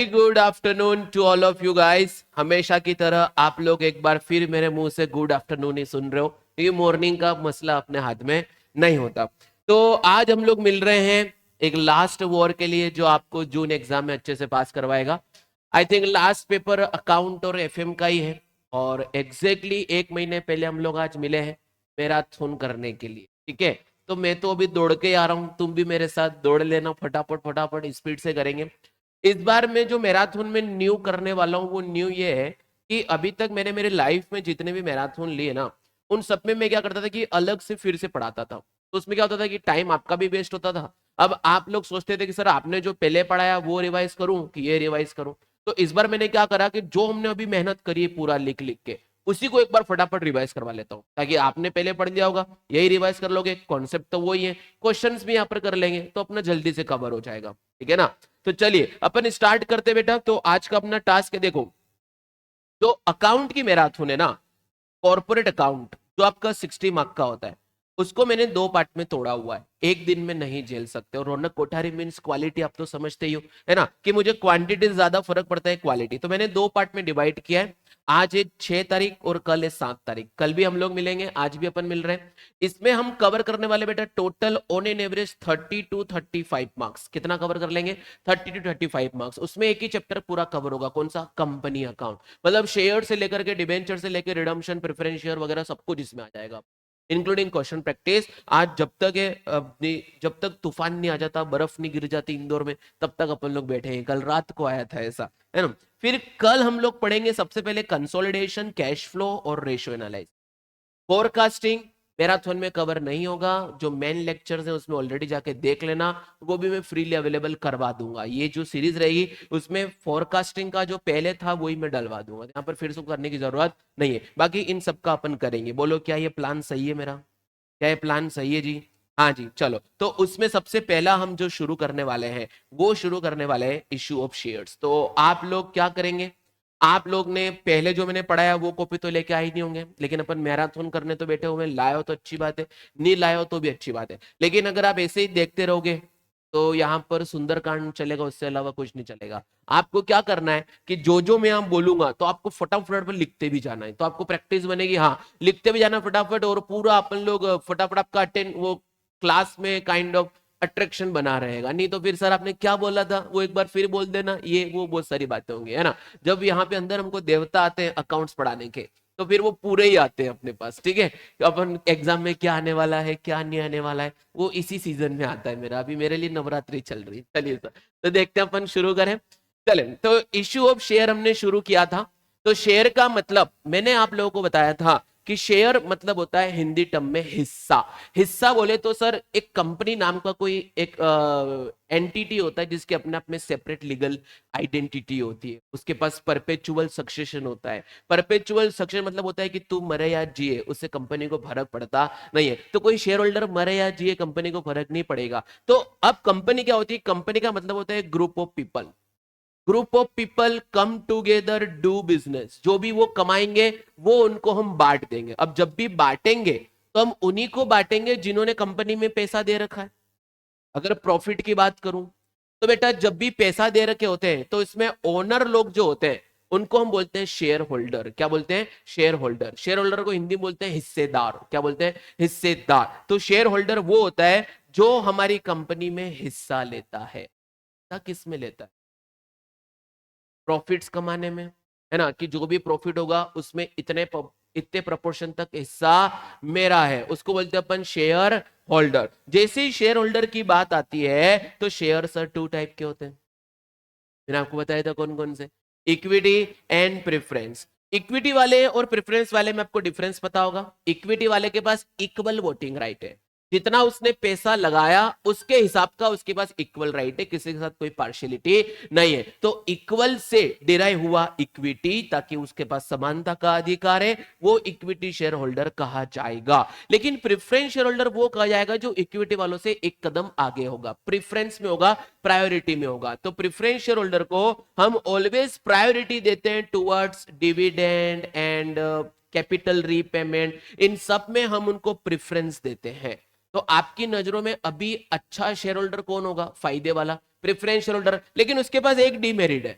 Good afternoon to all of you guys. हमेशा की तरह आप लोग एक बार फिर मेरे मुंह से गुड आफ्टरनून ही सुन रहे हो। ये मॉर्निंग का मसला अपने हाथ में नहीं होता। तो आज हम लोग मिल रहे हैं एक लास्ट वॉर के लिए जो आपको जून एग्जाम में अच्छे से पास करवाएगा। I think last paper account और एफएम का ही है और एग्जैक्टली एक महीने पहले हम लोग आज मिले हैं मैराथन करने के लिए। ठीक है, तो मैं तो अभी दौड़ के आ रहा हूँ, तुम भी मेरे साथ दौड़ लेना, फटाफट फटाफट स्पीड से करेंगे। इस बार मैं जो मैराथन में न्यू करने वाला हूँ वो न्यू ये है कि अभी तक मैंने मेरे लाइफ में जितने भी मैराथन लिए ना, उन सब में मैं क्या करता था कि अलग से फिर से पढ़ाता था। तो उसमें क्या होता था कि टाइम आपका भी वेस्ट होता था। अब आप लोग सोचते थे कि सर आपने जो पहले पढ़ाया वो रिवाइज करूं कि ये रिवाइज करूं। तो इस बार मैंने क्या करा कि जो हमने अभी मेहनत करी है पूरा लिख लिख के, उसी को एक बार फटाफट रिवाइज करवा लेता हूँ, ताकि आपने पहले पढ़ लिया होगा, यही रिवाइज कर लोगे, कॉन्सेप्ट तो वही है, क्वेश्चंस भी यहाँ पर कर लेंगे तो अपना जल्दी से कवर हो जाएगा। ठीक है ना। तो चलिए अपन स्टार्ट करते बेटा। तो आज का अपना टास्क है, देखो जो अकाउंट की मैराथन है ना, कॉर्पोरेट अकाउंट जो आपका 60 मार्क का होता है, उसको मैंने दो पार्ट में तोड़ा हुआ है। एक दिन में नहीं झेल सकते। और रौनक कोठारी मीन्स क्वालिटी, आप तो समझते ही हो है ना कि मुझे क्वांटिटी से ज्यादा फर्क पड़ता है क्वालिटी। तो मैंने दो पार्ट में डिवाइड किया है। आज है 6 तारीख और कल है 7 तारीख। कल भी हम लोग मिलेंगे, आज भी अपन मिल रहे हैं। इसमें हम कवर करने वाले बेटा total on an average 30 to 35 marks. कितना कवर कर लेंगे? 30 to 35 मार्क्स। उसमें एक ही चैप्टर पूरा कवर होगा, कौन सा? Company account. मतलब शेयर से लेकर के डिबेंचर से लेकर रिडम्पशन प्रेफरेंस शेयर वगैरह सब कुछ इसमें आ जाएगा, इंक्लूडिंग क्वेश्चन प्रैक्टिस। आज जब तक है जब तक तूफान नहीं आ जाता, बर्फ नहीं गिर जाती इंदौर में, तब तक अपन लोग बैठे हैं। कल रात को आया था ऐसा, है ना। फिर कल हम लोग पढ़ेंगे सबसे पहले कंसोलिडेशन, कैश फ्लो और रेशियो एनालाइज। फोरकास्टिंग मैराथन में कवर नहीं होगा, जो मेन लेक्चर्स है उसमें ऑलरेडी जाके देख लेना, वो भी मैं फ्रीली अवेलेबल करवा दूंगा। ये जो सीरीज रहेगी उसमें फोरकास्टिंग का जो पहले था वही मैं डलवा दूंगा, यहाँ पर फिर से करने की जरूरत नहीं है। बाकी इन सब का अपन करेंगे। बोलो क्या ये प्लान सही है मेरा? क्या ये प्लान सही है जी? हाँ जी, चलो। तो उसमें सबसे पहला हम जो शुरू करने वाले हैं वो शुरू करने वाले हैं इश्यू ऑफ शेयर्स। तो आप लोग क्या करेंगे, आप लोग ने पहले जो मैंने पढ़ाया वो कॉपी तो लेके आए नहीं होंगे, लेकिन अपन मैराथन करने तो बैठे हुए, लाए तो अच्छी बात है, नहीं लाए हो तो भी अच्छी बात है। लेकिन अगर आप ऐसे ही देखते रहोगे तो यहाँ पर सुंदरकांड चलेगा, उससे अलावा कुछ नहीं चलेगा। आपको क्या करना है कि जो जो मैं यहाँ बोलूंगा तो आपको फटाफट पर लिखते भी जाना है, तो आपको प्रैक्टिस बनेगी। हाँ, लिखते भी जाना फटाफट, और पूरा अपन लोग फटाफट आपका अटेंड वो क्लास में काइंड ऑफ अट्रैक्शन बना रहेगा। नहीं तो फिर सर आपने क्या बोला था वो एक बार फिर बोल देना, ये वो बहुत सारी बातें होंगी, है ना। जब यहाँ पे अंदर हमको देवता आते हैं अकाउंट्स पढ़ाने के, तो फिर वो पूरे ही आते हैं अपने पास। ठीक है, तो अपन एग्जाम में क्या आने वाला है क्या नहीं आने वाला है वो इसी सीजन में आता है मेरा। अभी मेरे लिए नवरात्रि चल रही है। चलिए सर, तो देखते हैं अपन शुरू करें। चले, तो इश्यू ऑफ शेयर हमने शुरू किया था। तो शेयर का मतलब मैंने आप लोगों को बताया था कि शेयर मतलब होता है हिंदी टर्म में हिस्सा। हिस्सा बोले तो सर एक कंपनी नाम का कोई एक एंटिटी होता है जिसके अपने आप में सेपरेट लीगल आइडेंटिटी होती है, उसके पास परपेचुअल सक्सेशन होता है। परपेचुअल सक्सेशन मतलब होता है कि तू मरे या जिए उससे कंपनी को फर्क पड़ता नहीं है। तो कोई शेयर होल्डर मरे या जिए कंपनी को फर्क नहीं पड़ेगा। तो अब कंपनी क्या होती है? कंपनी का मतलब होता है group of people. Group of people come together do business. जो भी वो कमाएंगे वो उनको हम बांट देंगे। अब जब भी बांटेंगे तो हम उन्हीं को बांटेंगे जिन्होंने कंपनी में पैसा दे रखा है। अगर प्रॉफिट की बात करूं तो बेटा जब भी पैसा दे रखे होते हैं तो इसमें ओनर लोग जो होते हैं उनको हम बोलते हैं शेयर होल्डर। क्या बोलते हैं? Share holder. शेयर होल्डर को हिंदी में बोलते हैं हिस्सेदार। क्या बोलते हैं? हिस्सेदार। तो शेयर होल्डर वो होता है जो हमारी कंपनी में हिस्सा लेता है। किस में लेता है? प्रॉफिट्स कमाने में, है ना, कि जो भी प्रॉफिट होगा उसमें इतने प्रपोर्शन तक हिस्सा मेरा है, उसको बोलते हैं अपन शेयर होल्डर। जैसे ही शेयर होल्डर की बात आती है तो शेयर सर टू टाइप के होते हैं, मैंने आपको बताया था कौन कौन से। Equity and preference. इक्विटी वाले और प्रेफरेंस वाले में आपको डिफरेंस पता होगा। इक्विटी वाले के पास इक्वल वोटिंग राइट है, जितना उसने पैसा लगाया उसके हिसाब का उसके पास इक्वल राइट है, किसी के साथ कोई पार्शियलिटी नहीं है। तो इक्वल से डिराइव हुआ इक्विटी, ताकि उसके पास समानता का अधिकार है, वो इक्विटी शेयर होल्डर कहा जाएगा। लेकिन प्रेफरेंस शेयर होल्डर वो कहा जाएगा जो इक्विटी वालों से एक कदम आगे होगा, प्रेफरेंस में होगा, प्रायोरिटी में होगा। तो प्रेफरेंस शेयर होल्डर को हम ऑलवेज प्रायोरिटी देते हैं towards dividend and capital repayment. इन सब में हम उनको प्रेफरेंस देते हैं। तो आपकी नजरों में अभी अच्छा शेयर होल्डर कौन होगा? फायदे वाला, प्रेफरेंस शेयर होल्डर। लेकिन उसके पास एक डीमेरिट है,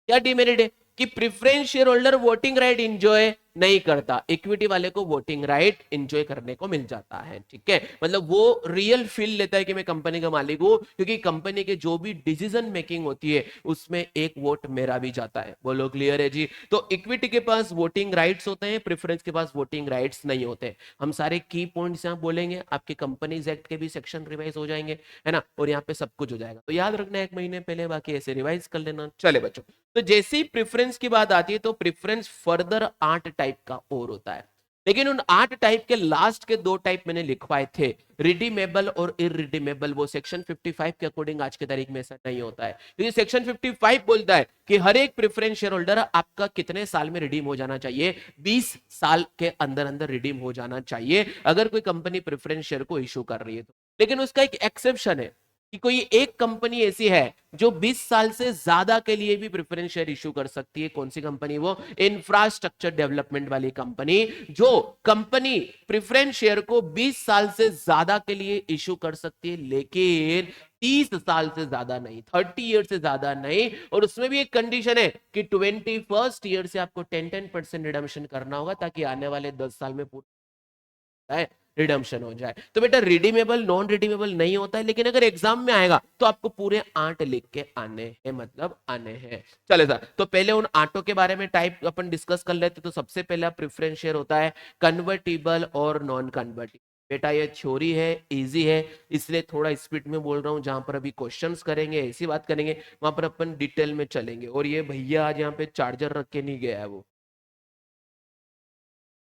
क्या डिमेरिट है कि preference share holder voting right enjoy नहीं करता, इक्विटी वाले को वोटिंग राइट एंजॉय करने को मिल जाता है। ठीक है, मतलब वो रियल फील लेता है कि मैं कंपनी का मालिक हूं, क्योंकि कंपनी के जो भी डिसीजन मेकिंग होती है उसमें एक वोट मेरा भी जाता है। बोलो क्लियर है जी। तो इक्विटी के पास वोटिंग राइट्स होते हैं, प्रेफरेंस के पास वोटिंग राइट्स नहीं होते। हम सारे की पॉइंट्स यहां बोलेंगे, आपके कंपनीज एक्ट के भी सेक्शन रिवाइज हो जाएंगे, है ना, और यहाँ पे सब कुछ हो जाएगा, तो याद रखना 1 महीने पहले, बाकी ऐसे रिवाइज कर लेना। चले बच्चों, तो जैसे ही प्रेफरेंस की बात आती है तो प्रेफरेंस फर्दर 8 टाइप का और होता है, लेकिन उन 8 टाइप के लास्ट के 2 टाइप मैंने लिखवाए थे, रिडीमेबल और इरिडीमेबल। वो सेक्शन 55 के अकॉर्डिंग आज के तारीख में ऐसा नहीं होता है, क्योंकि सेक्शन 55 बोलता है कि हर एक प्रेफरेंस शेयर होल्डर आपका कितने साल में रिडीम हो जाना चाहिए, 20 साल के अंदर अंदर रिडीम हो जाना चाहिए अगर कोई कंपनी प्रेफरेंस शेयर को इशू कर रही है तो। लेकिन उसका एक एक्सेप्शन है कि कोई एक कंपनी ऐसी है जो 20 साल से ज्यादा के लिए भी प्रेफरेंस शेयर इशू कर सकती है। कौन सी कंपनी? वो इंफ्रास्ट्रक्चर डेवलपमेंट वाली कंपनी, जो कंपनी प्रेफरेंस शेयर को 20 साल से ज्यादा के लिए इशू कर सकती है, लेकिन 30 साल से ज्यादा नहीं, 30 ईयर से ज्यादा नहीं। और उसमें भी एक कंडीशन है कि 21st ईयर से आपको 10% रिडम्पशन करना होगा, ताकि आने वाले 10 साल में पूरा है रिडम्पशन हो जाए। तो बेटा रिडीमेबल नॉन रिडीमेबल नहीं होता है, लेकिन अगर एग्जाम में आएगा तो आपको पूरे 8 लिख के आने हैं, मतलब आने हैं। चले सर, तो पहले उन 8 के बारे में टाइप अपन डिस्कस कर लेते। तो सबसे पहला प्रेफरेंस शेयर होता है कन्वर्टिबल और नॉन कन्वर्टिबल। बेटा ये थ्योरी है, इजी है, इसलिए थोड़ा स्पीड में बोल रहा हूं। जहां पर अभी क्वेश्चंस करेंगे, ऐसी बात करेंगे, वहां पर अपन डिटेल में चलेंगे। और ये भैया आज यहाँ पे चार्जर रख के नहीं गया है, वो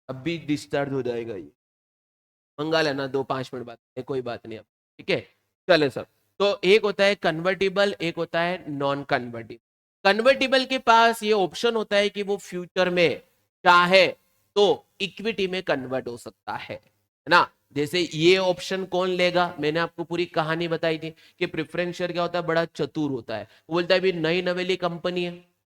अभी डिस्चार्ज हो जाएगा ये, मंगा लेना 2-5 मिनट बाद, कोई बात नहीं अब। ठीक है, चले सर। तो एक होता है कन्वर्टिबल, एक होता है नॉन कन्वर्टिबल। कन्वर्टिबल के पास ये ऑप्शन होता है कि वो फ्यूचर में चाहे तो इक्विटी में कन्वर्ट हो सकता है ना। जैसे ये ऑप्शन कौन लेगा, मैंने आपको पूरी कहानी बताई थी कि प्रेफरेंस शेयर क्या होता है, बड़ा चतुर होता है। वो बोलता है भी नई नवेली कंपनी है,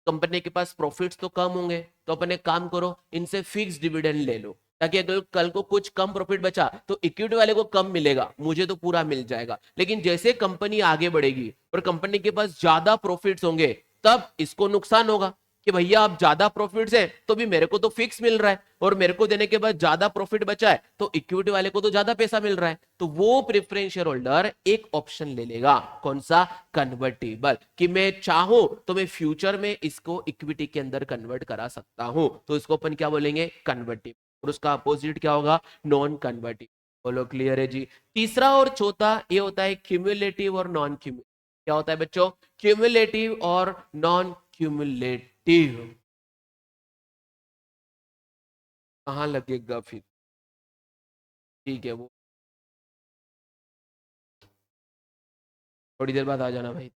कंपनी के पास प्रॉफिट्स तो कम होंगे, तो अपन एक काम करो, इनसे फिक्स डिविडेंड ले लो, ताकि अगर कल को कुछ कम प्रॉफिट बचा तो इक्विटी वाले को कम मिलेगा, मुझे तो पूरा मिल जाएगा। लेकिन जैसे कंपनी आगे बढ़ेगी और कंपनी के पास ज्यादा प्रॉफिट्स होंगे, तब इसको नुकसान होगा कि भैया आप ज्यादा प्रॉफिट्स है तो भी मेरे को तो फिक्स मिल रहा है, और मेरे को देने के बाद ज्यादा प्रॉफिट बचा है तो इक्विटी वाले को तो ज्यादा पैसा मिल रहा है। तो वो प्रेफरेंस शेयर होल्डर एक ऑप्शन ले लेगा, कौन सा? कन्वर्टिबल, कि मैं चाहूं तो मैं फ्यूचर में इसको इक्विटी के अंदर कन्वर्ट करा सकता हूं, तो इसको अपन क्या बोलेंगे? कन्वर्टिबल। और उसका अपोजिट क्या होगा? Non convertible. बोलो क्लियर है जी। तीसरा और चौथा ये होता है क्यूमुलेटिव और नॉन क्यूमुलेटिव। क्या होता है बच्चों? क्यूमुलेटिव और नॉन क्यूमुलेटिव। कहां लगेगा फिर? ठीक है, वो थोड़ी देर बाद आ जाना भाई,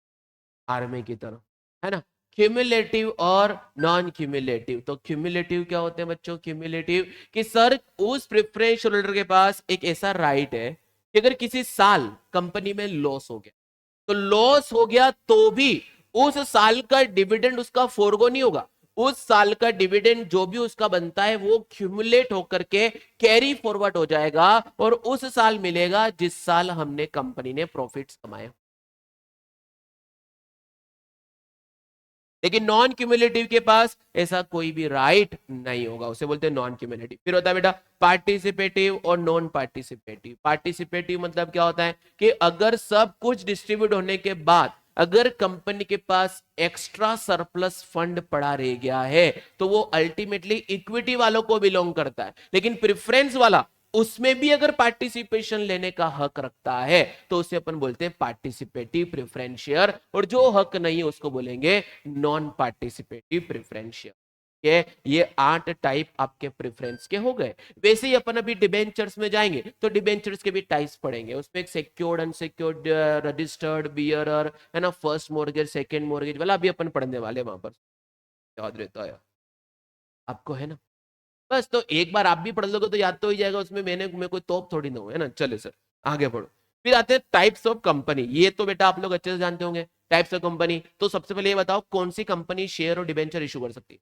आर्मी की तरह, है ना। क्यूमुलेटिव और नॉन क्यूमुलेटिव। तो क्यूमुलेटिव क्या होते हैं बच्चों? क्यूमुलेटिव कि सर उस प्रेफरेंस होल्डर के पास एक ऐसा राइट है कि अगर किसी साल कंपनी में लॉस हो गया, तो लॉस हो गया तो भी उस साल का डिविडेंड उसका फोरगो नहीं होगा। उस साल का डिविडेंड जो भी उसका बनता है वो क्यूमुलेट होकर के कैरी फॉरवर्ड हो जाएगा, और उस साल मिलेगा जिस साल हमने कंपनी ने प्रॉफिट्स कमाए। लेकिन नॉन क्यूमुलेटिव के पास ऐसा कोई भी राइट नहीं होगा, उसे बोलते हैं नॉन क्यूमुलेटिव। फिर होता है बेटा पार्टिसिपेटिव और नॉन पार्टिसिपेटिव। पार्टिसिपेटिव मतलब क्या होता है कि अगर सब कुछ डिस्ट्रीब्यूट होने के बाद अगर कंपनी के पास एक्स्ट्रा सरप्लस फंड पड़ा रह गया है, तो वो अल्टीमेटली इक्विटी वालों को बिलोंग करता है। लेकिन प्रेफरेंस वाला उसमें भी अगर पार्टिसिपेशन लेने का हक रखता है तो उसे अपन बोलते हैं पार्टिसिपेटिव प्रेफरेंस शेयर, और जो हक नहीं है उसको बोलेंगे नॉन पार्टिसिपेटिव प्रेफरेंस शेयर। ये 8 टाइप आपके प्रेफरेंस के हो गए। वैसे ही अपन अभी डिबेंचर्स में जाएंगे तो डिबेंचर्स के भी टाइप्स पढ़ेंगे, उसमें एक सिक्योर्ड, अनसिक्योर्ड, रजिस्टर्ड, बियरर, है ना, फर्स्ट मॉर्गेज, सेकंड मॉर्गेज वाला अभी अपन पढ़ने वाले, वहां पर याद रहता है आपको, है ना। बस तो एक बार आप भी पढ़ लोगे तो याद तो ही जाएगा, उसमें मैं कोई तोप थोड़ी ना हूं, है ना। चले सर आगे बढ़ो। फिर आते हैं टाइप्स ऑफ कंपनी। ये तो बेटा आप लोग अच्छे से जानते होंगे टाइप्स ऑफ कंपनी। तो सबसे पहले ये बताओ कौन सी कंपनी शेयर और डिबेंचर इशू कर सकती है?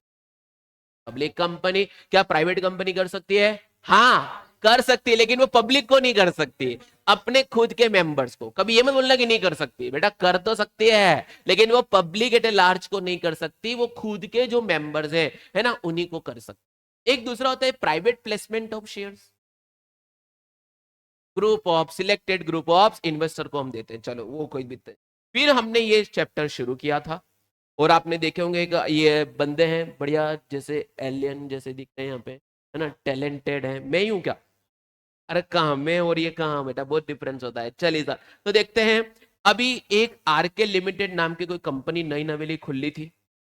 Public company. क्या प्राइवेट कंपनी कर सकती है? हाँ, कर सकती है, लेकिन वो पब्लिक को नहीं कर सकती, अपने खुद के मेंबर्स को। कभी ये मत बोलना कि नहीं कर सकती, बेटा कर तो सकती है, लेकिन वो पब्लिक एट ए लार्ज को नहीं कर सकती, वो खुद के जो मेंबर्स है ना, उन्हीं को कर सकती। एक दूसरा होता है private placement of shares, group of selected group of investor को हम देते हैं, चलो वो कोई भी। फिर हमने ये चैप्टर शुरू किया था, और आपने देखे होंगे कि ये बंदे हैं बढ़िया, जैसे एलियन जैसे दिख रहे हैं यहाँ पे, है ना, टैलेंटेड है। मैं ही हूं क्या? अरे कहाँ मैं और ये कहाँ बेटा, बहुत डिफरेंस होता है। चलिए सर, तो देखते हैं। अभी एक आरके लिमिटेड नाम की कोई कंपनी नई नवेली खुली थी,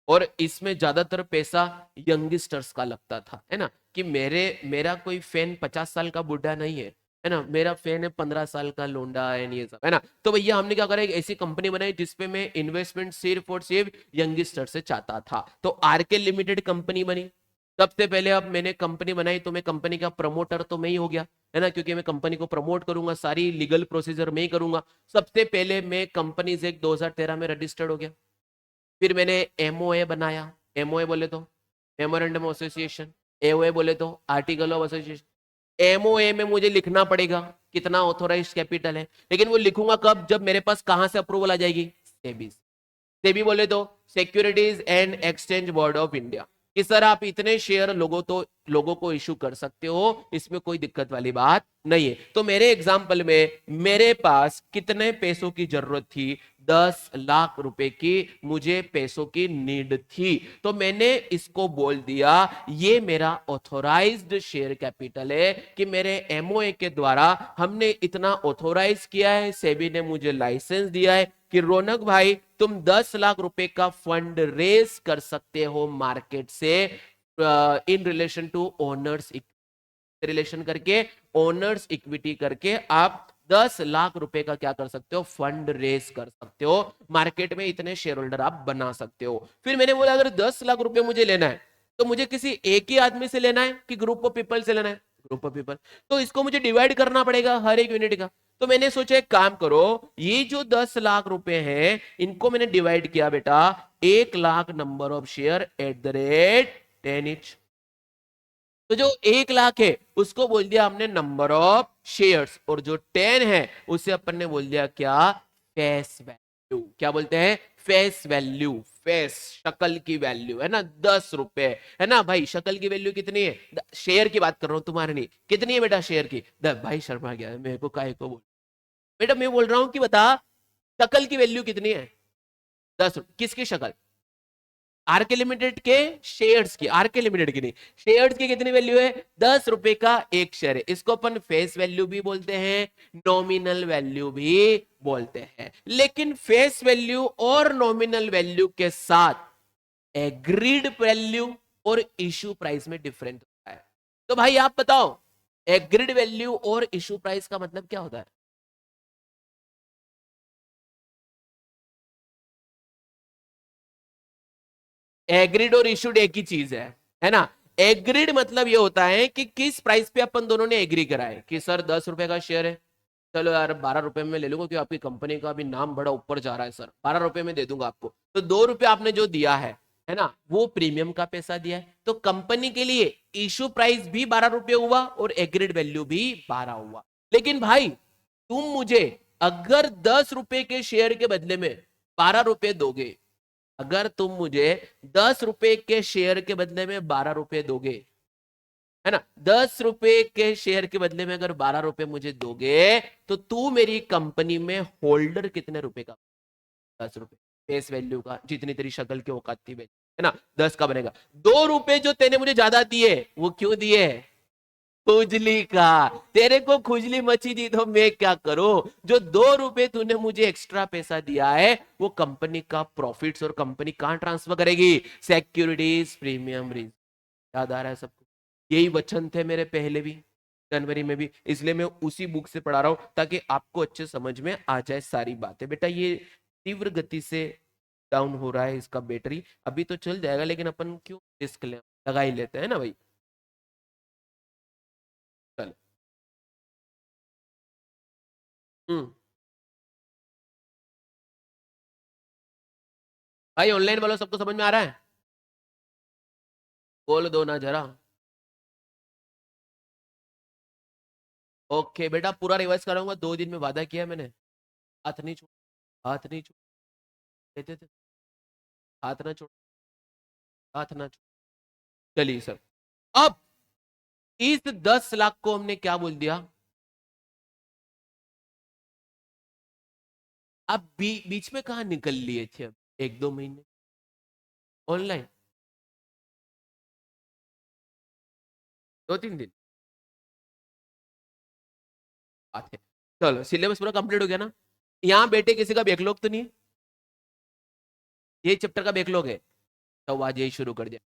और इसमें ज्यादातर पैसा यंगस्टर्स का लगता था, है ना, कि मेरा कोई फैन 50 साल का बुढ़ा नहीं है ना, मेरा फैन है 15 साल का लोंडा है, ये सब, है ना। तो भैया हमने क्या करा, एक ऐसी कंपनी बनाई जिसपे मैं इन्वेस्टमेंट सिर्फ और सिर्फ यंगस्टर से चाहता था, तो आरके लिमिटेड कंपनी बनी। सबसे पहले अब मैंने कंपनी बनाई, तो मैं कंपनी का प्रमोटर तो मैं ही हो गया, है ना, क्योंकि मैं कंपनी को प्रमोट करूंगा, सारी लीगल प्रोसीजर मैं ही करूंगा। सबसे पहले मैं कंपनीज एक्ट 2013 में रजिस्टर्ड हो गया। फिर मैंने एमओए बनाया। एमओए बोले तो मेमोरेंडम ऑफ एसोसिएशन, एओए बोले तो आर्टिकल ऑफ एसोसिएशन। एमओए में मुझे लिखना पड़ेगा कितना ऑथोराइज्ड कैपिटल है, लेकिन वो लिखूंगा कब, जब मेरे पास कहां से अप्रूवल आ जाएगी, सेबी। सेबी बोले तो securities and exchange board of India, कि सर आप इतने शेयर लोगों को इशू कर सकते हो, इसमें कोई दिक्कत वाली बात नहीं है। तो मेरे एग्जाम्पल में मेरे पास कितने पैसों की जरूरत थी, 10 लाख रुपए की मुझे पैसों की नीड थी, तो मैंने इसको बोल दिया ये मेरा ऑथोराइज्ड शेयर कैपिटल है, कि मेरे एमओए के द्वारा हमने इतना ऑथोराइज किया है, सेबी ने मुझे लाइसेंस दिया है कि रौनक भाई तुम 10 लाख रुपए का फंड रेज कर सकते हो मार्केट से, in relation to owners, relation करके ओनर्स इक्विटी करके आप 10 लाख रुपए का क्या कर सकते हो, फंड रेस कर सकते हो, मार्केट में इतने शेयर होल्डर आप बना सकते हो। फिर मैंने बोला अगर 10 लाख रुपए मुझे लेना है, तो मुझे किसी एक ही आदमी से लेना है कि ग्रुप ऑफ पीपल से लेना है, ग्रुप ऑफ पीपल, तो इसको मुझे डिवाइड करना पड़ेगा हर एक यूनिट का। तो मैंने सोचा एक काम करो, ये जो 10 लाख रुपए हैं इनको मैंने डिवाइड किया बेटा, 1 lakh number of share at the rate 10 each। तो जो 1 लाख है उसको बोल दिया हमने नंबर ऑफ शेयर्स, और जो 10 है उसे अपन ने बोल दिया क्या, फेस वैल्यू। क्या बोलते हैं, फेस वैल्यू, फेस शक्ल की वैल्यू, है ना, 10 रुपए, है ना भाई। शक्ल की वैल्यू कितनी है, शेयर की बात कर रहा हूं तुम्हारे नहीं, कितनी है बेटा शेयर की, भाई शर्मा गया मेरे को, काहे को बोल, बेटा मैं बोल रहा हूं कि बता शक्ल की वैल्यू कितनी है, 10। किसकी शक्ल, आरके लिमिटेड के शेयर्स की, आरके लिमिटेड की नहीं, शेयर्स की कितनी वैल्यू है, 10 रुपए का एक शेयर है। इसको अपन फेस वैल्यू भी बोलते हैं, नॉमिनल वैल्यू भी बोलते हैं। लेकिन फेस वैल्यू और नॉमिनल वैल्यू के साथ एग्रीड वैल्यू और इशू प्राइस में डिफरेंस होता है। तो भाई आप बताओ, एग्रीड वैल्यू और इशू प्राइस का मतलब क्या होता है? एग्रीड और इशूड एक ही चीज है ना। एग्रीड मतलब ये होता है कि किस प्राइस पे अपन दोनों ने एग्री करा है, कि सर 10 रुपए का शेयर है, चलो यार 12 रुपए में ले लूंगा, क्योंकि आपकी कंपनी का अभी नाम बड़ा ऊपर जा रहा है, सर 12 रुपए में दे दूंगा आपको। तो 2 रुपए आपने जो दिया है ना, वो प्रीमियम का पैसा दिया है, तो कंपनी के लिए इशू प्राइस भी 12 रुपए हुआ और एग्रीड वैल्यू भी 12 हुआ। लेकिन भाई तुम मुझे अगर 10 रुपए के शेयर के बदले में 12 रुपए दोगे, अगर तुम मुझे 10 रुपए के शेयर के बदले में 12 रुपए दोगे, है ना, 10 रुपए के शेयर के बदले में अगर 12 रुपए मुझे दोगे, तो तू मेरी कंपनी में होल्डर कितने रुपए का, 10 रुपए फेस वैल्यू का, जितनी तेरी शक्ल की औकात थी, है ना, 10 का बनेगा। 2 रुपए जो तेने मुझे ज्यादा दिए, वो क्यों दिए, खुजली का, तेरे को खुजली मची थी तो मैं क्या करूं, जो 2 रुपए तूने मुझे एक्स्ट्रा पैसा दिया है वो कंपनी का प्रॉफिट्स, और कंपनी कहां ट्रांसफर करेगी, सिक्योरिटीज प्रीमियम रिस्क। याद आ रहा है सबको, यही वचन थे मेरे पहले भी, जनवरी में भी, इसलिए मैं उसी बुक से पढ़ा रहा हूं ताकि आपको अच्छे समझ में आ जाए सारी बातें। बेटा ये तीव्र गति से डाउन हो रहा है इसका बैटरी, अभी तो चल जाएगा, लेकिन अपन क्यों रिस्क ले, लगा ही लेते हैं ना भाई। चल। हम्म। भाई ऑनलाइन वालों सबको समझ में आ रहा है, बोल दो ना जरा। ओके बेटा, पूरा रिवाइज कराऊंगा, 2 दिन में वादा किया मैंने। हाथ नहीं छोड़, हाथ नहीं छोड़, देते थे, हाथ ना छोड़, हाथ ना छोड़। चलिए सर, अब इस 10 लाख को हमने क्या बोल दिया? अब बीच में कहा निकल लिए थे अब 1-2 महीने ऑनलाइन, 2-3 दिन आते। चलो सिलेबस पूरा कंप्लीट हो गया ना? यहाँ बेटे किसी का बैकलॉग तो नहीं है? ये चैप्टर का बैकलॉग है तो आज यही शुरू कर दिया।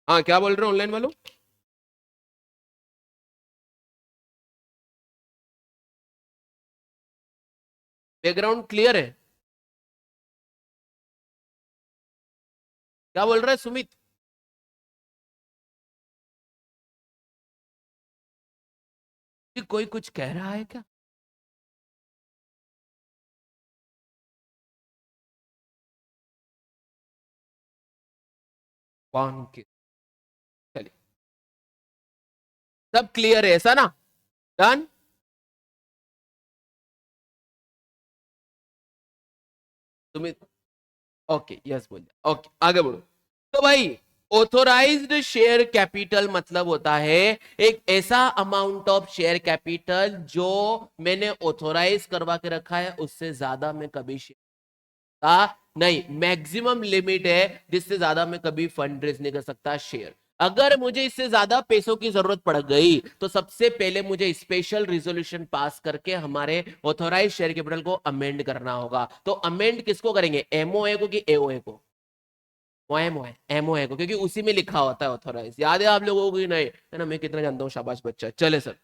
हाँ क्या बोल रहे हो ऑनलाइन वालों? बैकग्राउंड क्लियर है? क्या बोल रहा है सुमित? कि कोई कुछ कह रहा है क्या? कौन के? चलिए, सब क्लियर है ऐसा ना? डन। सुमित, ओके यस बोल दिया, ओके आगे बढ़ो। तो भाई, ऑथोराइज्ड शेयर कैपिटल मतलब होता है एक ऐसा अमाउंट ऑफ शेयर कैपिटल जो मैंने ऑथोराइज करवा के रखा है, उससे ज्यादा मैं कभी शेयर का नहीं, मैक्सिमम लिमिट है जिससे ज्यादा मैं कभी फंड रेज नहीं कर सकता शेयर। अगर मुझे इससे ज्यादा पैसों की जरूरत पड़ गई तो सबसे पहले मुझे स्पेशल रिजोल्यूशन पास करके हमारे ऑथोराइज शेयर कैपिटल को अमेंड करना होगा। तो अमेंड किसको करेंगे, एमओए को कि एओए को? एमओए, एमओए को, क्योंकि उसी में लिखा होता है ऑथोराइज। याद है आप लोगों को कि नहीं? है ना, मैं कितना जानता हूँ, शाबाश बच्चा। चले सर,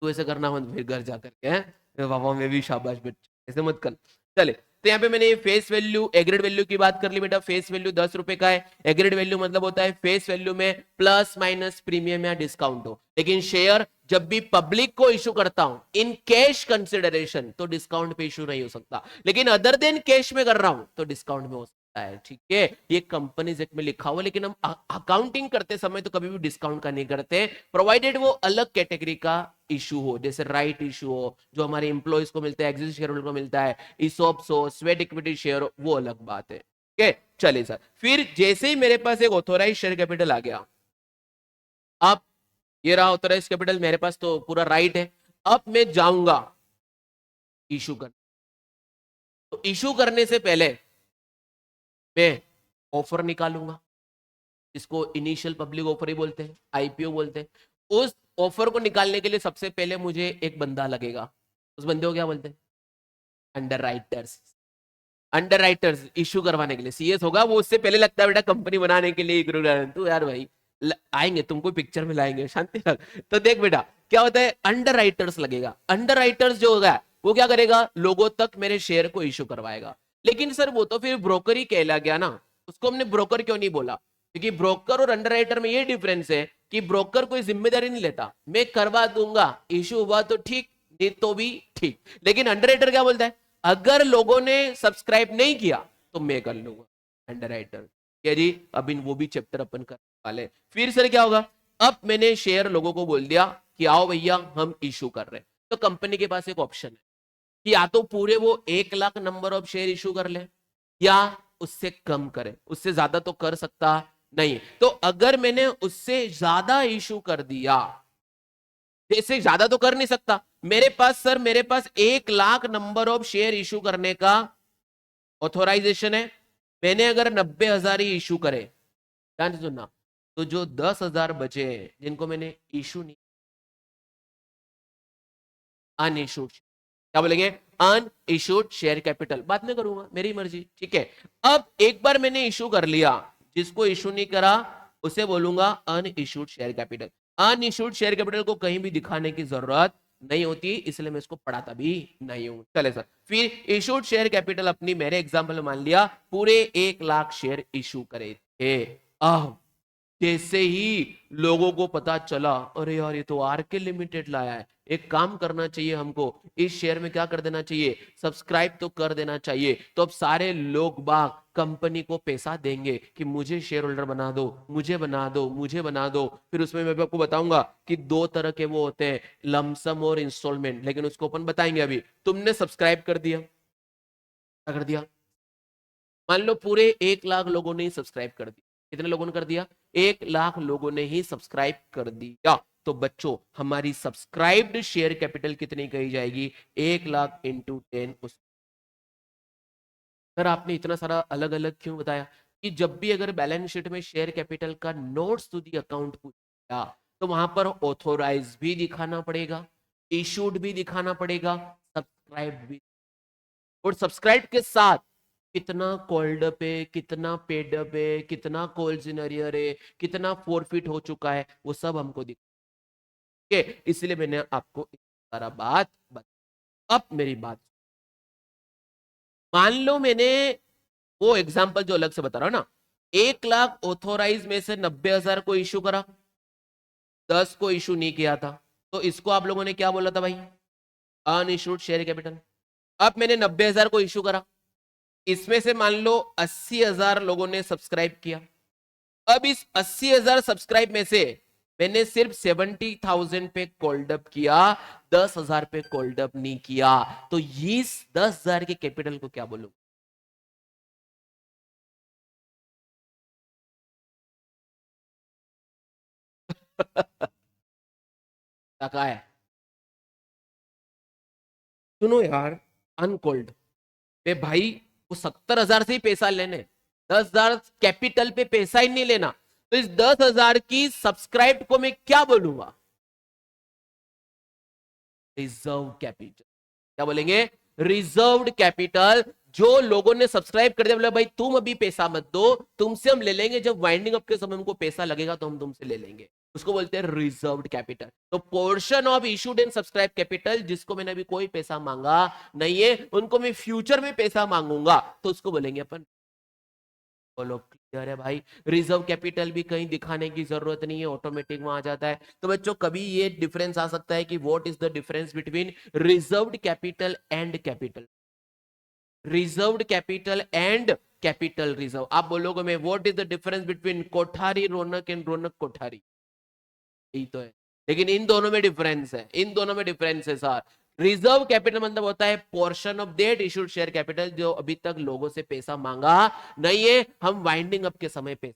तू ऐसे करना मत फिर घर जाकर के, हैं बाबा मैं भी शाबाश बच्चा, ऐसे मत कर। चले, तो यहाँ पे मैंने ये फेस वैल्यू एग्रीड वैल्यू की बात कर ली बेटा। फेस वैल्यू 10 रुपए का है। एग्रीड वैल्यू मतलब होता है फेस वैल्यू में प्लस माइनस प्रीमियम या डिस्काउंट हो। लेकिन शेयर जब भी पब्लिक को इशू करता हूं इन कैश कंसिडरेशन तो डिस्काउंट पे इशू नहीं हो सकता, लेकिन अदर देन कैश में कर रहा हूं तो डिस्काउंट में हो सकता है। ठीक है, ये कंपनीज एक्ट में लिखा हुआ, लेकिन हम अकाउंटिंग करते समय तो कभी भी डिस्काउंट का नहीं करते, प्रोवाइडेड वो अलग कैटेगरी का इशू हो, जैसे राइट इशू हो जो हमारे इंप्लॉइज को मिलता है, एग्जिस्ट शेयर होल्डर को मिलता है, ईसॉप्स हो, स्वेट इक्विटी शेयर हो, वो अलग बात है। ठीक है, चलिए सर, फिर जैसे ही मेरे पास एक ऑथोराइज शेयर कैपिटल आ गया, अब ये रहा ऑथोराइज कैपिटल मेरे पास, तो पूरा राइट है। अब मैं जाऊंगा इशू कर, तो इशू करने से पहले मैं ऑफर निकालूंगा, इसको इनिशियल पब्लिक ऑफर ही बोलते हैं, आईपीओ बोलते हैं। उस ऑफर को निकालने के लिए सबसे पहले मुझे एक बंदा लगेगा, उस बंदे को क्या बोलते हैं? Under writers. Under writers issue करवाने के लिए सीएस होगा, वो उससे पहले लगता है बेटा कंपनी बनाने के लिए। तो यार भाई आएंगे, तुमको पिक्चर में लाएंगे, शांति रख। तो देख बेटा क्या होता है, अंडर राइटर्स लगेगा। अंडर राइटर्स जो होगा वो क्या करेगा, लोगों तक मेरे शेयर को इशू करवाएगा। लेकिन सर वो तो फिर ब्रोकर ही कहला गया ना, उसको हमने ब्रोकर क्यों नहीं बोला? क्योंकि ब्रोकर और अंडर राइटर में ये डिफरेंस है कि ब्रोकर कोई जिम्मेदारी नहीं लेता, मैं करवा दूंगा, इशू हुआ तो ठीक, नहीं तो भी ठीक। लेकिन अंडर राइटर क्या बोलता है, अगर लोगों ने सब्सक्राइब नहीं किया तो मैं कर लूंगा। अंडर राइटर क्या जी, अब इन वो भी चैप्टर अपन कर वाले। फिर सर क्या होगा, अब मैंने शेयर लोगों को बोल दिया कि आओ भैया हम इशू कर रहे हैं, तो कंपनी के पास एक ऑप्शन है कि या तो पूरे वो 1 lakh number of share issue कर ले या उससे कम करे, उससे ज्यादा तो कर सकता नहीं। तो अगर मैंने उससे ज्यादा इशू कर दिया, जैसे ज्यादा तो कर नहीं सकता मेरे पास सर, मेरे पास 1 lakh number of share issue करने का ऑथोराइजेशन है। मैंने अगर 90,000 ही इशू करे, ध्यान से सुनना, तो जो 10,000 बचे हैं जिनको मैंने इशू नहीं, अनइशूड, क्या बोलेंगे, अनइशूड शेयर कैपिटल, बाद में करूंगा मेरी मर्जी। ठीक है, अब एक बार मैंने इशू कर लिया, जिसको इशू नहीं करा उसे बोलूंगा unissued share capital. Unissued share capital को कहीं भी दिखाने की जरूरत नहीं होती, इसलिए मैं इसको पढ़ाता भी नहीं हूं। चले सर, फिर इशूड शेयर कैपिटल अपनी मेरे एग्जाम्पल में मान लिया पूरे 1 लाख शेयर इशू करे थे। जैसे ही लोगों को पता चला, अरे यार ये तो आरके लिमिटेड लाया है, एक काम करना चाहिए हमको, इस शेयर में क्या कर देना चाहिए, सब्सक्राइब तो कर देना चाहिए। तो अब सारे लोग बाग कंपनी को पैसा देंगे कि मुझे शेयर होल्डर बना दो, मुझे बना दो, मुझे बना दो। फिर उसमें मैं आपको बताऊंगा कि 2 तरह के वो होते हैं, लमसम और इंस्टॉलमेंट, लेकिन उसको अपन बताएंगे। अभी तुमने सब्सक्राइब कर दिया, क्या कर दिया, मान लो पूरे 1 लाख लोगों ने सब्सक्राइब कर दिया। कितने लोगों ने कर दिया, 1 लाख लोगों ने ही सब्सक्राइब कर दिया। तो बच्चों हमारी सब्सक्राइब्ड शेयर कैपिटल कितनी कही जाएगी, 1 लाख इंटू 10। सर आपने इतना सारा अलग अलग क्यों बताया, कि जब भी अगर बैलेंस शीट में शेयर कैपिटल का नोट्स टू दी अकाउंट पूछा तो वहां पर ऑथोराइज भी दिखाना पड़ेगा, इशूड भी दिखाना पड़ेगा, सब्सक्राइब भी। और सब्सक्राइब के साथ कितना कॉल्ड पे, कितना पेड पे, कितना कॉल्स इन अरियर है, कितना फोरफिट हो चुका है, वो सब हमको दिखे। इसलिए मैंने आपको सारा बात बता। अब मेरी बात मान लो, मैंने वो एग्जांपल जो अलग से बता रहा हूं ना, 1 लाख ऑथोराइज में से 90,000 को इशू करा, 10 को इशू नहीं किया था, तो इसको आप लोगों ने क्या बोला था भाई, अनइशूड शेयर कैपिटल। अब मैंने 90,000 को इशू करा, इसमें से मान लो 80,000 लोगों ने सब्सक्राइब किया। अब इस 80,000 सब्सक्राइब में से मैंने सिर्फ 70,000 पे कॉल्ड अप किया, 10,000 पे कॉल्ड अप नहीं किया। तो इस 10,000 के कैपिटल को क्या बोलूं, टका है। सुनो यार, अनकॉल्ड पे भाई वो 70,000 से ही पैसा लेने, 10,000 कैपिटल पे पैसा ही नहीं लेना। तो इस 10,000 की सब्सक्राइब को मैं क्या बोलूंगा, रिजर्व कैपिटल। क्या बोलेंगे, रिजर्व्ड कैपिटल। जो लोगों ने सब्सक्राइब कर दिया, बोले भाई तुम अभी पैसा मत दो, तुमसे हम ले लेंगे, जब वाइंडिंग अप के समय हमको पैसा लगेगा तो हम तुमसे ले लेंगे, उसको बोलते हैं रिजर्व्ड कैपिटल। तो portion of issued and subscribe capital, जिसको मैंने अभी कोई पैसा मांगा नहीं है, उनको मैं फ्यूचर में पैसा मांगूंगा, तो उसको बोलेंगे अपन। बोलो क्लियर है भाई, रिजर्व कैपिटल भी कहीं दिखाने की जरूरत नहीं है, ऑटोमेटिक वहां आ जाता है। तो बच्चों कभी ये डिफरेंस आ सकता है कि what is the difference between reserved capital and capital, reserved capital and capital reserve. आप बोलोगे मैं, what is the difference between Kothari Raunak and Raunak Kothari, यही तो है। लेकिन इन दोनों में डिफरेंस है, इन दोनों में डिफरेंस है सर। रिजर्व कैपिटल मतलब होता है portion of debt issued share capital, जो अभी तक लोगों से पैसा मांगा नहीं है, हम वाइंडिंग अप के समय पे।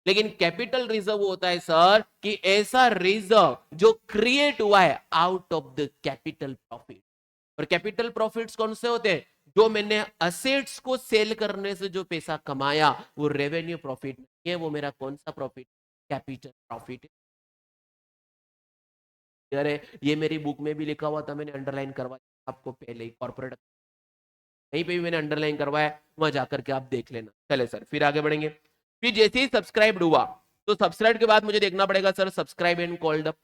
लेकिन कैपिटल रिजर्व होता है सर कि ऐसा रिजर्व जो क्रिएट हुआ है out of the capital profit. और कैपिटल प्रॉफिट्स कौन से होते हैं, जो मैंने असेट्स को सेल करने से जो पैसा कमाया, वो रेवेन्यू प्रॉफिट नहीं है, वो मेरा कौन सा प्रॉफिट, कैपिटल प्रॉफिट। अरे ये मेरी बुक में भी लिखा हुआ था, मैंने अंडरलाइन करवाया आपको पहले ही, कॉर्पोरेट कहीं पे भी मैंने अंडरलाइन करवाया, वहां जाकर के आप देख लेना। चले सर फिर आगे बढ़ेंगे। फिर जैसे ही सब्सक्राइब हुआ, तो सब्सक्राइब के बाद मुझे देखना पड़ेगा sir subscribe and called up,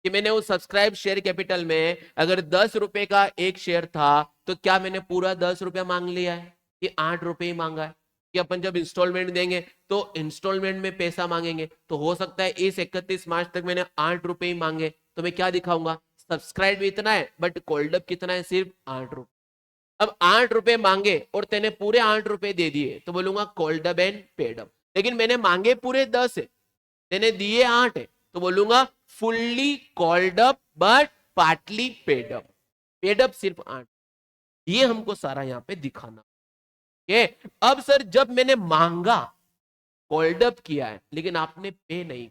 कि मैंने उस सब्सक्राइब शेयर कैपिटल में अगर 10 रुपए का एक शेयर था, तो क्या मैंने पूरा 10 रुपया मांग लिया है, कि 8 रुपए ही मांगा है, कि अपन जब इंस्टॉलमेंट देंगे तो इंस्टॉलमेंट में पैसा मांगेंगे, तो हो सकता है इस 31 मार्च तक मैंने 8 रुपए ही मांगे, तो मैं क्या दिखाऊंगा, सब्सक्राइब इतना है बट कॉल्ड अप कितना है, सिर्फ 8 रुपए। अब 8 रुपए मांगे और तेने पूरे 8 रुपए दे दिए, तो बोलूंगा called up and paid up. लेकिन मैंने मांगे पूरे 10 है, तेने दिए 8 है, तो बोलूंगा fully called up but partly paid up, paid up सिर्फ 8। ये हमको सारा यहाँ पे दिखाना है। अब सर जब मैंने मांगा, कॉल्ड अप किया है लेकिन आपने पे नहीं,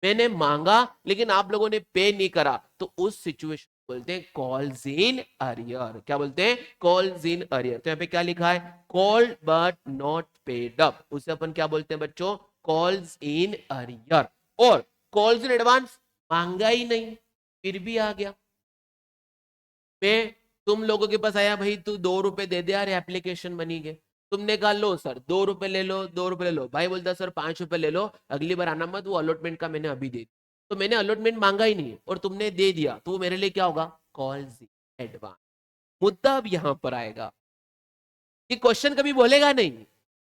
मैंने मांगा लेकिन आप लोगों ने पे नहीं करा, तो उस सिचुएशन बोलते हैं कॉल्स इन अरियर। क्या बोलते हैं, कॉल्स इन अरियर। तो यहाँ पे क्या लिखा है, called but not paid up, उसे अपन क्या बोलते हैं बच्चों, कॉल्स इन अरियर। और कॉल्स इन एडवांस, मांगा ही नहीं फिर भी आ गया, मैं तुम लोगों के पास आया, भाई तू 2 रुपए दे दे यार, एप्लीकेशन बनी गए। तुमने कहा लो सर 2 रुपए ले लो, 2 रुपए ले लो, भाई बोलता सर 5 रुपए ले लो, अगली बार आना मत, वो अलॉटमेंट का मैंने अभी दे दिया। तो मैंने अलॉटमेंट मांगा ही नहीं और तुमने दे दिया, तो वो मेरे लिए क्या होगा? Calls in advance. मुद्दा अब यहां पर आएगा कि क्वेश्चन कभी बोलेगा नहीं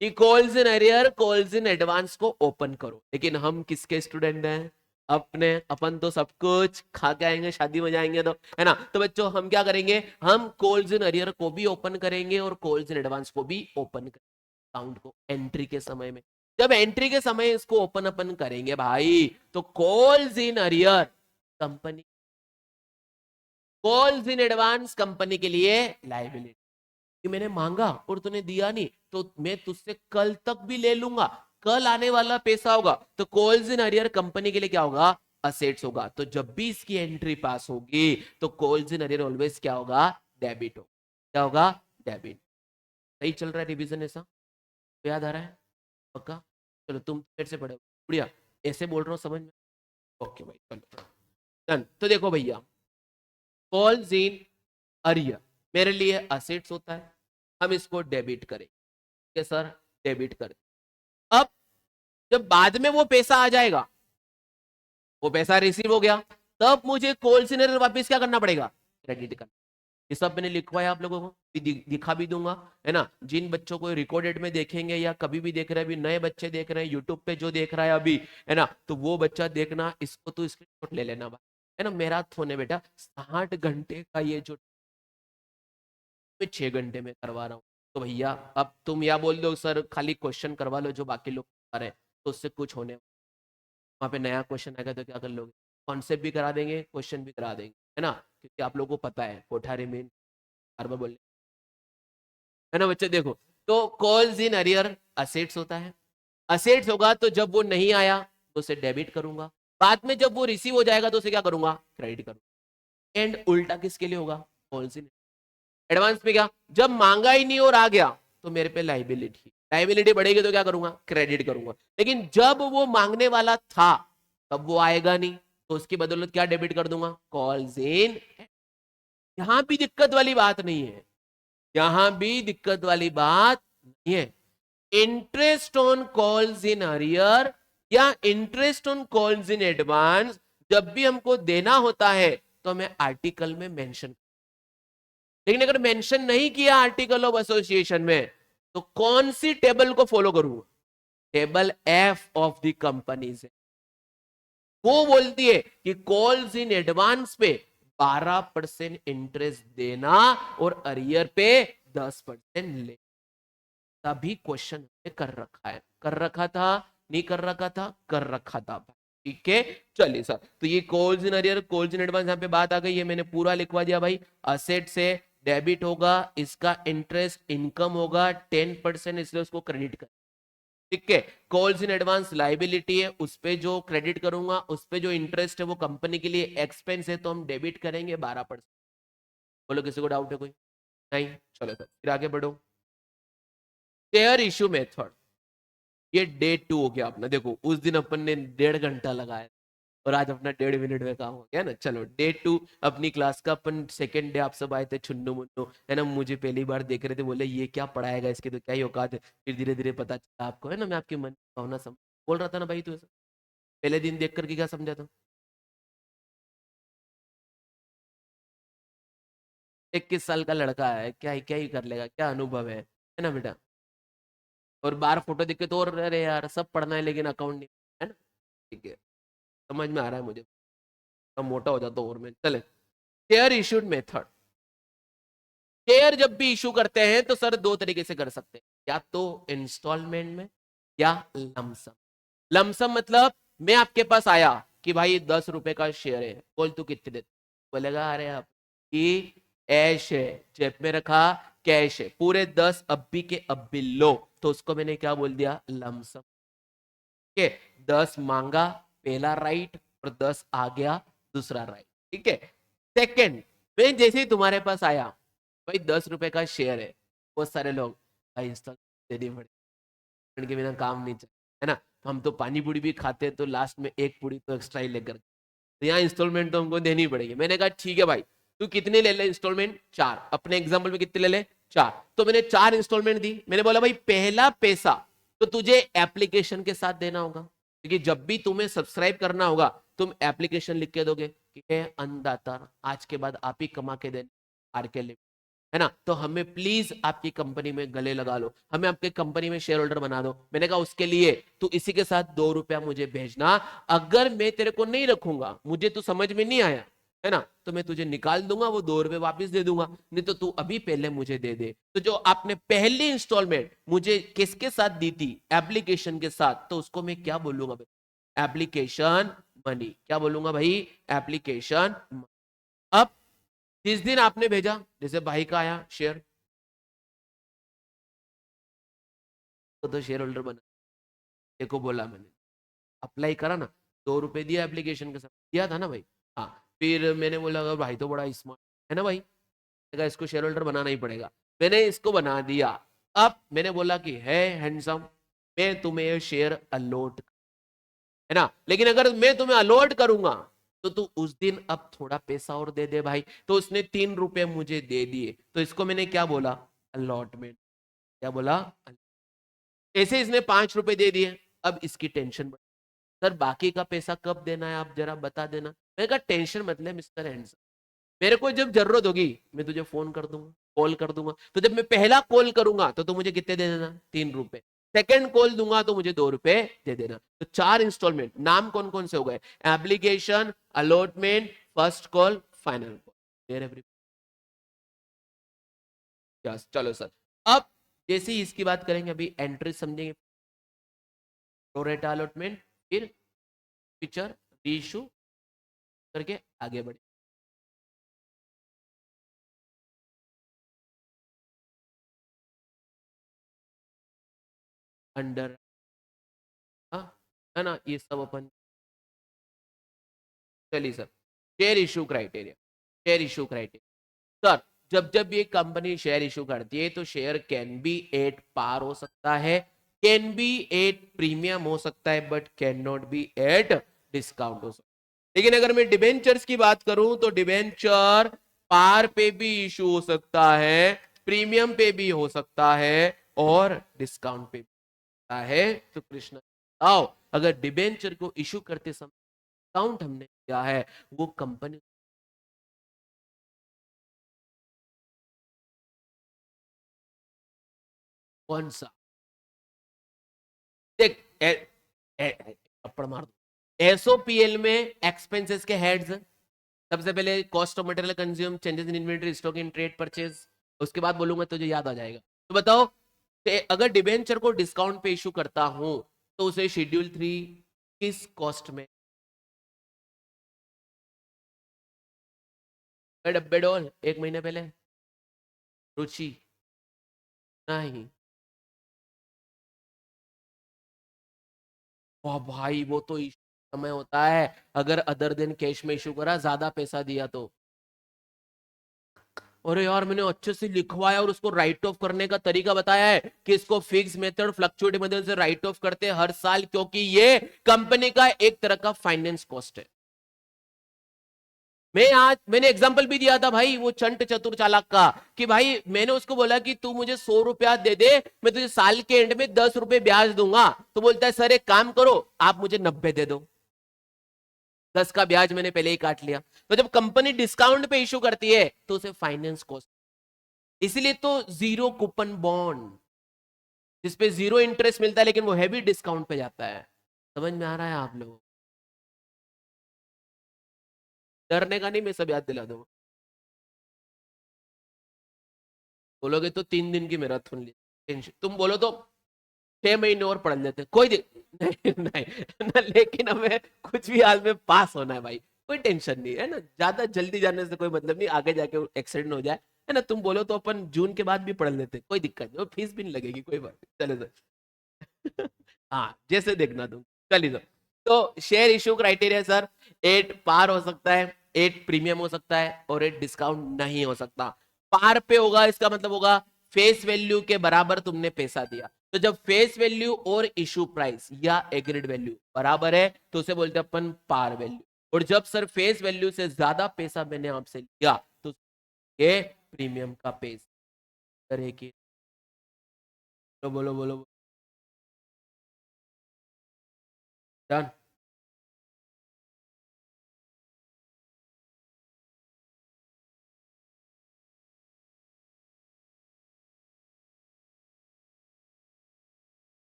कि calls in arrear calls in advance को ओपन करो, लेकिन हम किसके स्टूडेंट हैं? अपने। अपन तो सब कुछ खा के आएंगे, शादी में जाएंगे तो, है ना? तो बच्चों हम क्या करेंगे? हम कॉल्स इन अरियर को भी ओपन करेंगे और कॉल्स इन एडवांस को भी ओपन करेंगे, अकाउंट को एंट्री के समय में। जब एंट्री के समय इसको ओपन अपन करेंगे भाई, तो calls in arrear company, calls in advance company के लिए लाइबिलिटी। कि मैंने मांगा और तूने दिया नहीं, तो मैं तुझसे कल तक भी ले लूंगा, कल आने वाला पैसा होगा। तो कॉल्स इन अरियर कंपनी के लिए क्या होगा? असेट्स होगा। तो जब भी इसकी एंट्री पास होगी तो कॉल्स इन अरियर ऑलवेज क्या होगा? डेबिट होगा। क्या होगा? डेबिट। सही चल रहा है रिवीजन ऐसा? तो याद आ रहा है पक्का? चलो तुम फिर से पढ़ो बढ़िया, ऐसे बोल रहा हूँ समझ में? ओके भाई चलो डन। तो देखो भैया, कॉल्स इन अरियर मेरे लिए असेट्स होता है, हम इसको डेबिट करें। ठीक है सर, डेबिट कर। अब जब बाद में वो पैसा आ जाएगा, वो पैसा रिसीव हो गया, तब मुझे कॉल सिनेरियो वापस क्या करना पड़ेगा? क्रेडिट करना। ये सब मैंने लिखवाया आप लोगों को, दिखा भी दूंगा, है ना? जिन बच्चों को रिकॉर्डेड में देखेंगे या कभी भी देख रहे हैं, अभी नए बच्चे देख रहे हैं यूट्यूब पे, जो देख रहा है अभी, है ना, तो वो बच्चा देखना, इसको तो स्क्रीनशॉट ले लेना भाई, है ना? मैराथन है बेटा, 60 घंटे का ये जो मैं 6 घंटे में करवा रहा हूँ। तो भैया अब तुम या बोल दो सर खाली क्वेश्चन करवा लो जो बाकी लोग कर रहे हैं, तो उससे कुछ होने, वहां पे नया क्वेश्चन आएगा तो क्या कर लोगे? कॉन्सेप्ट भी करा देंगे, क्वेश्चन भी करा देंगे, है ना? क्योंकि आप लोगों को पता है कोठारी में बार बार बोलने, है ना बच्चे? देखो, तो कॉल्स इन अरियर असेट्स होता है। असेट्स होगा तो जब वो नहीं आया तो उसे डेबिट करूंगा, बाद में जब वो रिसीव हो जाएगा तो उसे क्या करूंगा? क्रेडिट करूंगा। एंड उल्टा किसके लिए होगा? कॉल्स इन एडवांस में क्या? जब मांगा ही नहीं और आ गया तो मेरे पे लाइबिलिटी, लाइबिलिटी बढ़ेगी तो क्या करूंगा? क्रेडिट करूंगा। लेकिन जब वो मांगने वाला था तब वो आएगा नहीं, तो उसकी बदौलत क्या डेबिट कर दूंगा? Calls in. यहां भी दिक्कत वाली बात नहीं है, यहां भी दिक्कत वाली बात नहीं है। Interest on calls in arrear या interest on calls in advance जब भी हमको देना होता है तो हमें आर्टिकल में मेंशन, लेकिन अगर मेंशन नहीं किया आर्टिकल ऑफ एसोसिएशन में तो कौन सी टेबल को फॉलो करूंगा? Table F of the companies. वो बोलती है कि कॉल्स इन एडवांस पे 12% इंटरेस्ट देना और अरियर पे 10% ले। तभी क्वेश्चन कर रखा है, कर रखा था, नहीं कर रखा था, कर रखा था। ठीक है, चलिए सर। तो ये calls in arrear calls in advance यहाँ पे बात आ गई है, मैंने पूरा लिखवा दिया भाई। असेट से डेबिट होगा, इसका इंटरेस्ट इनकम होगा 10%, इसलिए उसको क्रेडिट कर। ठीक है, कॉल्स इन एडवांस लाइबिलिटी है, उस पे जो क्रेडिट करूंगा, उस पे जो इंटरेस्ट है वो कंपनी के लिए एक्सपेंस है, तो हम डेबिट करेंगे 12%। बोलो किसी को डाउट है कोई? नहीं, चलो सर फिर आगे बढ़ो। शेयर इशू मेथड, ये डे 2 हो गया अपना। देखो उस दिन अपन ने 1.5 घंटा लगाया और आज अपना 1.5 मिनट में काम हो गया ना। चलो डे 2 अपनी क्लास का, अपन सेकेंड डे आप सब आए थे छुन्नू मुन्नू, है ना? मुझे पहली बार देख रहे थे, बोले ये क्या पढ़ाएगा, इसके तो क्या ही औकात है। फिर धीरे धीरे पता चला आपको, है ना? मैं आपके मन की भावना समझ बोल रहा था ना भाई, तू ऐसा पहले दिन देख करके क्या समझा था? 21 साल का लड़का है, क्या ही कर लेगा, क्या अनुभव है ना बेटा? और बाहर फोटो देख के तो और अरे यार सब पढ़ना है लेकिन अकाउंट नहीं, है ना? ठीक है, समझ में आ रहा है मुझे, अब मोटा हो जाता और मैं। चले, शेयर इशूड मेथड। शेयर जब भी इशू करते हैं तो सर दो तरीके से कर सकते हैं, या तो इंस्टॉलमेंट में या लमसम। लमसम मतलब मैं आपके पास आया कि भाई 10 रुपए का शेयर है, बोल तू कितने देते? बोलेगा अरे आप कि ऐश है, जेब में रखा कैश है, पूरे 10 अब्बी के अब्बी लो, तो उसको मैंने क्या बोल दिया? लमसम। ठीक है, 10 मांगा पहला राइट और 10 आ गया दूसरा राइट। ठीक है, सेकंड, मैं जैसे ही तुम्हारे पास आया, भाई 10 रुपए का शेयर है, बहुत सारे लोग भाई इंस्टॉल देनी पड़ेगी, के बिना काम नहीं चल, है ना? तो हम तो पानी पूरी भी खाते हैं तो लास्ट में एक पूरी तो एक्स्ट्रा ही लेकर, तो यहाँ इंस्टॉलमेंट तो हमको देनी पड़ेगी। मैंने कहा ठीक है भाई, तू कितने ले ले इंस्टॉलमेंट? 4। अपने एग्जाम्पल में कितने ले ले? 4। तो मैंने 4 इंस्टॉलमेंट दी। मैंने बोला भाई पहला पैसा तो तुझे एप्लीकेशन के साथ देना होगा, क्योंकि जब भी तुम्हें सब्सक्राइब करना होगा तुम एप्लीकेशन लिख के दोगे कि हे अन्नदाता, आज के बाद आप ही कमा के देना आर के लिए, है ना, तो हमें प्लीज आपकी कंपनी में गले लगा लो, हमें आपके कंपनी में शेयर होल्डर बना दो। मैंने कहा उसके लिए तू इसी के साथ 2 रुपया मुझे भेजना, अगर मैं तेरे को नहीं रखूंगा, मुझे तो समझ में नहीं आया, है ना, तो मैं तुझे निकाल दूंगा, वो 2 रुपए वापस दे दूंगा, नहीं तो तू अभी पहले मुझे दे दे। तो जो आपने पहली इंस्टॉलमेंट मुझे किसके साथ दी थी, एप्लीकेशन के साथ, तो उसको मैं क्या बोलूंगा भाई, एप्लीकेशन मनी। क्या बोलूंगा भाई, एप्लीकेशन। अब जिस दिन आपने भेजा, जैसे भाई का आया शेयर, तो शेयर होल्डर बना, देखो बोला मैंने, अप्लाई करा ना, 2 रुपए दिया एप्लीकेशन के साथ, दिया था ना भाई। हाँ, फिर मैंने बोला अगर भाई तो बड़ा स्मार्ट है ना भाई, इसको शेयर होल्डर बनाना ही पड़ेगा, मैंने इसको बना दिया। अब मैंने बोला कि है हैंडसम, मैं तुम्हें शेयर अलॉट, है ना, लेकिन अगर मैं तुम्हें अलॉट करूंगा तो तू उस दिन अब थोड़ा पैसा और दे दे भाई। तो उसने 3 रुपए मुझे दे दिए, तो इसको मैंने क्या बोला, अलॉटमेंट। क्या बोला, ऐसे इसने 5 रुपए दे दिए, अब इसकी टेंशन, सर बाकी का पैसा कब देना है आप जरा बता देना। मैंने कहा टेंशन मत ले मिस्टर हैंडसम, मेरे को जब जरूरत होगी मैं तुझे फोन कर दूंगा, कॉल कर दूंगा, तो जब मैं पहला कॉल करूंगा तो तू मुझे कितने दे देना, 3 रुपए, सेकंड कॉल दूंगा तो मुझे 2 रुपए दे देना। तो 4 इंस्टॉलमेंट, नाम कौन कौन से हो गए, application, allotment, first call, final call. Yes, चलो सर। अब जैसे ही इसकी बात करेंगे, अभी एंट्री समझेंगे, प्रोरेटा अलॉटमेंट, फिर फीचर रीइश्यू करके आगे बढ़े। अंडर, हाँ, है ना, ये सब अपन, चलिए sir, share issue criteria, share issue criteria sir, जब जब ये कंपनी शेयर इशू करती है तो share can be at par हो सकता है, कैन बी एट प्रीमियम हो सकता है, but can not be at discount हो सकता है। लेकिन अगर मैं डिबेंचर्स की बात करूं तो डिबेंचर पार पे भी इशू हो सकता है, प्रीमियम पे भी हो सकता है, और डिस्काउंट पे भी हो सकता है। तो कृष्णा आओ, अगर डिबेंचर को इशू करते समय डिस्काउंट हमने किया है, वो कंपनी कौन सा, देख थप्पड़ मार दो, एसओपीएल में एक्सपेंसेस के हेड्स, सबसे पहले cost of material consume, changes in inventory, stock in trade purchase, उसके बाद बोलूंगा तुझे याद आ जाएगा। तो बताओ, अगर डिबेंचर को डिस्काउंट पे इशू करता हूं तो उसे शेड्यूल 3 किस कॉस्ट में, डब्बे डोल 1 महीने पहले, रुचि, नहीं, वाह भाई वो तो समय होता है, अगर अदर दिन कैश में इशू करा, ज्यादा पैसा दिया तो, अरे यार मैंने अच्छे से लिखवाया और उसको राइट ऑफ करने का तरीका बताया है कि इसको फिक्स मेथड, फ्लक्चुएट मेथड से राइट ऑफ करते हैं हर साल, क्योंकि ये कंपनी का एक तरह का फाइनेंस कॉस्ट है। मैंने एग्जांपल भी दिया था भाई वो चंट चतुर चालाक का, कि भाई मैंने उसको बोला कि तू मुझे 100 रुपया दे दे, मैं तुझे साल के एंड में 10 रुपए ब्याज दूंगा, तो बोलता है सर एक काम करो, आप मुझे 90 दे दो, 10 का ब्याज मैंने पहले ही काट लिया। तो जब कंपनी डिस्काउंट पे इशू करती है तो उसे फाइनेंस कॉस्ट, इसलिए तो जीरो कूपन बॉन्ड, जिसपे जीरो इंटरेस्ट मिलता है लेकिन वो हैवी डिस्काउंट पे जाता है। समझ में आ रहा है आप लोगों को? डरने का नहीं, मैं सब याद दिला दूंगा, बोलोगे तो 3 दिन की मैराथन ली, टेंशन, तुम बोलो तो 6 महीने और पढ़ लेते, कोई नहीं, नहीं ना, लेकिन हमें कुछ भी हाल में पास होना है भाई, कोई टेंशन नहीं है ना, ज्यादा जल्दी जाने से कोई मतलब नहीं, आगे जाके एक्सीडेंट हो जाए, है ना, तुम बोलो तो अपन जून के बाद भी पढ़ लेते, कोई दिक्कत नहीं, फीस भी नहीं लगेगी, कोई बात नहीं, चले सर। हाँ जैसे देखना तुम, चलिए सर। तो शेयर इशू क्राइटेरिया सर, 8 पार हो सकता है, 8 प्रीमियम हो सकता है, और 8 डिस्काउंट नहीं हो सकता। पार पे होगा इसका मतलब होगा फेस वैल्यू के बराबर तुमने पैसा दिया, तो जब फेस वैल्यू और इशू प्राइस या एग्रीड वैल्यू बराबर है तो उसे बोलते हैं अपन पार वैल्यू, और जब सर फेस वैल्यू से ज्यादा पैसा मैंने आपसे लिया तो ये प्रीमियम का पेज तरह की, तो बोलो बोलो, डन।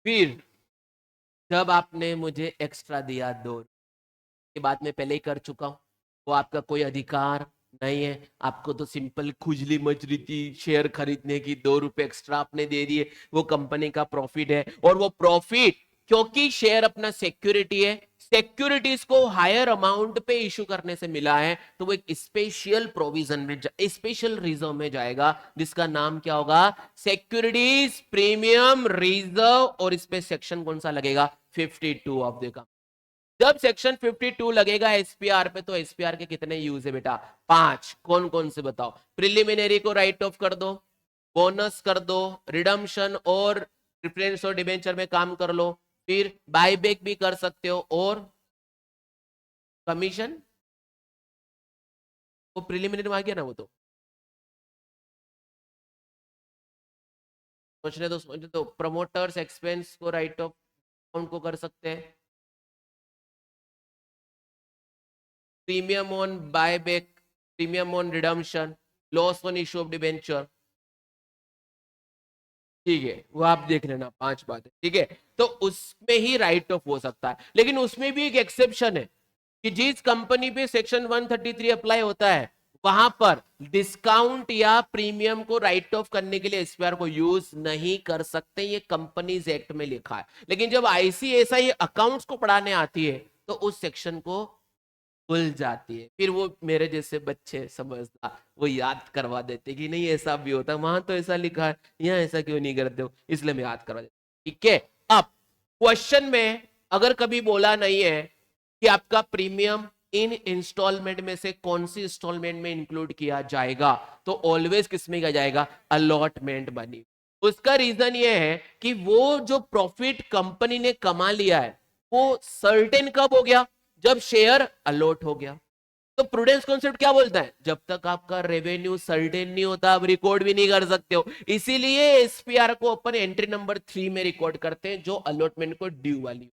फिर जब आपने मुझे एक्स्ट्रा दिया 2, ये बात मैं पहले ही कर चुका हूं, वो आपका कोई अधिकार नहीं है। आपको तो सिंपल खुजली मच रही थी शेयर खरीदने की, 2 रुपए एक्स्ट्रा आपने दे दिए, वो कंपनी का प्रॉफिट है। और वो प्रॉफिट, क्योंकि शेयर अपना सिक्योरिटी है, सिक्योरिटीज को हायर अमाउंट पे इशू करने से मिला है, तो वो एक स्पेशल प्रोविजन में, स्पेशल रिजर्व में जाएगा, जिसका नाम क्या होगा? Securities premium reserve. और इस पे सेक्शन कौन सा लगेगा? 52 ऑफ द। जब सेक्शन 52 लगेगा एसपीआर पे, तो एसपीआर के कितने यूज है बेटा? 5। कौन कौन से बताओ? प्रिलिमिनरी को राइट ऑफ कर दो, बोनस कर दो, रिडम्पशन और प्रेफरेंस और डिबेंचर में काम कर लो, फिर बायबैक भी कर सकते हो, और कमीशन। वो प्रिलिमिनरी में आ गया ना, वो तो सोचने तो प्रमोटर्स एक्सपेंस को राइट ऑफ कौन को कर सकते हैं? Premium on buyback, premium on redemption, loss on issue of debenture. ठीक है, वो आप देख लेना, 5 बात है, ठीक है। तो उसमें ही राइट ऑफ हो सकता है, लेकिन उसमें भी एक एक्सेप्शन है कि जिस कंपनी पे सेक्शन 133 अप्लाई होता है, वहां पर डिस्काउंट या प्रीमियम को राइट ऑफ करने के लिए एसपीआर को यूज नहीं कर सकते, ये कंपनीज एक्ट में लिखा है। लेकिन जब आईसीएसआई अकाउंट्स को पढ़ाने आती है, तो उस सेक्शन को भूल जाती है। फिर वो मेरे जैसे बच्चे समझदार वो याद करवा देते कि नहीं ऐसा भी होता, वहां तो ऐसा लिखा है, यहाँ ऐसा क्यों नहीं करते हो, इसलिए मैं याद करवा देता। ठीक है। अब क्वेश्चन में अगर कभी बोला नहीं है कि आपका प्रीमियम इन इंस्टॉलमेंट में से कौन सी इंस्टॉलमेंट में इंक्लूड किया जाएगा, तो ऑलवेज किसमें किया जाएगा? Allotment money. उसका रीजन ये है कि वो जो प्रॉफिट कंपनी ने कमा लिया है, वो सर्टेन कब हो गया? जब शेयर अलॉट हो गया। तो प्रूडेंस कॉन्सेप्ट क्या बोलता है? जब तक आपका रेवेन्यू सर्टेन नहीं होता, आप रिकॉर्ड भी नहीं कर सकते हो। इसीलिए एसपीआर को अपन एंट्री नंबर 3 में रिकॉर्ड करते हैं, जो अलॉटमेंट को ड्यू वाली।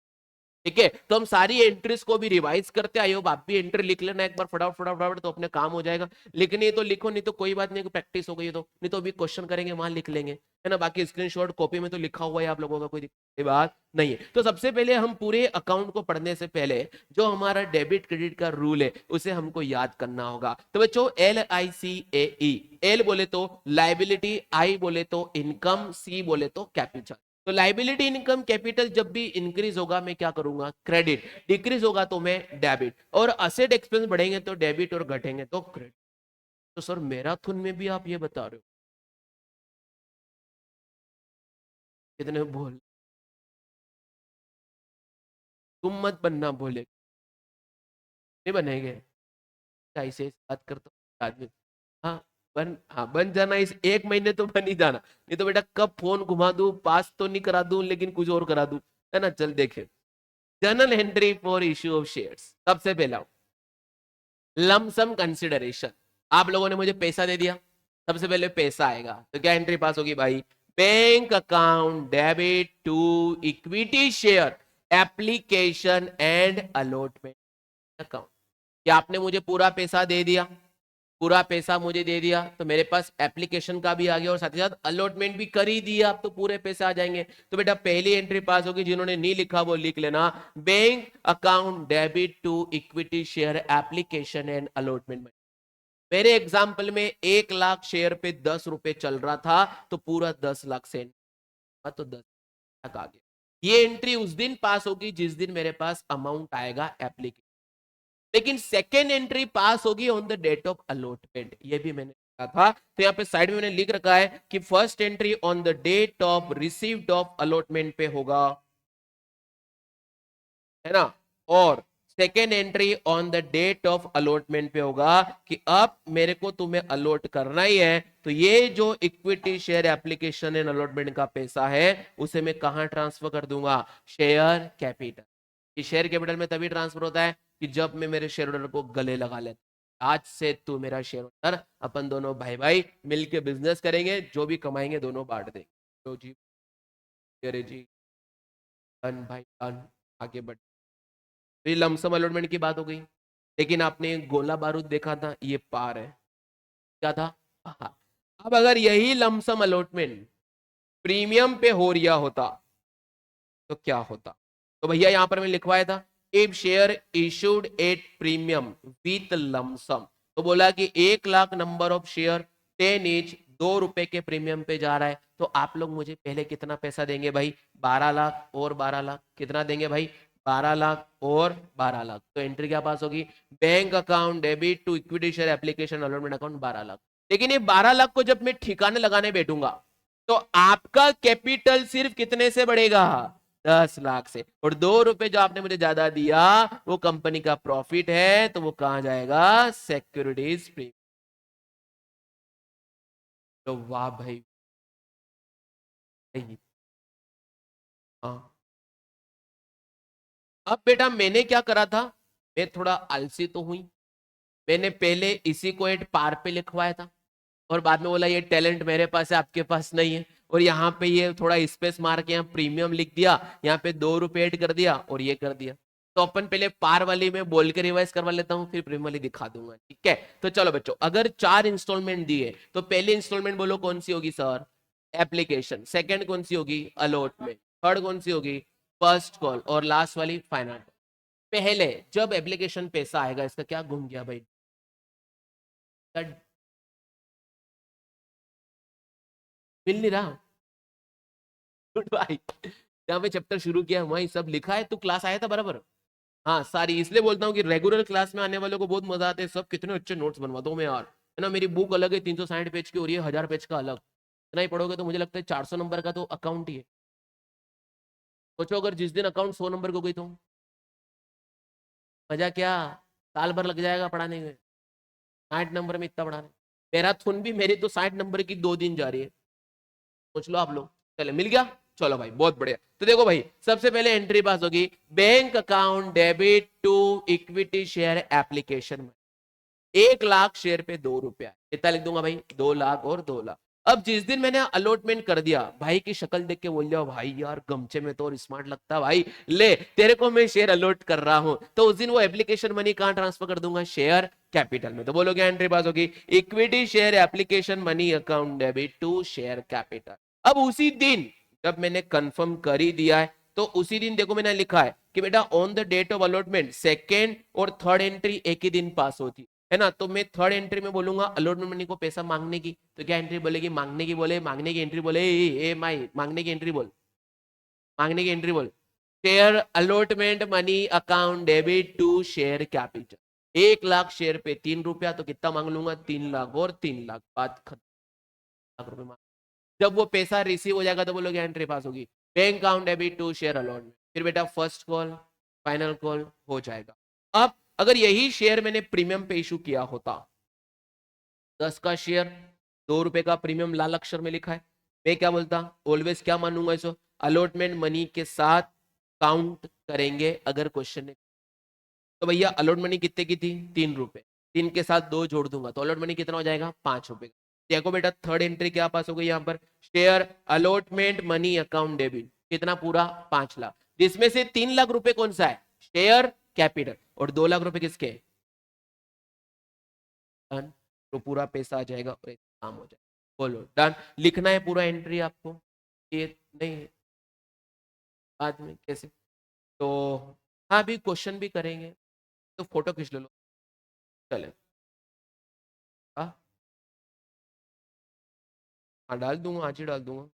ठीक है, तो हम सारी एंट्रीज को भी रिवाइज करते हैं। आई होप आप भी एंट्री लिख लेना एक बार फटाफट फटाफट, तो अपने काम हो जाएगा। लिखनी है तो लिखो, नहीं तो कोई बात नहीं, प्रैक्टिस हो गई तो, नहीं तो अभी क्वेश्चन करेंगे वहां लिख लेंगे, है ना। बाकी स्क्रीनशॉट कॉपी में तो लिखा हुआ है आप लोगों का, कोई बात नहीं है। तो सबसे पहले हम पूरे अकाउंट को पढ़ने से पहले जो हमारा डेबिट क्रेडिट का रूल है, उसे हमको याद करना होगा। तो बच्चों, LICAE, एल बोले तो लाइबिलिटी, आई बोले तो इनकम, सी बोले तो कैपिटल। तो लाइबिलिटी इनकम कैपिटल जब भी इंक्रीज होगा, मैं क्या करूंगा? क्रेडिट। डिक्रीज होगा तो मैं डेबिट। और असेट एक्सपेंस बढ़ेंगे तो डेबिट, और घटेंगे तो क्रेडिट। तो सर मैराथन में भी आप ये बता रहे हो? कितने बोल, तुम मत बनना बोले, नहीं बनेंगे। ऐसे बात करता हूँ आदमी। हाँ, बन जाना, इस 1 महीने तो बन ही जाना, नहीं तो बेटा कब फोन घुमा दूं, पास तो नहीं करा दूं लेकिन कुछ और करा दूं, है ना। चल देखे, journal entry for issue of shares. सबसे पहला लमसम कंसिडरेशन। आप लोगों ने मुझे पैसा दे दिया, सबसे पहले पैसा आएगा, तो क्या एंट्री पास होगी भाई? Bank account debit to equity share application and allotment account. क्या आपने मुझे पूरा पैसा दे दिया? पूरा पैसा मुझे दे दिया, तो मेरे पास एप्लीकेशन का भी आ गया और साथ ही साथ अलॉटमेंट भी कर ही दिया, अब तो पूरे पैसे आ जाएंगे। तो बेटा पहली एंट्री पास होगी, जिन्होंने नहीं लिखा वो लिख लेना, bank account debit to equity share application and allotment. मेरे एग्जाम्पल में 1 लाख शेयर पे 10 रुपए चल रहा था, तो पूरा 10 लाख से तो 10 लाख आ गया। ये एंट्री उस दिन पास होगी जिस दिन मेरे पास अमाउंट आएगा एप्लीकेशन। लेकिन सेकेंड एंट्री पास होगी on the date of allotment, ये भी मैंने लिखा था। तो यहाँ पे साइड में मैंने लिख रखा है कि first entry on the date of received of allotment पे होगा, है ना। और second entry on the date of allotment पे होगा कि अब मेरे को तुम्हें अलॉट करना ही है, तो ये जो equity share application and allotment का पैसा है, उसे मैं कहां ट्रांसफर कर दूंगा? Share capital. कि शेयर कैपिटल में तभी ट्रांसफर होता है कि जब मैं मेरे शेयर होल्डर को गले लगा लेता, आज से तू मेरा शेयर होल्डर, अपन दोनों भाई भाई मिलके बिजनेस करेंगे, जो भी कमाएंगे दोनों बांट देंगे। तो जी, अरे जी, डन भाई डन, आगे बढ़। तो ये लमसम अलॉटमेंट की बात हो गई। लेकिन आपने गोला बारूद देखा था, ये पार है, क्या था? हाँ। अब अगर यही लमसम अलॉटमेंट प्रीमियम पे हो रिया होता, तो क्या होता? तो भैया यहां पर मैं लिखवाया था, if share issued at premium with lump sum, तो बोला कि 1 lakh number of share 10 each, 2 रुपए के प्रीमियम पे जा रहा है, तो आप लोग मुझे पहले कितना पैसा देंगे भाई? 12 लाख और 12 लाख, कितना देंगे भाई? 12 लाख और 12 लाख। तो एंट्री क्या पास होगी? Bank account debit to equity share application allotment account 12 lakh. लेकिन ये 12 लाख को जब मैं ठिकाने लगाने बैठूंगा, तो आपका कैपिटल सिर्फ कितने से बढ़ेगा? 10 लाख से। और 2 रुपए जो आपने मुझे ज्यादा दिया वो कंपनी का प्रॉफिट है, तो वो कहां जाएगा? Securities premium. तो वाह भाई, भाई। हाँ, अब बेटा मैंने क्या करा था, मैं थोड़ा आलसी तो हुई, मैंने पहले इसी को एट पार पे लिखवाया था, और बाद में बोला ये टैलेंट मेरे पास है, आपके पास नहीं है, और यहाँ पे ये थोड़ा स्पेस मार के यहाँ प्रीमियम लिख दिया, यहाँ पे 2 रुपए ऐड कर दिया और ये कर दिया। तो अपन पहले पार वाली में बोल के रिवाइज करवा लेता हूँ, फिर प्रीमियम वाली दिखा दूंगा, ठीक है? तो चलो बच्चों, अगर 4 इंस्टॉलमेंट दिए तो पहली इंस्टॉलमेंट बोलो कौन सी होगी सर? एप्लीकेशन। सेकंड कौन सी होगी? अलॉटमेंट। थर्ड कौन सी होगी? First call. और लास्ट वाली फाइनल। पहले जब एप्लीकेशन पैसा आएगा, इसका क्या घूम गया भाई? मिल नहीं रहा। गुड भाई, जहाँ पे चैप्टर शुरू किया वहीं सब लिखा है। तू क्लास आया था बराबर? हाँ सारी, इसलिए बोलता हूँ कि रेगुलर क्लास में आने वालों को बहुत मजा आता है, सब कितने अच्छे नोट्स बनवाता हूँ मैं यार, है ना? मेरी बुक अलग है 360 पेज की, और ये 1000 पेज का अलग। इतना ही पढ़ोगे तो मुझे लगता है 400 नंबर का तो अकाउंट ही है। सोचो अगर जिस दिन अकाउंट 100 नंबर को गई तो मजा क्या? साल भर लग जाएगा पढ़ाने में, 60 नंबर में इतना पढ़ाने। मैराथन भी मेरी तो 60 नंबर की 2 दिन जा रही है, सोच लो आप लोग। चले मिल गया, चलो भाई बहुत बढ़िया। तो देखो भाई, सबसे पहले एंट्री पास होगी, bank account debit to equity share application. 1 lakh share पे 2 रुपया, कितना लिख दूंगा भाई? 2 लाख और 2 लाख। अब जिस दिन मैंने अलॉटमेंट कर दिया, भाई की शक्ल देख के बोल दिया, भाई यार गमछे में तो और स्मार्ट लगता है भाई, ले तेरे को मैं शेयर अलॉट कर रहा हूं। तो उस दिन वो एप्लीकेशन मनी कहां ट्रांसफर कर दूंगा? शेयर कैपिटल में। तो बोलो क्या एंट्री पास होगी? Equity share application money account debit to share capital. अब उसी दिन जब मैंने कंफर्म कर ही दिया है, तो उसी दिन देखो मैंने लिखा है कि बेटा on the date of allotment second और थर्ड एंट्री एक ही दिन पास होती है ना। तो मैं थर्ड एंट्री में बोलूंगा अलॉटमेंट मनी को पैसा मांगने की, तो क्या एंट्री बोलेगी? मांगने की। बोले मांगने की एंट्री बोले, ए माई मांगने की एंट्री बोल, मांगने की एंट्री बोल। Share allotment money account debit to share capital. 1 lakh share पे 3 रुपया, तो कितना मांग लूंगा? 3 लाख और 3 लाख, बात खत्म। लाख रुपए मांग, जब वो पैसा रिसीव हो जाएगा तो बोलोगे एंट्री पास होगी। Bank account debit to share allotment, फिर बेटा फर्स्ट कॉल फाइनल कॉल हो जाएगा। अब अगर यही शेयर मैंने प्रीमियम पे इशू किया होता, 10 का शेयर, 2 रुपए का प्रीमियम लाल अक्षर में लिखा है, मैं क्या बोलता? ऑलवेज क्या मानूंगा इसको? अलॉटमेंट मनी के साथ काउंट करेंगे अगर क्वेश्चन है। तो भैया अलॉट मनी कितने की थी? 3 रुपए, 3 के साथ 2 जोड़ दूंगा तो अलॉट मनी कितना हो जाएगा? 5 रुपए। देखो बेटा थर्ड एंट्री क्या पास हो गई यहाँ पर? Share allotment money account debit, कितना? पूरा 5 लाख, जिसमें से 3 लाख रुपए कौन सा है? शेयर कैपिटल, और 2 लाख रुपए किसके? डन। तो पूरा पैसा आ जाएगा और काम हो जाएगा। बोलो डन। लिखना है पूरा एंट्री आपको, ये नहीं बाद में कैसे? तो हाँ अभी क्वेश्चन भी करेंगे, तो फोटो खींच लो। चले, हाँ हाँ डाल दूंगा, आज ही डाल दूंगा।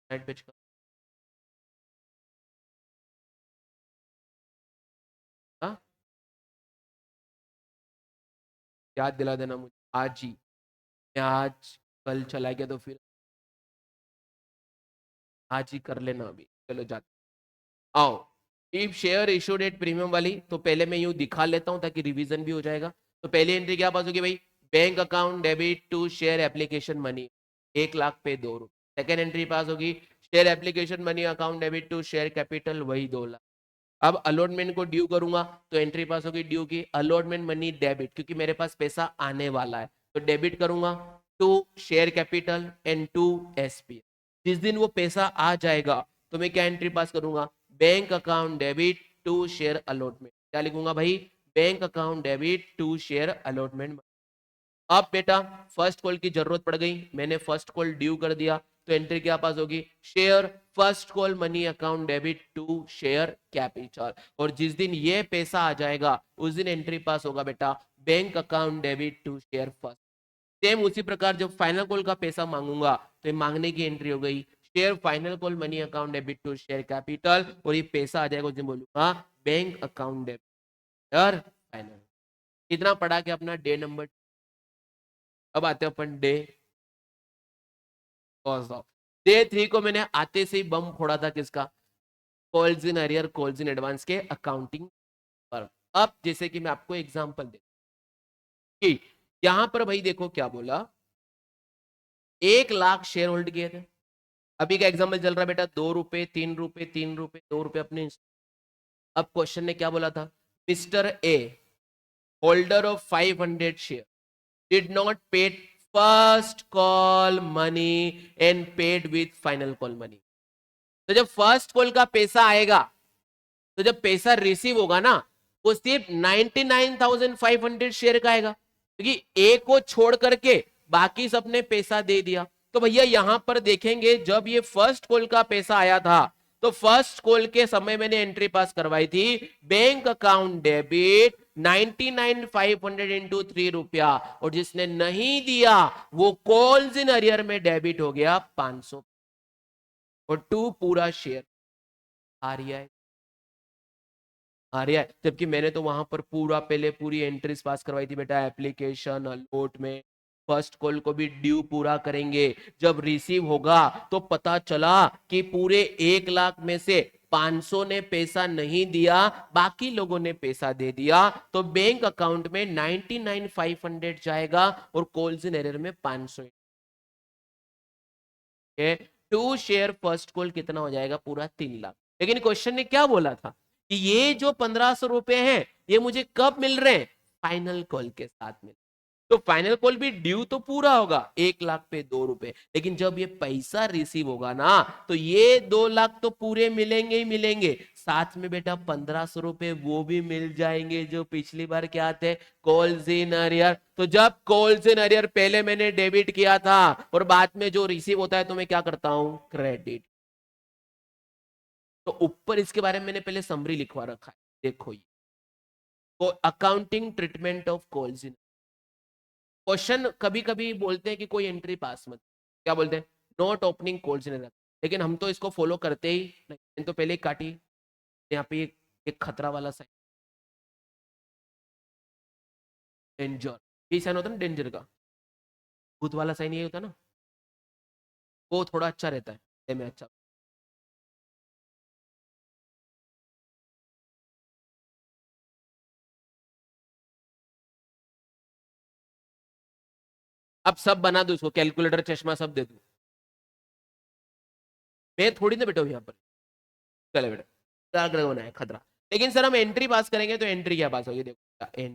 नेट पेज का, हाँ याद दिला देना मुझे आज ही। मैं आज कल चला गया तो फिर आज ही कर लेना अभी। चलो जाते आओ। If share issued at premium वाली, तो पहले मैं यूं दिखा लेता हूं ताकि रिवीजन भी हो जाएगा। तो पहली एंट्री क्या पास होगी भाई? Bank account debit to share application money, 1 lakh पे 2 रुपए। सेकेंड एंट्री पास होगी, share application money account debit to share capital, वही 2 लाख। अब अलॉटमेंट को ड्यू करूंगा, तो एंट्री पास होगी ड्यू की, अलॉटमेंट मनी डेबिट, क्योंकि मेरे पास पैसा आने वाला है, तो डेबिट करूंगा to share capital and to SP. जिस दिन वो पैसा आ जाएगा तो मैं क्या एंट्री पास करूंगा? Bank account debit to share allotment. क्या लिखूंगा भाई? Bank account debit to share allotment. अब बेटा फर्स्ट कॉल की जरूरत पड़ गई, मैंने फर्स्ट कॉल ड्यू कर दिया, तो एंट्री क्या पास होगी, share first call money account debit to share capital. और जिस दिन ये पैसा आ जाएगा उस दिन एंट्री पास होगा बेटा bank account debit to share first. Same उसी प्रकार जब फाइनल कॉल का पैसा मांगूंगा तो ये मांगने की एंट्री हो गई share final call money account debit to share capital, और ये पैसा आ जाएगा उस दिन बोलूंगा बैंक अकाउंट डेबिट फाइनल। कितना पढ़ा के अपना डे नंबर। अब आते हैं अपन डे कॉज ऑफ। डे 3 को मैंने आते से ही बम फोड़ा था किसका, calls in arrear calls in advance के अकाउंटिंग पर। अब जैसे कि मैं आपको एग्जांपल दे कि यहां पर भाई देखो क्या बोला, 1 लाख शेयर होल्ड किए थे। अभी का एग्जांपल चल रहा है बेटा 2 रुपए 3 रुपए 3 रुपए 2 रुपए अपने। अब क्वेश्चन ने क्या बोला था, mister A holder of 500 share did not pay first call money and paid with final call money। तो जब फर्स्ट कॉल का पैसा आएगा, तो जब पैसा रिसीव होगा ना, वो सिर्फ 99,500 शेयर का आएगा, क्योंकि ए को छोड़ करके बाकी सबने पैसा दे दिया। तो भैया यहां पर देखेंगे जब ये फर्स्ट कॉल का पैसा आया था, तो फर्स्ट कॉल के समय मैंने एंट्री पास करवाई थी बैंक अकाउंट डेबिट 99,500 इंटू 3 रुपया, और जिसने नहीं दिया वो कॉल्स इन अरियर में डेबिट हो गया 500, और 2 पूरा शेयर आ रहा है। आ रहा है, जबकि मैंने तो वहां पर पूरा पहले पूरी एंट्रीज पास करवाई थी बेटा एप्लीकेशन अलॉट में। फर्स्ट कॉल को भी ड्यू पूरा करेंगे, जब रिसीव होगा तो पता चला कि पूरे 1 लाख में से 500 ने पैसा नहीं दिया, बाकी लोगों ने पैसा दे दिया, तो बैंक अकाउंट में 99,500 जाएगा और कॉल्स इन एरर में 500। टू शेयर फर्स्ट कॉल कितना हो जाएगा, पूरा 3 लाख। लेकिन क्वेश्चन ने क्या बोला था कि ये जो 1,500 रुपए हैं ये मुझे कब मिल रहे हैं, फाइनल कॉल के साथ में। तो फाइनल कॉल भी ड्यू तो पूरा होगा 1 लाख पे 2 रुपए, लेकिन जब ये पैसा रिसीव होगा ना, तो ये 2 लाख तो पूरे मिलेंगे ही मिलेंगे, साथ में बेटा 1,500 रुपए वो भी मिल जाएंगे जो पिछली बार क्या थे, कॉल्स इन अरियर। तो जब कॉल्स इन अरियर पहले मैंने डेबिट किया था और बाद में जो रिसीव होता है तो मैं क्या करता हूं, क्रेडिट। तो ऊपर इसके बारे में मैंने पहले समरी लिखवा रखा है, देखो ये accounting treatment of calls in. Question कभी कभी बोलते हैं कि कोई एंट्री पास मत, क्या बोलते हैं, नॉट ओपनिंग कॉल्स इन, लेकिन हम तो इसको फॉलो करते ही नहीं। तो पहले ही काटी, यहाँ पे एक खतरा वाला साइन, डेंजर, ये साइन होता है ना डेंजर का, भूत वाला साइन ये होता है ना, वो थोड़ा अच्छा रहता है में अच्छा। अब सब बना दो इसको, कैलकुलेटर चश्मा सब दे दू, मैं थोड़ी ना बैठा हूँ यहाँ पर। चले बेटा बनाया खतरा। लेकिन सर हम एंट्री पास करेंगे तो एंट्री क्या पास होगी, देखो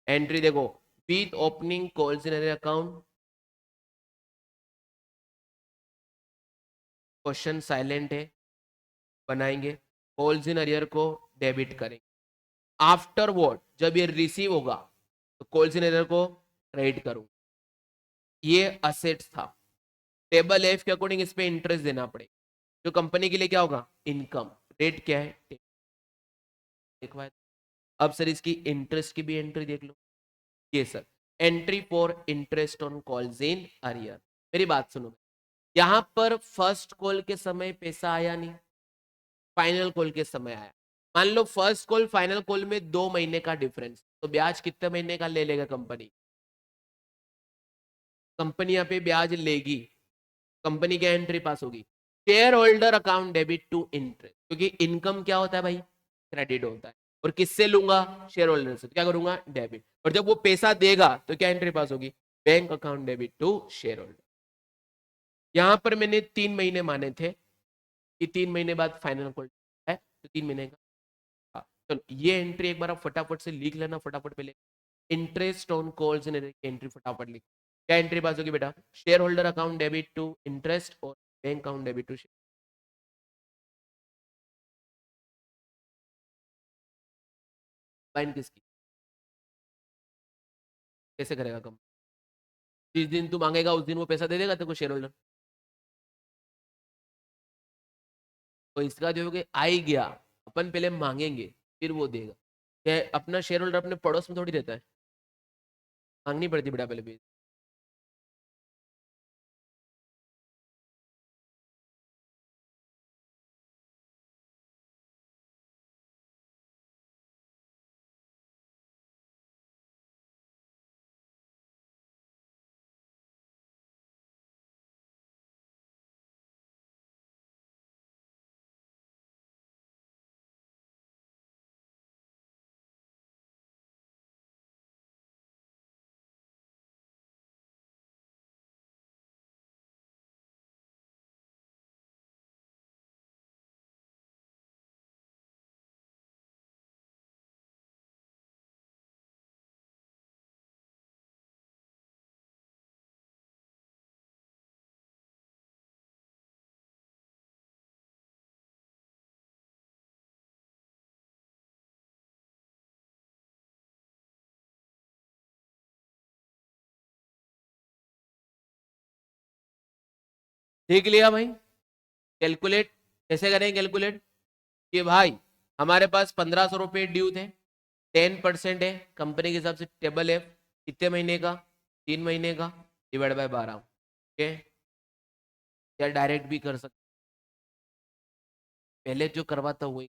एंट्री देखो, with opening calls in account, question silent है, बनाएंगे, कॉल्स इन अरियर को डेबिट करेंगे। आफ्टर वॉट जब ये रिसीव होगा तो कॉल्स इन अरियर को क्रेडिट करूंगा। ये असेट्स था, टेबल एफ के अकॉर्डिंग इस पे इंटरेस्ट देना पड़ेगा, जो कंपनी के लिए क्या होगा, इनकम। रेट क्या है, देखो। अब सर इसकी इंटरेस्ट की भी एंट्री देख लो, ये sir entry for interest on calls in arrear. मेरी बात सुनो, यहां पर फर्स्ट कॉल के समय पैसा आया नहीं, फाइनल कॉल के समय आया। मान लो फर्स्ट कॉल फाइनल कॉल में 2 महीने का डिफरेंस, तो ब्याज कितने महीने का ले लेगा कंपनी, कंपनी यहाँ पे ब्याज लेगी, कंपनी क्या एंट्री पास होगी, share holder account debit to interest, क्योंकि इनकम क्या होता है भाई, क्रेडिट होता है, और किससे लूंगा, शेयर होल्डर से, तो क्या करूंगा, डेबिट। और जब वो पैसा देगा तो क्या एंट्री पास होगी, bank account debit to share holder. यहां पर मैंने 3 महीने माने थे कि 3 महीने बाद फाइनल कॉल है, तो 3 महीने का। हाँ, चलो ये एंट्री एक बार आप फटाफट से लिख लेना, फटाफट पहले interest on calls in entry फटाफट लिख। क्या एंट्री पास होगी बेटा, share holder account debit to interest और bank account debit to share. Line किसकी, कैसे करेगा कम? जिस दिन तू मांगेगा उस दिन वो पैसा दे देगा तेरे को शेयर होल्डर? तो इसका जो है कि आ ही गया, अपन पहले मांगेंगे फिर वो देगा। क्या अपना शेयर होल्डर अपने पड़ोस में थोड़ी रहता है, मांगनी पड़ती बेटा पहले भी। देख लिया भाई? कैलकुलेट कैसे करें कैलकुलेट? कि भाई हमारे पास 1500 रुपये ड्यू थे, 10% है कंपनी के हिसाब से टेबल है, कितने महीने का? 3 महीने का, डिवाइड बाय 12। ओके, या डायरेक्ट भी कर सकते, पहले जो करवाता वही।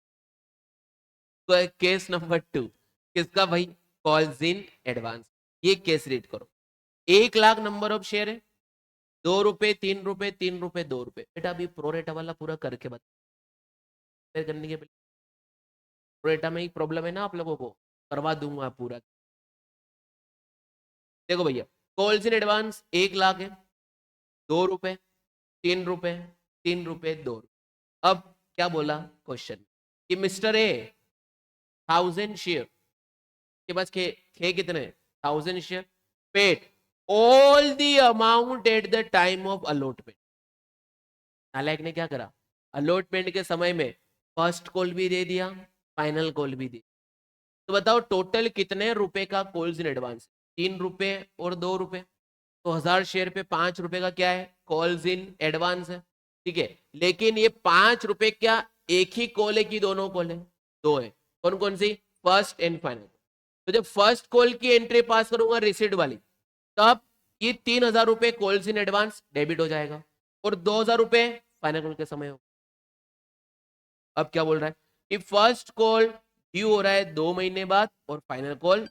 तो केस नंबर 2 किसका भाई? Calls in advance. ये केस रीड करो। 1 लाख नंबर ऑफ शेयर है, 2 रुपए, 3 रुपए, 3 रुपए, 2 रुपए। बेटा अभी प्रोरेटा वाला पूरा करके बता, करने के पहले प्रोरेटा में ही प्रॉब्लम है ना आप लोगों को, करवा दूंगा पूरा। देखो भैया, कॉल्स इन एडवांस 1 लाख है, 2 रुपए, 3 रुपए, 3 रुपए, 2 रुपए। अब क्या बोला क्वेश्चन कि मिस्टर ए 1000 शेयर के पास थे कितने? 1000 share, paid all the amount at the time of allotment. नालायक ने क्या करा? अलॉटमेंट के समय में फर्स्ट कॉल भी दे दिया, फाइनल कॉल भी दी। तो बताओ टोटल कितने रुपए का कॉल्स इन एडवांस? 3 रुपए और 2 रुपए। तो 1000 शेयर पे 5 रुपए का क्या है? कॉल्स इन एडवांस है। ठीक है, लेकिन ये 5 रुपए क्या एक ही कॉल है कि दोनों कॉल है? दो है। कौन कौन सी? First and final. तो जब फर्स्ट कॉल की एंट्री पास करूंगा रिसीट वाली, तब ये 3000 रुपए कॉल्स इन एडवांस डेबिट हो जाएगा, और 2000 रुपए फाइनल कॉल के समय हो। अब क्या बोल रहा है कि फर्स्ट कॉल ड्यू हो रहा है 2 महीने बाद, और फाइनल कॉल,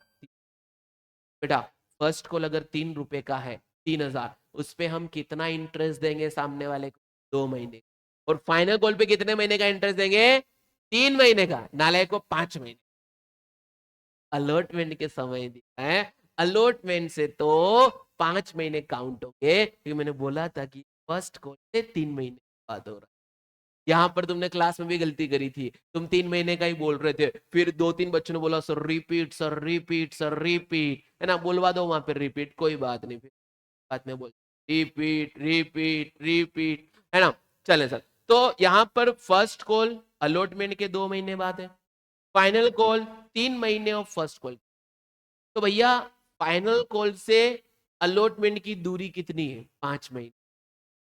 बेटा फर्स्ट कॉल अगर 3 रुपए का है, 3000, उस पे हम कितना इंटरेस्ट देंगे सामने वाले को? 2 महीने। और फाइनल कॉल पे कितने महीने का इंटरेस्ट देंगे? 3 महीने का। नालायक को 5 महीने अलॉटमेंट के समय दिया है। अलॉटमेंट से तो 5 महीने काउंट हो गए, क्योंकि मैंने बोला था कि फर्स्ट कॉल से 3 महीने बाद हो रहा है। यहाँ पर तुमने क्लास में भी गलती करी थी, तुम 3 महीने का ही बोल रहे थे, फिर 2-3 बच्चों ने बोला sir repeat, sir repeat, sir repeat, है ना? बोलवा दो वहां पर रिपीट, कोई बात नहीं, फिर बाद में बोल रिपीट रिपीट रिपीट, है ना? चले सर, तो यहाँ पर फर्स्ट कॉल अलॉटमेंट के 2 महीने बाद है, फाइनल कॉल 3 महीने ऑफ फर्स्ट कॉल। तो भैया फाइनल कॉल से अलॉटमेंट की दूरी कितनी है? 5 महीने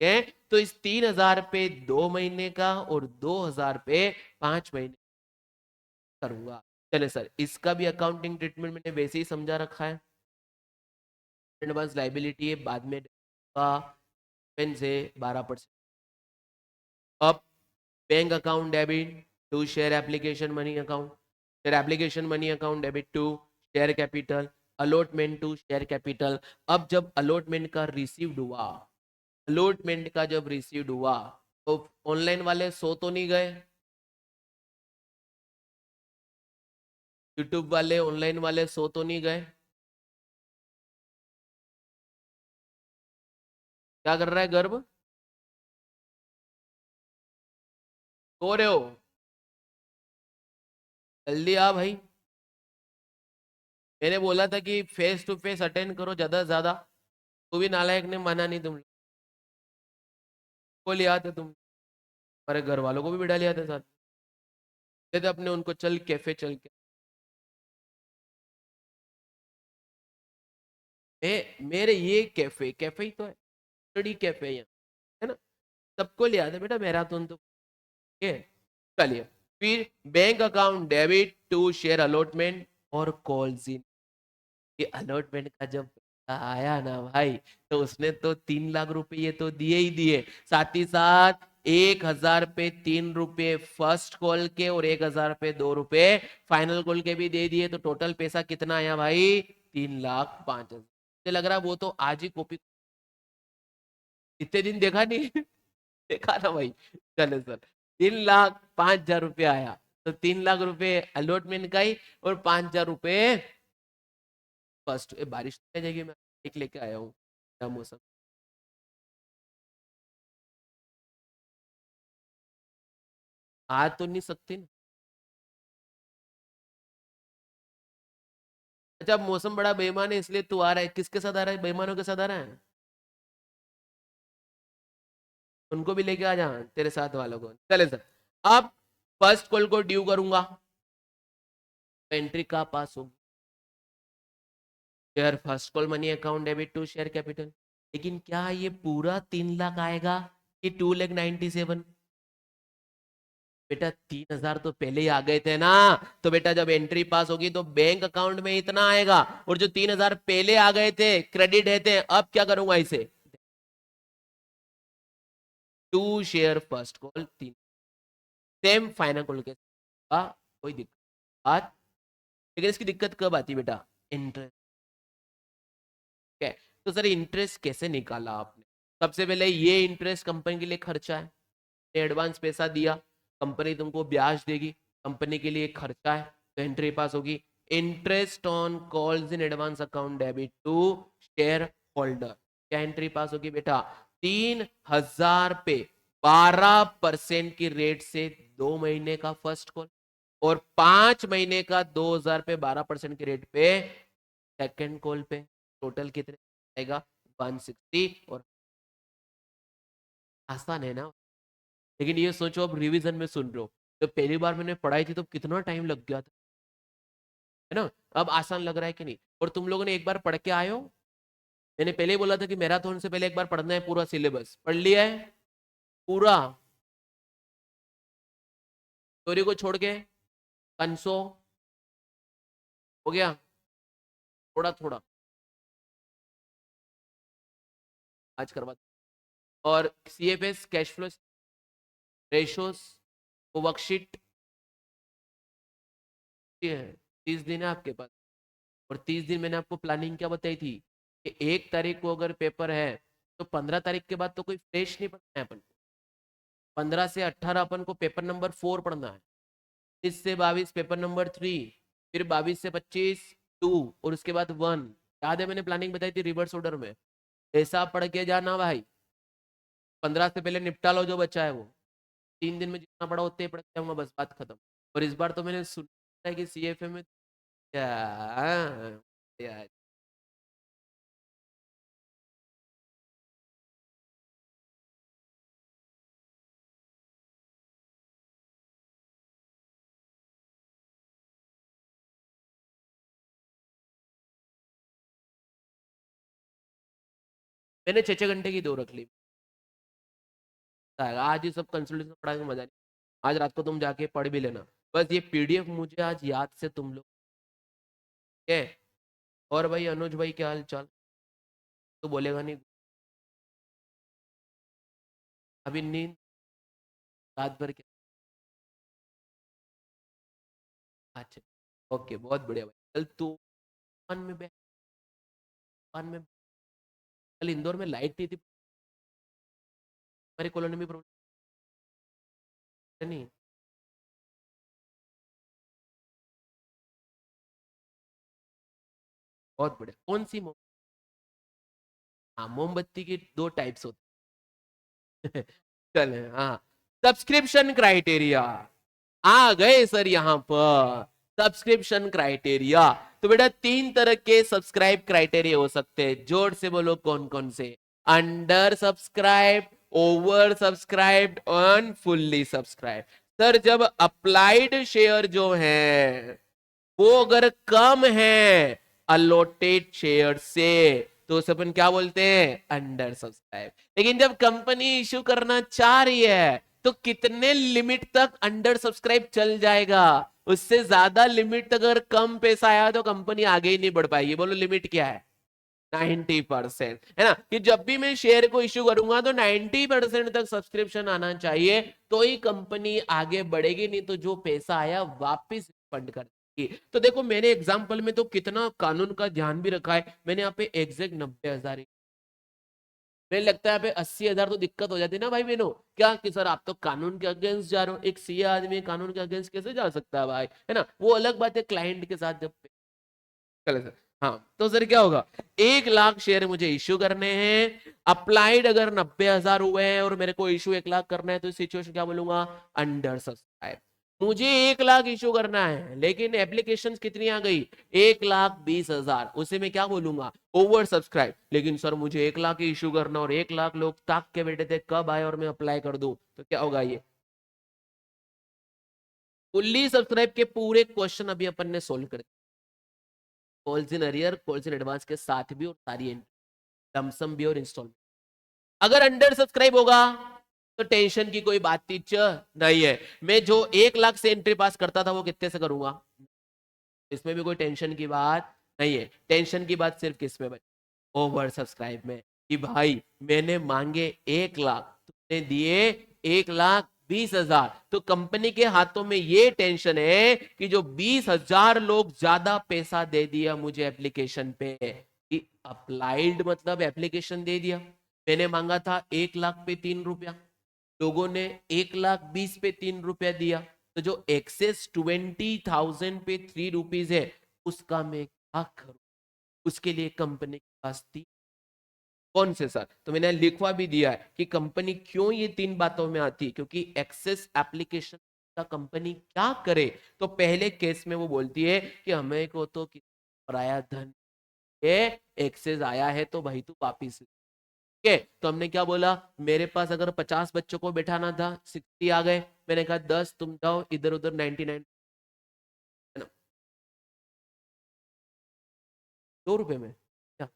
है। तो इस 3000 पे 2 महीने का और 2000 पे 5 महीने करूंगा। चले सर, इसका भी अकाउंटिंग ट्रीटमेंट मैंने वैसे ही समझा रखा है। एडवांस लाइबिलिटी है, बाद में का पेन से 12%। अब bank account debit to share application money account, share application money account debit to share capital, allotment to share capital. अब जब अलॉटमेंट का रिसीव्ड हुआ, अलॉटमेंट का जब रिसीव्ड हुआ, तो ऑनलाइन वाले सो तो नहीं गए? यूट्यूब वाले, ऑनलाइन वाले सो तो नहीं गए? क्या कर रहा है गर्भ? सो रहे हो? जल्दी आ भाई। मैंने बोला था कि फेस टू फेस अटेंड करो ज्यादा से ज्यादा, तो भी नालायक ने माना नहीं। तुम को लिया था, तुम हमारे घर वालों को भी बिठा लिया था साथ, कहते अपने उनको चल कैफे चल के। मेरे ये कैफे कैफे ही तो है, स्टडी कैफे यहाँ, है ना, सबको ले आता है बेटा मैराथन तो ये। चलिए, फिर bank account debit to share allotment और कॉल्स इन। ये अलॉटमेंट का जब पैसा आया ना भाई, तो उसने तो 3 लाख रुपए ये तो दिए ही दिए, साथ ही साथ 1,000 पे 3 रुपए फर्स्ट कॉल के और 1,000 पे 2 रुपए फाइनल कॉल के भी दे दिए। तो टोटल पैसा कितना आया भाई, 3,05,000। मुझे लग रहा है वो तो आज ही कॉपी, इतने दिन देखा नहीं देखा ना भाई। चलो सर, 3,05,000 रुपये आया, तो 3 लाख रुपए अलॉटमेंट का ही और 5,000 रुपए फर्स्ट। बारिश तो आ जाएगी, मैं एक लेके आया हूँ, क्या मौसम। आ तो नहीं सकती ना। अच्छा, मौसम बड़ा बेईमान है इसलिए तू आ रहा है, किसके साथ आ रहा है, बेईमानों के साथ आ रहा है, उनको भी लेके आ जा, तेरे साथ वालों को। चले सर, अब फर्स्ट कॉल को ड्यू करूंगा, एंट्री का पास हो, share first call money account debit to share capital. लेकिन क्या ये पूरा 3 लाख आएगा कि 2,97,000? बेटा 3,000 तो पहले ही आ गए थे ना, तो बेटा जब एंट्री पास होगी तो बैंक अकाउंट में इतना आएगा, और जो 3,000 पहले आ गए थे क्रेडिट है थे, अब क्या करूंगा इसे, to share first call 3, same final call के कोई दिक्कत बात। लेकिन इसकी दिक्कत कब आती है बेटा, इंटरेस्ट। तो सर इंटरेस्ट कैसे निकाला आपने, सबसे पहले ये इंटरेस्ट कंपनी के लिए खर्चा है, एडवांस पैसा दिया, कंपनी तुमको ब्याज देगी, कंपनी के लिए खर्चा है, तो एंट्री पास होगी। Interest on calls in advance account debit to share holder, क्या एंट्री पास होगी बेटा, 3,000 पे 12% की रेट से 2 महीने का फर्स्ट कॉल, और 5 महीने का 2,000 पे 12% की रेट पे सेकेंड कॉल पे, टोटल कितने आएगा, 160। और आसान है ना, लेकिन ये सोचो अब रिवीजन में सुन रहे हो, तो पहली बार मैंने पढ़ाई थी तो कितना टाइम लग गया था, है ना, अब आसान लग रहा है कि नहीं। और तुम लोगों ने एक बार पढ़ के आए हो, मैंने पहले ही बोला था कि मैराथन से पहले एक बार पढ़ना है, पूरा सिलेबस पढ़ लिया है पूरा, स्टोरी को छोड़ के, कंसो हो गया, थोड़ा थोड़ा आज करवा। और सीएफएस कैश फ्लो रेशोस वो वर्कशीट है, 30 दिन है आपके पास, और 30 दिन मैंने आपको प्लानिंग क्या बताई थी कि 1 तारीख को अगर पेपर है तो 15 तारीख के बाद तो कोई फ्रेश नहीं पढ़ना है अपन को, 15 से 18 अपन को पेपर नंबर 4 पढ़ना है, 23 से 22 पेपर नंबर 3, फिर 22 से 25 2, और उसके बाद 1। याद है मैंने प्लानिंग बताई थी रिवर्स ऑर्डर में, ऐसा पढ़ के जाना भाई, 15 से पहले निपटा लो जो बच्चा है वो, 3 दिन में जितना पढ़ा उतने ही पढ़ के जाऊंगा, बस बात खत्म। और इस बार तो मैंने सुना है कि सीएफए में यार, मैंने 6 6 घंटे की दो रख ली, आज ये सब कंसल्टेशन पढ़ाने में मजा नहीं, आज रात को तुम जाके पढ़ भी लेना, बस ये पीडीएफ मुझे आज याद से तुम लोग के। और भाई अनुज भाई क्या हाल चाल, तो बोलेगा नहीं, अभी नींद रात भर के, अच्छा, ओके बहुत बढ़िया भाई, चल तू दुकान में बैठ, दुकान में, कल इंदौर में लाइट नहीं थी, हमारी कॉलोनी में प्रॉब्लम नहीं, बहुत बढ़िया, कौन सी हाँ मोमबत्ती की 2 टाइप्स होती है चल हाँ, सब्सक्रिप्शन क्राइटेरिया आ गए सर यहाँ पर, सब्सक्रिप्शन क्राइटेरिया। तो बेटा 3 तरह के सब्सक्राइब क्राइटेरिया हो सकते हैं, जोर से बोलो कौन कौन से, अंडर सब्सक्राइब, ओवर सब्सक्राइब्ड और फुल्ली सब्सक्राइब। सर जब अप्लाइड शेयर जो है वो अगर कम है, अलॉटेड शेयर से, तो उसे अपन क्या बोलते हैं, अंडर सब्सक्राइब। लेकिन जब कंपनी इश्यू करना चाह रही है तो कितने लिमिट तक अंडर सब्सक्राइब चल जाएगा, उससे ज्यादा लिमिट अगर कम पैसा आया तो कंपनी आगे ही नहीं बढ़ पाएगी। बोलो लिमिट क्या है, 90%, है ना, कि जब भी मैं शेयर को इश्यू करूंगा तो 90% तक सब्सक्रिप्शन आना चाहिए, तो ही कंपनी आगे बढ़ेगी, नहीं तो जो पैसा आया वापस फंड कर देगी। तो देखो मेरे एग्जांपल में तो कितना कानून का ध्यान भी रखा है मैंने, यहाँ पे एग्जैक्ट 90,000, मुझे लगता है यहाँ पे 80,000 तो दिक्कत हो जाती है ना भाई बहनों, क्या कि सर आप तो कानून के अगेंस्ट जा रहे हो, एक सीए आदमी कानून के अगेंस्ट कैसे जा सकता है भाई, है ना, वो अलग बात है क्लाइंट के साथ जब चले सर। हाँ तो सर क्या होगा, 1 लाख शेयर मुझे इश्यू करने हैं, अप्लाइड अगर 90,000 हुए हैं और मेरे को इश्यू 1 लाख करना है तो सिचुएशन क्या बोलूंगा, अंडर सब्सक्राइब। मुझे 1 लाख इश्यू करना है लेकिन एप्लीकेशन कितनी आ गई, 1,20,000, उसे मैं क्या बोलूंगा, ओवर सब्सक्राइब। लेकिन सर मुझे 1 लाख ही इश्यू करना और 1 लाख लोग ताक के बैठे थे कब आए और मैं अप्लाई कर दूं, तो क्या होगा, ये फुल्ली सब्सक्राइब के पूरे क्वेश्चन अभी अपन ने सोल्व कर, calls in arrear calls in advance के साथ भी और सारी लमसम भी और इंस्टॉलमेंट। अगर अंडर सब्सक्राइब होगा तो टेंशन की कोई बात नहीं है, मैं जो 1 लाख से एंट्री पास करता था वो कितने से करूंगा, इसमें भी कोई टेंशन की बात नहीं है। टेंशन की बात सिर्फ किस में बची, ओवर सब्सक्राइब में, कि भाई मैंने मांगे 1 लाख, तुमने दिए 1,20,000, तो कंपनी के हाथों में ये टेंशन है कि जो 20,000 लोग ज्यादा पैसा दे दिया मुझे एप्लीकेशन पे, कि अप्लाइड मतलब एप्लीकेशन दे दिया, मैंने मांगा था 1 लाख पे 3 रुपया, लोगों ने 1,20,000 पे 3 रुपया दिया, तो जो एक्सेस 20,000 पे 3 रुपीज है उसका मैं क्या करूं, उसके लिए कंपनी के पास थी कौन से सर, तो मैंने लिखवा भी दिया है कि कंपनी क्यों ये 3 बातों में आती है, क्योंकि एक्सेस एप्लीकेशन का कंपनी क्या करे, तो पहले केस में वो बोलती है कि हमें को तो पराया धन ये एक्सेस आया है तो भाई तू वापिस, ठीक है, तो हमने क्या बोला, मेरे पास अगर 50 बच्चों को बैठाना था 60 आ गए, मैंने कहा 10 तुम जाओ इधर उधर 99, है ना, 2 रुपए में क्या,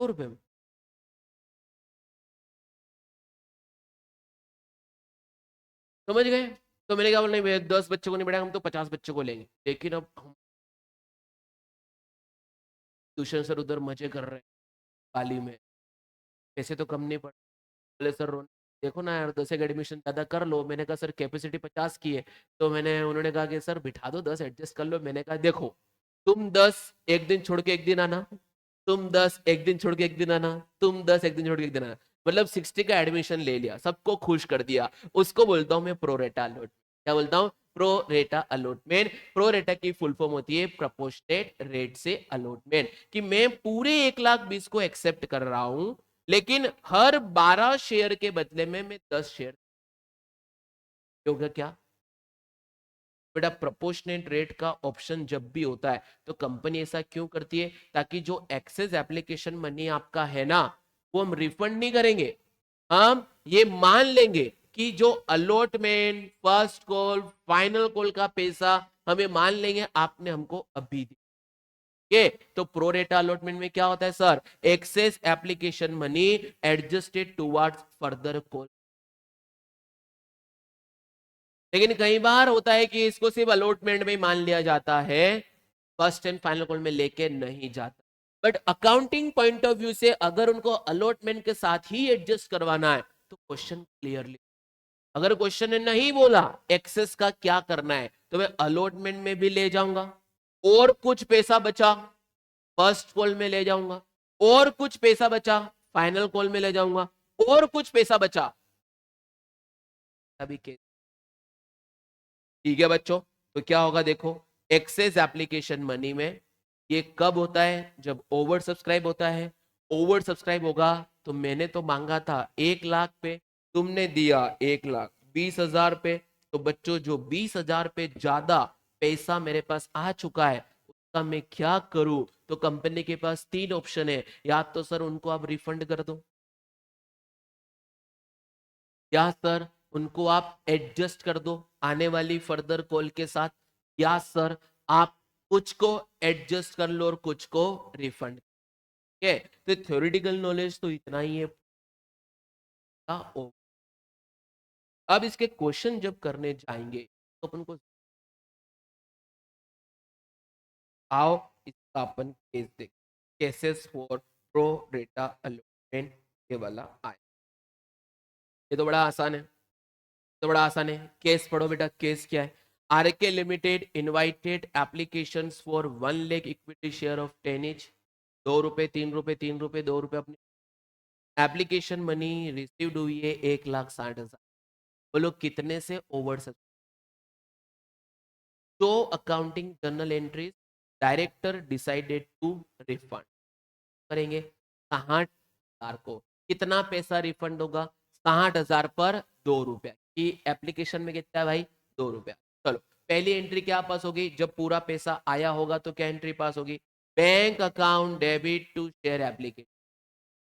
2 रुपए में, समझ गए। तो मैंने क्या बोला, नहीं भैया 10 बच्चों को नहीं बैठा, हम तो 50 बच्चों को लेंगे, लेकिन अब हम ट्यूशन सर उधर मजे कर रहे हैं पाली में, पैसे तो कम नहीं पड़े, बोले सर देखो ना यार 10 एडमिशन ज्यादा कर लो, मैंने कहा सर कैपेसिटी 50 की है, तो मैंने उन्होंने कहा कि सर बिठा दो 10 एडजस्ट कर लो, मैंने कहा देखो तुम 10 एक दिन छोड़ के एक दिन आना, तुम 10 एक दिन छोड़ के एक दिन आना, तुम 10 एक दिन छोड़ के एक दिन आना, मतलब 60 का एडमिशन ले लिया, सबको खुश कर दिया, उसको बोलता हूँ मैं प्रोरेटा अलॉटमेंट। क्या बोलता हूँ, प्रोरेटा अलॉटमेंट। प्रोरेटा की फुल फॉर्म होती है प्रोपोर्शनेट रेट से अलॉटमेंट, कि मैं पूरे 1,20,000 को एक्सेप्ट कर रहा हूं लेकिन हर 12 शेयर के बदले में मैं 10 शेयर, होगा क्या बेटा, प्रोपोर्शनेट रेट का ऑप्शन जब भी होता है तो कंपनी ऐसा क्यों करती है, ताकि जो एक्सेस एप्लीकेशन मनी आपका है ना वो हम रिफंड नहीं करेंगे, हम ये मान लेंगे कि जो allotment first call final call का पैसा हमें मान लेंगे आपने हमको अभी दिया, ये तो प्रोरेटा अलॉटमेंट में क्या होता है sir, excess application money adjusted towards further call. लेकिन कई बार होता है कि इसको सिर्फ अलॉटमेंट में ही मान लिया जाता है, फर्स्ट एंड फाइनल कॉल में लेके नहीं जाता। But accounting point of view से अगर उनको अलॉटमेंट के साथ ही एडजस्ट करवाना है तो क्वेश्चन क्लियरली, अगर क्वेश्चन ने नहीं बोला एक्सेस का क्या करना है तो मैं अलॉटमेंट में भी ले जाऊंगा, और कुछ पैसा बचा फर्स्ट कॉल में ले जाऊंगा, और कुछ पैसा बचा फाइनल कॉल में ले जाऊंगा, और कुछ पैसा बचा अभी के, ठीक है बच्चों। तो क्या होगा देखो, एक्सेस एप्लीकेशन मनी में ये कब होता है, जब ओवर सब्सक्राइब होता है, ओवर सब्सक्राइब होगा तो मैंने तो मांगा था 1 लाख पे, तुमने दिया 1,20,000 पे, तो बच्चों जो 20,000 पे ज्यादा पैसा मेरे पास आ चुका है उसका मैं क्या करूं, तो कंपनी के पास 3 ऑप्शन है, या तो सर उनको आप रिफंड कर दो, या सर उनको आप एडजस्ट कर दो आने वाली फर्दर कॉल के साथ, या सर आप कुछ को एडजस्ट कर लो और कुछ को रिफंड। ठीक है, तो थ्योरेटिकल नॉलेज तो इतना ही है। अब इसके क्वेश्चन जब करने जाएंगे तो अपन को आओ इसका अपन केस देख, cases for pro data allotment ये वाला आए। ये तो बड़ा आसान है, तो बड़ा आसान है। केस पढ़ो बेटा, केस क्या है? RK limited invited applications for 1 lakh equity share of 10 each। 2 रुपए 3 रुपए 3 रुपए 2 रुपए अपनी एप्लीकेशन मनी रिसीव्ड हुई है 1,60,000। बोलो कितने से ओवर सकते? तो accounting journal entries, director decided to refund करेंगे 60,000 को। कितना पैसा रिफंड होगा? 60,000 पर 2 रुपया की एप्लीकेशन में कितना है भाई? 2 रुपया। चलो पहली एंट्री क्या पास होगी? जब पूरा पैसा आया होगा तो क्या एंट्री पास होगी? Bank account debit to share application.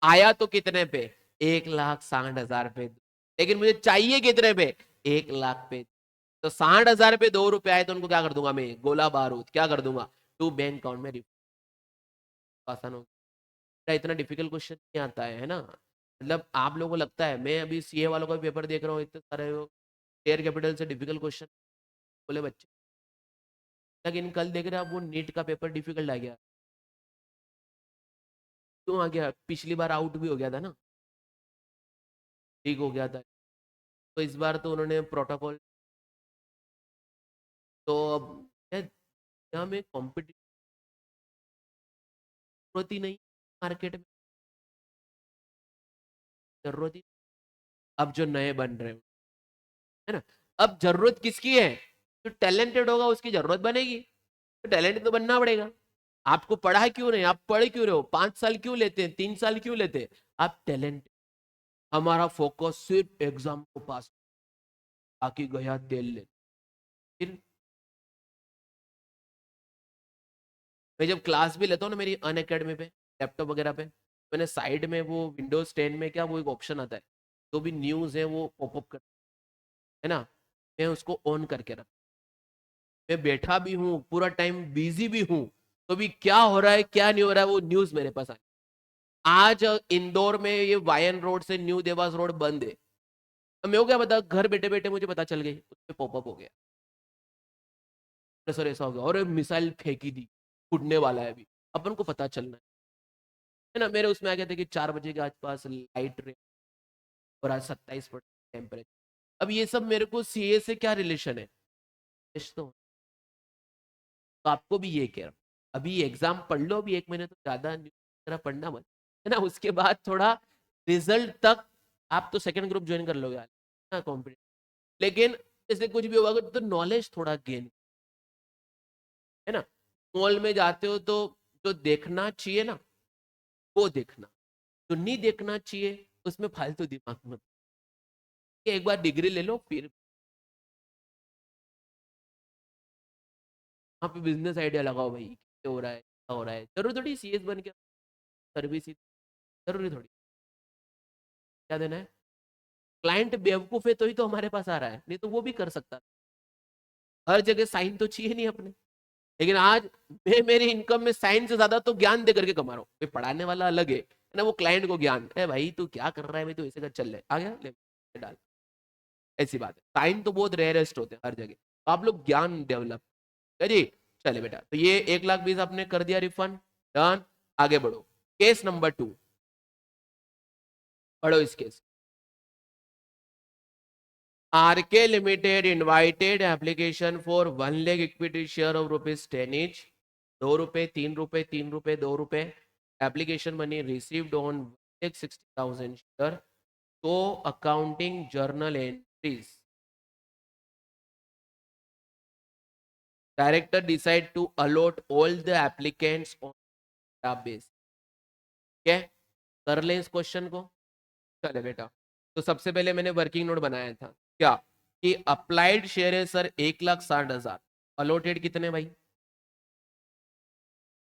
आया तो कितने पे? 1,60,000 पे, लेकिन मुझे चाहिए कितने पे? 1 लाख पे। तो 60,000 पे 2 रुपए आए तो उनको क्या कर दूंगा मैं? गोला बारूद क्या कर दूंगा? टू बैंक अकाउंट में रिफंड। आसान हो, इतना डिफिकल्ट क्वेश्चन नहीं आता है ना। मतलब आप लोगों को लगता है, मैं अभी सीए वालों का पेपर देख रहा हूँ, इतने सारे शेयर कैपिटल से डिफिकल्ट क्वेश्चन बोले बच्चे, लेकिन कल देख रहे हैं आप वो नीट का पेपर डिफिकल्ट आ गया। क्यों आ गया? पिछली बार आउट भी हो गया था ना, ठीक हो गया था। तो इस बार तो उन्होंने प्रोटोकॉल, तो अब यहाँ में कॉम्पिटिशन जरूरत ही नहीं मार्केट में, जरूरत ही। अब जो नए बन रहे हैं, है ना, अब जरूरत किसकी है? जो टैलेंटेड होगा उसकी जरूरत बनेगी, तो टैलेंटेड तो बनना पड़ेगा। आपको पढ़ा क्यों नहीं? आप पढ़ क्यों रहे हो? 5 साल क्यों लेते हैं? 3 साल क्यों लेते हैं? आप टैलेंट। हमारा फोकस सिर्फ एग्जाम को पास, बाकी गया तेल ले। फिर मैं जब क्लास भी लेता हूँ ना मेरी अन अकेडमी पे, लैपटॉप वगैरह पे, मैंने साइड में वो विंडोज 10 में क्या वो एक ऑप्शन आता है, जो भी न्यूज है वो पॉपअप कर, है ना, मैं उसको ऑन करके रख, मैं बैठा भी हूँ पूरा टाइम बिजी भी हूँ, तो भी क्या हो रहा है क्या नहीं हो रहा है वो न्यूज मेरे पास आ। आज इंदौर में ये वायन रोड से न्यू देवास रोड बंद है, तो मैं क्या बता, घर बैठे बैठे मुझे पता चल गई, उस पर पॉपअप हो गया, सर ऐसा हो गया और मिसाइल फेंकी दी, उड़ने वाला है अभी, अपन को पता चलना है ना। मेरे उसमें आ गया था कि 4 बजे के आसपास लाइट रे, और आज 27 टेम्परेचर। अब ये सब मेरे को सीए से क्या रिलेशन है? तो आपको भी ये कह रहा हूँ, अभी एग्जाम पढ़ लो, अभी 1 महीने तो ज्यादा तरह पढ़ना मत, है ना। उसके बाद थोड़ा रिजल्ट तक आप तो सेकंड ग्रुप ज्वाइन कर लोगे ना, कॉम्पिटिशन। लेकिन जैसे कुछ भी होगा तो नॉलेज थोड़ा गेन, है ना। मॉल में जाते हो तो जो देखना चाहिए ना वो देखना, जो नहीं देखना चाहिए उसमें फालतू दिमाग मत। एक बार डिग्री ले लो, फिर वहाँ पे बिजनेस आइडिया लगाओ भाई, क्या हो रहा है क्या हो रहा है। जरूरी थोड़ी सीएस बन के सर्विस ही, जरूरी थोड़ी क्या देना है। क्लाइंट बेवकूफ है तो ही तो हमारे पास आ रहा है, नहीं तो वो भी कर सकता। हर जगह साइन तो चाहिए नहीं अपने। लेकिन आज मैं मेरी इनकम में साइन से ज्यादा तो ज्ञान दे करके कमा रहा हूँ। पढ़ाने वाला अलग है ना, वो क्लाइंट को ज्ञान है, भाई तू क्या कर रहा है भाई, तू ऐसे कर, चल ले आ गया ले डाल, ऐसी बात है। साइन तो बहुत रेयरेस्ट होते हैं हर जगह, तो आप लोग ज्ञान डेवलप है जी। चले बेटा, तो ये 1,20,000 आपने कर दिया रिफंड, डन। आगे बढ़ो, केस नंबर 2 पढ़ो। इस case, RK limited invited application for 1 lakh equity share of ₹10 each। 2 रुपए 3 रुपए 3 रुपए 2 रुपए application money received on 1,60,000 share. तो accounting journal entries, director decide to allot all the applicants on database. क्या कर ले इस क्वेश्चन को? चले बेटा, तो सबसे पहले मैंने वर्किंग नोट बनाया था क्या, कि अप्लाइड शेयर है सर 1,60,000, अलॉटेड कितने भाई?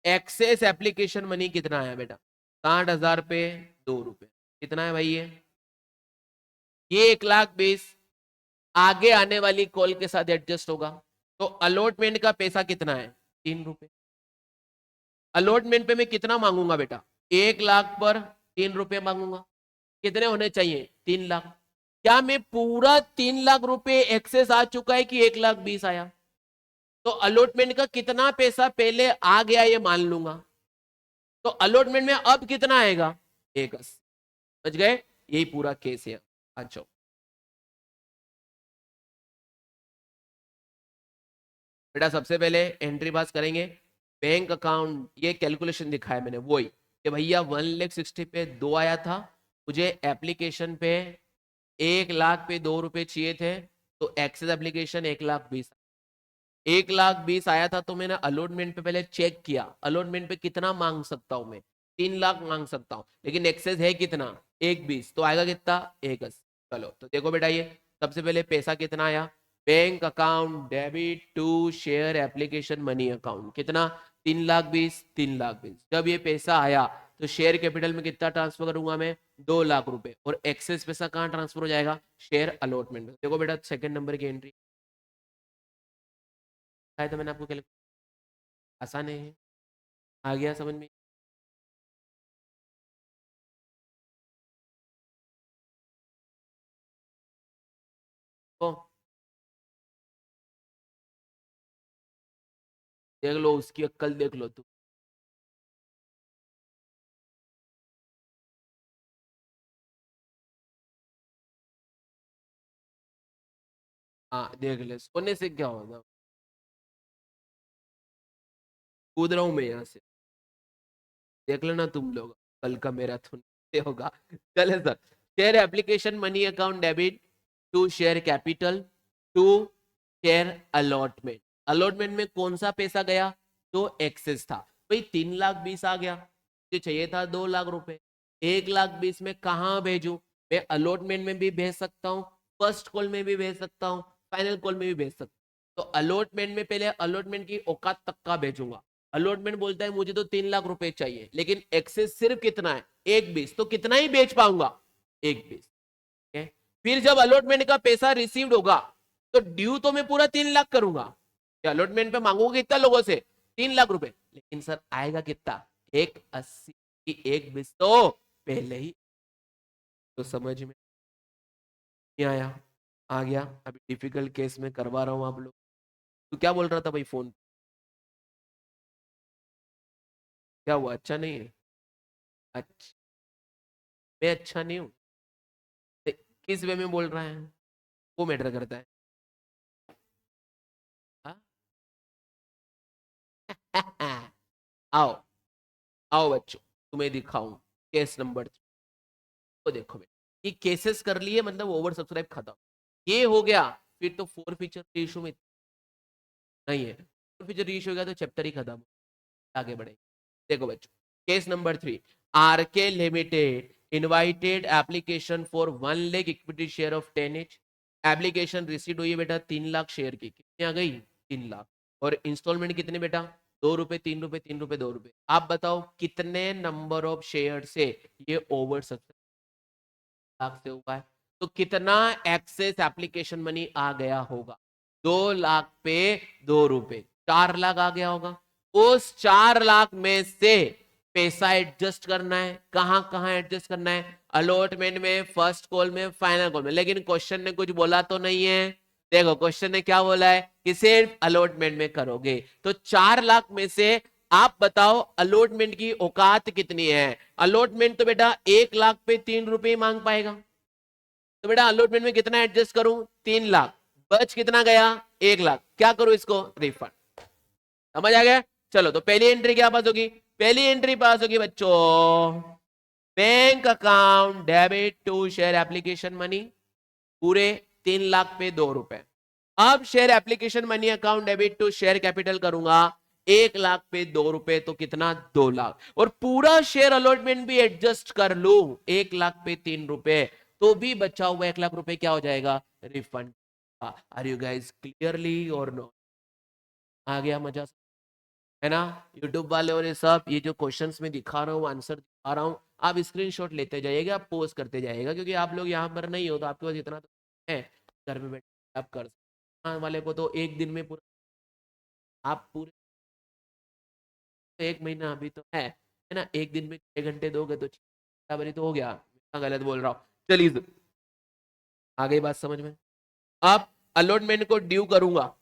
एक्सेस एप्लीकेशन मनी कितना आया बेटा? 60,000 पे 2 रुपए, कितना है भाई ये 1,20,000 आगे आने वाली कॉल के साथ एडजस्ट होगा, तो अलॉटमेंट का पैसा कितना है? 3 रुपए। अलॉटमेंट पे मैं कितना मांगूंगा बेटा? 1 लाख पर 3 रुपए मांगूंगा। कितने होने चाहिए? 3 लाख। क्या मैं पूरा 3 लाख रुपए एक्सेस आ चुका है कि 1,20,000 आया? तो अलॉटमेंट का कितना पैसा पहले आ गया ये मान लूंगा। तो अलॉटमेंट में अब कितना आएगा? 1,80। समझ गए? यही पूरा केस है। अच्छा, बेटा सबसे पहले एंट्री पास करेंगे। बैंक अकाउंट, ये कैलकुलेशन दिखाया मैंने वही कि भैया 1,60,000 पे 2 आया था, मुझे एप्लीकेशन पे 1 लाख पे 2 रुपए चाहिए थे, तो एक्सेस एप्लीकेशन 1,20,000। 1,20,000 आया था तो मैंने अलॉटमेंट पे पहले चेक किया, अलॉटमेंट पे कितना मांग सकता हूं मैं? 3 लाख मांग सकता हूं, लेकिन एक्सेस है कितना? 1,20,000, तो आएगा कितना? 1,80,000। चलो तो देखो बेटा, ये सबसे पहले पैसा कितना आया? Bank account debit to share application money account, कितना? 3,20,000, 3,20,000। जब ये पैसा आया तो शेयर कैपिटल में कितना ट्रांसफर करूंगा मैं? 2 लाख रुपए। और एक्सेस पैसा कहाँ ट्रांसफर हो जाएगा? शेयर अलॉटमेंट में। देखो बेटा सेकंड नंबर की एंट्री आया था मैंने आपको, आसान है, आ गया समझ में? तो देख लो, उसकी अक्ल देख लो तू। हाँ देख ले, सोने से क्या होगा? कूद रहा हूं मैं यहाँ से, देख लेना तुम लोग, कल का मैराथन होगा। चले sir. Share application money account debit to share capital to share allotment. Allotment में कौन सा पैसा गया? जो एक्सेस था। भाई 3,20,000 आ गया, मुझे चाहिए था 2 लाख रुपए। 1,20,000 में कहाँ भेजूं? मैं अलॉटमेंट में भी भेज सकता हूँ, फर्स्ट कॉल में भी भेज सकता हूँ, फाइनल कॉल में भी भेज सकता हूँ। तो अलॉटमेंट में पहले अलॉटमेंट की औकात तक का भेजूंगा। अलॉटमेंट बोलता है मुझे तो 3 लाख रुपए चाहिए, लेकिन एक्सेस सिर्फ कितना है? 1,20,000, तो कितना ही बेच पाऊंगा? 1,20,000। फिर जब अलॉटमेंट का पैसा रिसीव्ड होगा तो ड्यू तो मैं पूरा 3 लाख करूंगा। अलॉटमेंट पे मांगूंगा कितना लोगों से? 3 लाख रुपए। लेकिन सर आएगा कितना? 1,80 की 1,20,000 तो पहले ही। तो समझ में नहीं आया? आ गया। अभी डिफिकल्ट केस में करवा रहा हूं आप लोग। तू क्या बोल रहा था भाई फोन? क्या हुआ, अच्छा नहीं है? अच्छा, मैं अच्छा नहीं हूँ? किस वे में बोल रहा है वो मैटर करता है। हाँ? आओ, आओ बच्चों, तुम्हें दिखाऊं केस नंबर 3 को। देखो बेटा, ये केसेस कर लिए मतलब ओवर सब्सक्राइब खत्म, ये हो गया। फिर तो फोर फीचर इशू में नहीं है, फोर फीचर इशू हो गया तो चैप्टर ही खत्म, आगे बढ़े। देखो बच्चों, case number 3, RK limited invited application for 1 lakh equity share of 10 each. Application receive हुई है बेटा 3 लाख शेयर की, कितनी आ गई? 3 लाख। और इंस्टॉलमेंट कितने बेटा? 2 रुपए, 3 रुपए, 3 रुपए, 2 रुपए। आप बताओ कितने नंबर ऑफ शेयर से ये ओवर लाख से हुआ है? तो कितना एक्सेस एप्लीकेशन मनी आ गया होगा? 2 लाख पे 2 रुपए, 4 लाख आ गया होगा। उस 4 लाख में से पैसा एडजस्ट करना है। कहां कहां एडजस्ट करना है? अलॉटमेंट में, फर्स्ट कॉल में, फाइनल कॉल में। लेकिन क्वेश्चन ने कुछ बोला तो नहीं है। देखो क्वेश्चन ने क्या बोला है कि सिर्फ अलॉटमेंट में करोगे। तो 4 लाख में से आप बताओ अलॉटमेंट की औकात कितनी है? अलॉटमेंट तो बेटा 1 लाख पे 3 रुपए मांग पाएगा। तो बेटा अलॉटमेंट में कितना एडजस्ट करूं? 3 लाख। बच कितना गया? 1 लाख। क्या करूं इसको? रिफंड। समझ आ गया? चलो तो पहली एंट्री क्या पास होगी? पहली एंट्री पास होगी बच्चों, bank account debit to share application money, पूरे 3 लाख पे 2 रुपए। अब share application money account debit to share capital करूंगा 1 लाख पे 2 रुपए, तो कितना? 2 लाख। और पूरा शेयर अलॉटमेंट भी एडजस्ट कर लू 1 लाख पे 3 रुपए, तो भी बचा हुआ 1 लाख रुपए क्या हो जाएगा? Refund. Are you guys clearly और नो? आ गया मजा, है ना? यूट्यूब वाले और ये सब, ये जो क्वेश्चंस में दिखा रहा हूँ, आंसर दिखा रहा हूँ, आप स्क्रीनशॉट लेते जाइएगा, आप पोस्ट करते जाइएगा, क्योंकि आप लोग यहाँ पर नहीं हो तो आपके पास इतना तो है, घर में बैठे आप कर सकते। हाँ, वाले को तो एक दिन में पूरा आप पूरे एक महीना अभी तो है ना, एक दिन में 6 घंटे दोगे तो बराबरी तो हो गया, मैं गलत बोल रहा हूँ। चलिए आ गई बात समझ में। आप अलॉटमेंट को ड्यू करूंगा,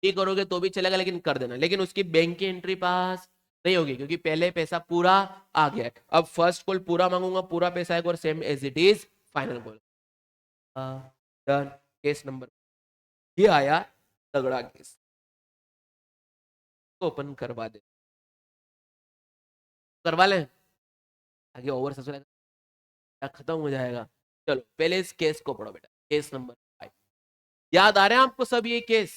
ये करोगे तो भी चलेगा लेकिन कर देना, लेकिन उसकी बैंक की एंट्री पास नहीं होगी क्योंकि पहले पैसा पूरा आ गया है। अब फर्स्ट कॉल पूरा मांगूंगा, पूरा पैसा आएगा और same as it is final call done. Case number ये आया तगड़ा केस, तो ओपन करवा लें, आगे ओवर सस्पेंस खत्म हो जाएगा। चलो पहले इस केस को पढ़ो बेटा, केस नंबर 5। याद आ रहे हैं आपको सब ये केस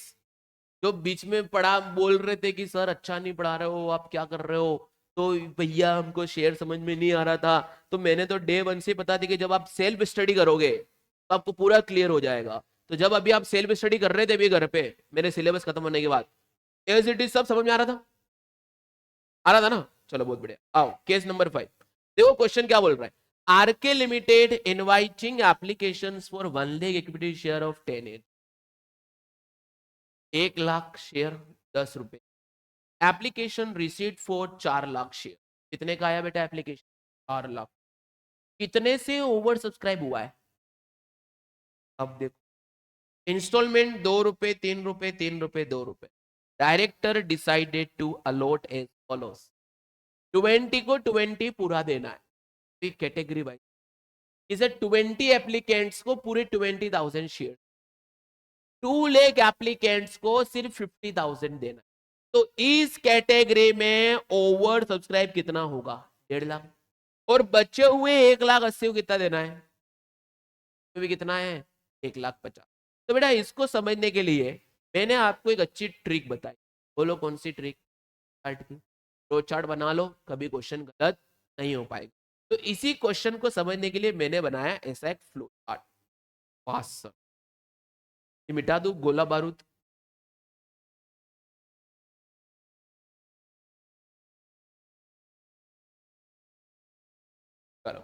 जो बीच में पढ़ा, बोल रहे थे कि सर अच्छा नहीं पढ़ा रहे हो, आप क्या कर रहे हो, तो भैया हमको शेयर समझ में नहीं आ रहा था। तो मैंने तो डे वन से पता थी कि जब आप सेल्फ स्टडी करोगे तो आपको पूरा क्लियर हो जाएगा। तो जब अभी आप सेल्फ स्टडी कर रहे थे अभी घर पे मेरे सिलेबस खत्म होने के बाद, एज इट इज सब समझ में आ रहा था, आ रहा था ना। चलो बहुत बढ़िया, आओ केस नंबर 5। देखो क्वेश्चन क्या बोल रहा है। RK limited inviting application for 1 lakh equity share of 10 1 lakh share 10 रुपए, application receipt for 4 lakh share. कितने का आया बेटा एप्लीकेशन? 4 लाख। कितने से ओवर सब्सक्राइब हुआ है? अब देखो, इंस्टॉलमेंट 2 रुपए, 3 रुपए, 3 रुपए, 2 रुपए। Director decided to allot as follows, 20 को 20 पूरा देना है कैटेगरी वाइज। इसे 20 एप्लीकेंट्स को पूरे 20,000 शेयर, 2 लाख एप्लीकेंट्स को सिर्फ 50,000 देना। तो इस कैटेगरी में ओवर सब्सक्राइब कितना होगा? 1.5 लाख। और बचे हुए 1,80,000 को कितना देना है? तो भी कितना है? 1,50,000। तो बेटा इसको समझने के लिए मैंने आपको एक अच्छी ट्रिक बताई। बोलो कौन सी ट्रिक? चार्ट की। फ्लो चार्ट बना लो, कभी क्वेश्चन गलत नहीं हो पाएगा। तो इसी क्वेश्चन को समझने के लिए मैंने बनाया ऐसा एक फ्लो चार्ट। पास मिटा दू गोला बारूद। करो,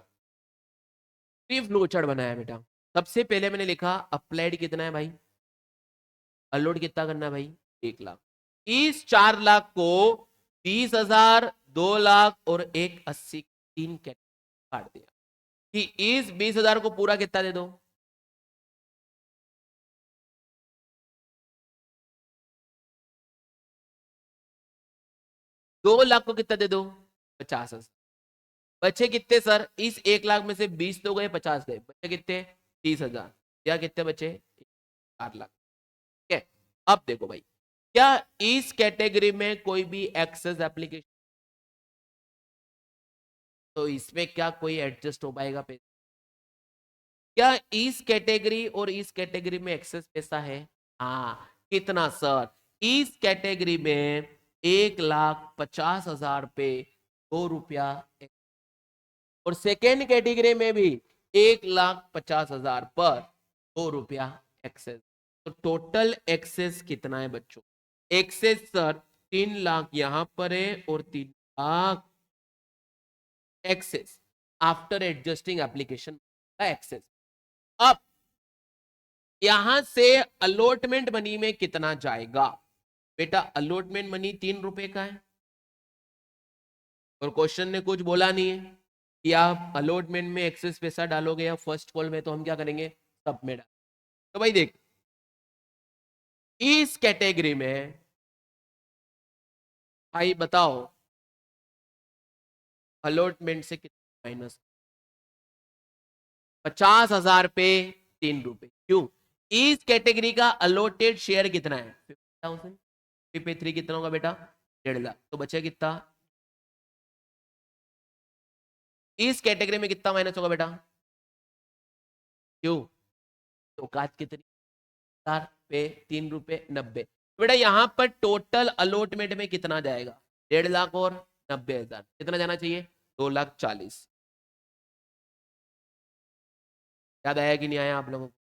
फ्लो चार्ट बनाया बेटा। सबसे पहले मैंने लिखा अप्लाइड कितना है भाई, अनलोड कितना करना है भाई? 1 लाख। इस 4 लाख को 20,000, 2 लाख और 1,80,000 तीन कैटेगरी काट दिया कि इस 20,000 को पूरा कितना दे दो? 2 लाख को कितना दे दो? 50,000। बचे कितने सर? इस 1 लाख में से 20 तो गए, 50 गए, बचे कितने? 30,000। या कितने बचे? 4 लाख। ठीक है। अब देखो भाई, क्या इस कैटेगरी में कोई भी एक्सेस एप्लीकेशन, तो इसमें क्या कोई एडजस्ट हो पाएगा पैसा? क्या इस कैटेगरी और इस कैटेगरी में एक्सेस पैसा है? हाँ। कितना सर? इस कैटेगरी में 1,50,000 पे 2 रुपया, और सेकेंड कैटेगरी में भी 1,50,000 पर 2 रुपया एक्सेस। तो टोटल एक्सेस कितना है बच्चों? एक्सेस सर 3 लाख यहां पर है और 3 lakh access after adjusting application का एक्सेस। अब यहां से अलॉटमेंट मनी में कितना जाएगा? बेटा अलॉटमेंट मनी 3 रुपए का है और क्वेश्चन ने कुछ बोला नहीं है कि आप अलॉटमेंट में एक्सेस पैसा डालोगे या फर्स्ट कॉल में, तो हम क्या करेंगे? सब में डाल। तो भाई देख, इस कैटेगरी में भाई बताओ अलॉटमेंट से कितना माइनस? 50,000 पे 3 रुपए। क्यों? इस कैटेगरी का अलॉटेड शेयर कितना है? 50,000 पे 3 कितना होगा बेटा? 1.5 लाख। तो बचे कितना? इस कैटेगरी में कितना माइनस होगा बेटा? क्यों? तो काज कितनी? 4 पे 3 रुपए 90। बेटा यहां पर टोटल अलॉटमेंट में कितना जाएगा? 1.5 लाख और 90,000, कितना जाना चाहिए? 2,40,000। याद आया कि नहीं आया आप लोगों को?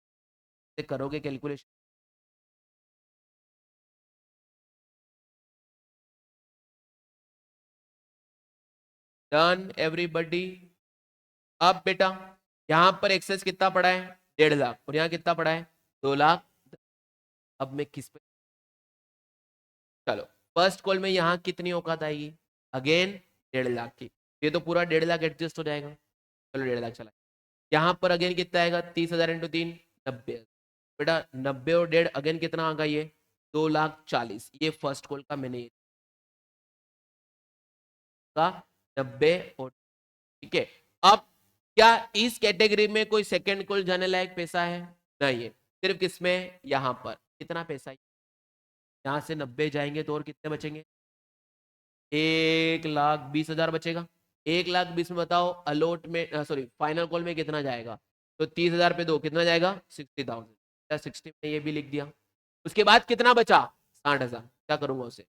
करोगे कैलकुलेशन? Done everybody. अब बेटा यहां पर एक्सेस कितना पड़ा है? 1.5 लाख। और यहां कितना पड़ा है? 2 लाख। अब मैं किस पे, चलो फर्स्ट कॉल में यहाँ कितनी औकात आएगी, अगेन 1.5 लाख की, ये तो पूरा 1.5 लाख एडजस्ट हो जाएगा, चलो 1.5 लाख चला। यहाँ पर अगेन कितना आएगा, 30,000 इंटू 3, 90। बेटा 90 और 1.5 अगेन कितना आ गया, ये 2,40,000। ये फर्स्ट कॉल का मैंने का 90 और, ठीक है। अब क्या इस कैटेगरी में कोई सेकंड कॉल जाने लायक पैसा है, नहीं है, सिर्फ किसमें, यहाँ पर कितना पैसा है, यहाँ से 90 जाएंगे तो और कितने बचेंगे, 1,20,000 बचेगा। 1,20,000 में बताओ अलोट में, सॉरी फाइनल कॉल में कितना जाएगा, तो 30,000 पे दो कितना जाएगा, 60,000, 60 में ये भी लिख दिया। उसके बाद कितना बचा, 60,000, क्या करूंगा उसे,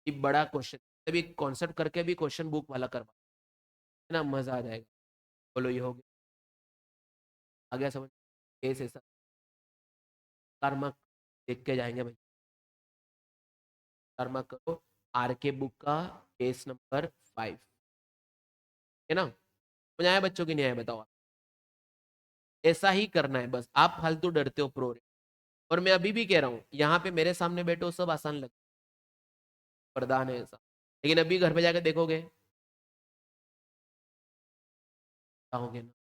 ये बड़ा क्वेश्चन, अभी कॉन्सेप्ट करके भी क्वेश्चन बुक वाला करवा, है ना, मजा आ जाएगा। बोलो ये हो गया, आ गया समझ, केस ऐसा कर्म देख के जाएंगे भाई, कर्म करो, आर के बुक का केस नंबर 5, है ना, समझ आया बच्चों की, नहीं आया बताओ, ऐसा ही करना है बस, आप फालतू डरते हो प्रो, और मैं अभी भी कह रहा हूँ यहाँ पे मेरे सामने बैठो सब आसान लग, वरदान है ऐसा, लेकिन अभी घर पे जाके देखोगे कहोगे ना,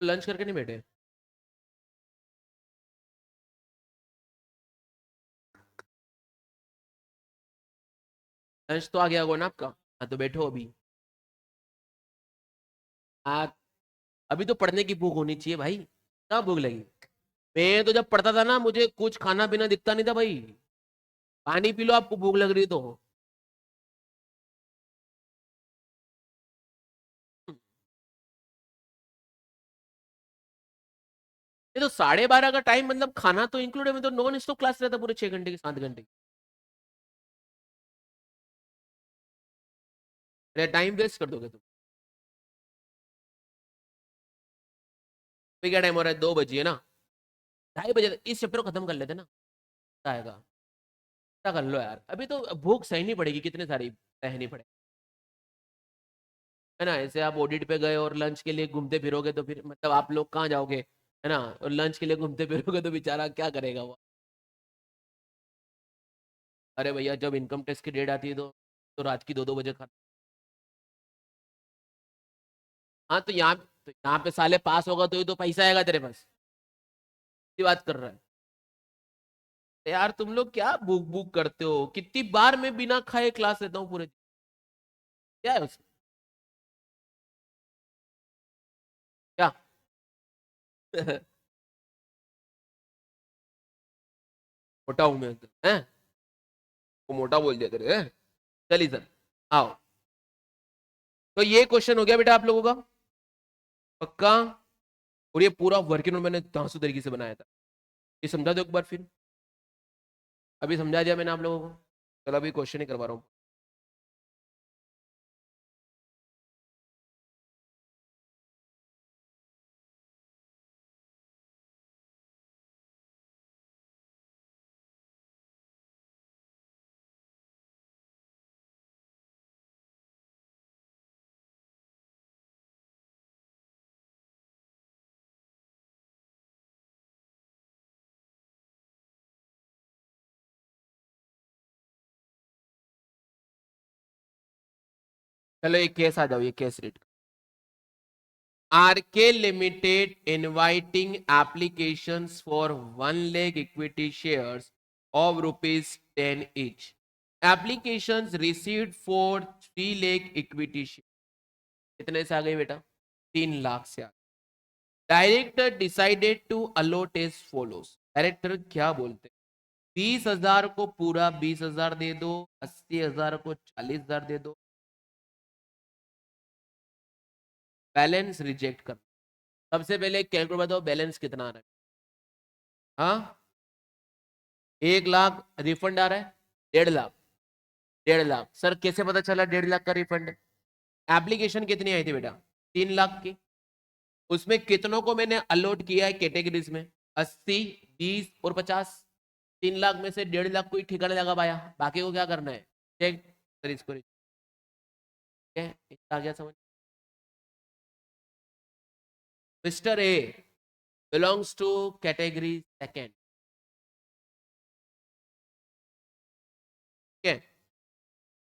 लंच करके नहीं बैठे, लंच तो आ गया होगा ना आपका, हाँ तो बैठो अभी, आप अभी तो पढ़ने की भूख होनी चाहिए भाई, क्या भूख लगी, मैं तो जब पढ़ता था ना मुझे कुछ खाना पीना दिखता नहीं था भाई, पानी पी लो आपको भूख लग रही तो, ये तो 12:30 का टाइम, मतलब खाना तो इंक्लूड है, मैं तो नॉन स्टॉप क्लास रहता पूरे 6 घंटे के 7 घंटे, अरे टाइम वेस्ट कर दोगे तुम, अभी क्या टाइम हो रहा है, 2 बजे है ना, 2:30 बजे इस चैप्टर को खत्म कर लेते ना, क्या आएगा, क्या कर लो यार, अभी तो भूख सहनी पड़ेगी, कितने सारी सहनी पड़े, है ना, ऐसे आप ऑडिट पे गए और लंच के लिए घूमते फिरोगे तो फिर मतलब आप लोग कहाँ जाओगे, है ना, और लंच के लिए घूमते फिरोगे तो बेचारा क्या करेगा वो, अरे भैया जब इनकम टैक्स की डेट आती है तो रात की 2-2 बजे खा, हाँ तो यहाँ पे साले पास होगा तो ही तो पैसा आएगा तेरे पास, की बात कर रहा है, यार तुम लोग क्या बुक बुक करते हो, कितनी बार मैं बिना खाए क्लास लेता हूँ पूरे दिन? क्या है उसमें, क्या मोटा हूं मैं, हैं, वो मोटा बोल दिया तेरे, हैं? चल इधर आओ, तो ये क्वेश्चन हो गया बेटा आप लोगों का पक्का, और ये पूरा वर्किंग मैंने धांसू तरीके से बनाया था, ये समझा दो एक बार फिर, अभी समझा दिया मैंने आप लोगों को, चलो अभी क्वेश्चन ही करवा रहा हूँ, चलो एक केस आ जाओ, ये case read, RK Limited inviting applications for 1 lakh equity shares of rupees 10 each. Applications received for 3 lakh equity share. कितने से आ गई बेटा, 3 लाख से आ गई। Director decided to allot as follows, director क्या बोलते हैं, 20,000 को पूरा 20,000 दे दो, 80,000 को 40,000 दे दो, बैलेंस रिजेक्ट कर। सबसे पहले कैलकुलेट बताओ बैलेंस कितना आ रहा है। हाँ, 1 लाख रिफंड आ रहा है, 1.5 लाख, 1.5 लाख। सर कैसे पता चला 1.5 लाख का रिफंड? एप्लीकेशन कितनी आई थी बेटा? 3 लाख की। उसमें कितनों को मैंने अलॉट किया है कैटेगरीज में? 80, 20 और 50। 3 लाख में से 1.5 लाख को ही ठिकाने लगा पाया, बाकी को क्या करना है? चेक। सर इसको इतना आ गया समझ? Mister A belongs to category second.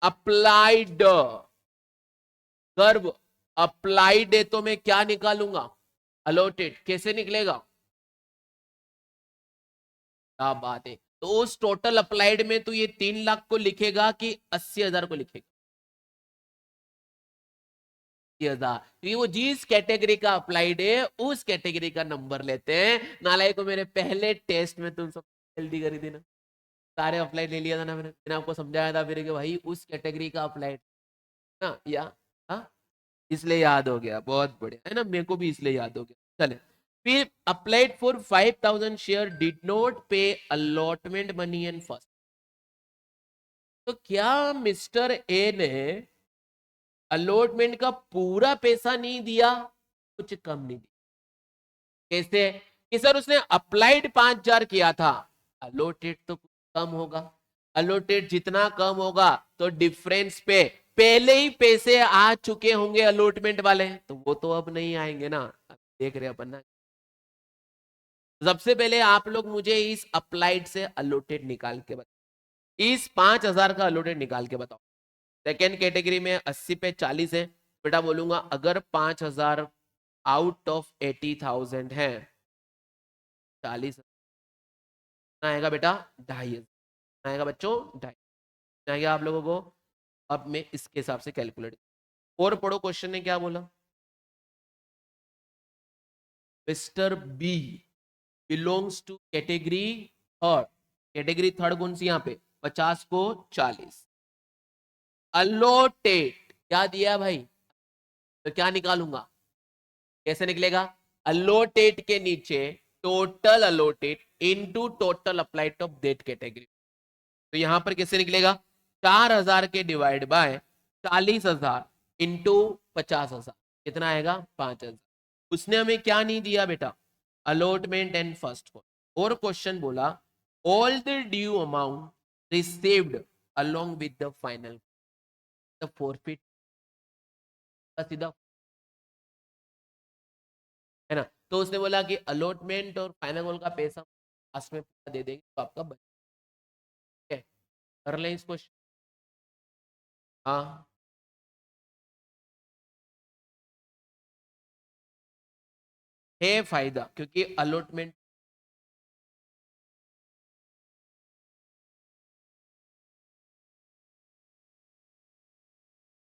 Applied कर्व, अप्लाइड है तो मैं क्या निकालूंगा? अलॉटेड। कैसे निकलेगा? क्या बात है। तो उस टोटल अप्लाइड में तो ये 3 लाख को लिखेगा कि 80,000 को लिखेगा? 80,000। क्योंकि वो जिस कैटेगरी का अप्लाइड है उस कैटेगरी का नंबर लेते हैं। नालायक को मेरे पहले टेस्ट में तुम सब जल्दी करी थी ना, सारे अप्लाइड ले लिया था ना मैंने आपको समझाया था फिर कि भाई उस कैटेगरी का अप्लाइड ना, या हाँ, इसलिए याद हो गया। बहुत बढ़िया है ना, मेरे को भी इसलिए याद हो गया। चले, फिर applied for 5,000 share, did not पे अलॉटमेंट मनी एंड फर्स्ट। तो क्या मिस्टर ए ने अलॉटमेंट का पूरा पैसा नहीं दिया, कुछ कम नहीं दिया? कैसे? कि सर उसने अप्लाइड 5,000 किया था, अलॉटेड तो कुछ कम होगा। अलॉटेड जितना कम होगा तो डिफरेंस पे पहले ही पैसे आ चुके होंगे अलॉटमेंट वाले, तो वो तो अब नहीं आएंगे ना। देख रहे अपन ना। सबसे पहले आप लोग मुझे इस अप्लाइड से अलॉटेड निकाल के बताओ, इस 5,000 का अलॉटेड निकाल के बताओ। सेकेंड कैटेगरी में 80 पे 40 है। बेटा बोलूंगा अगर 5,000 आउट ऑफ 80,000 है, 40 आएगा बेटा 2,500 आएगा बच्चों, 2,500 आएगा आप लोगों को। अब मैं इसके हिसाब से कैलकुलेट और पढ़ो, क्वेश्चन ने क्या बोला? Mister B belongs to category third. Category third कौन सी? यहाँ पे 50 को 40 अलोटेड क्या दिया भाई? तो क्या निकालूंगा? कैसे निकलेगा? अलोटेड के नीचे total allotted into total applied of that category. तो यहां पर कैसे निकलेगा? 4,000 के डिवाइड बाय 40,000 इंटू 50,000, कितना आएगा? 5,000। उसने हमें क्या नहीं दिया बेटा? Allotment and first call. और क्वेश्चन बोला all the due amount received along with the final the forfeit. सीधा है ना। तो उसने बोला कि अलॉटमेंट और फाइनल कॉल का पैसा लास्ट में पूरा दे देंगे तो आपका बच है। कर लें इस क्वेश्चन। हाँ, है फायदा क्योंकि अलॉटमेंट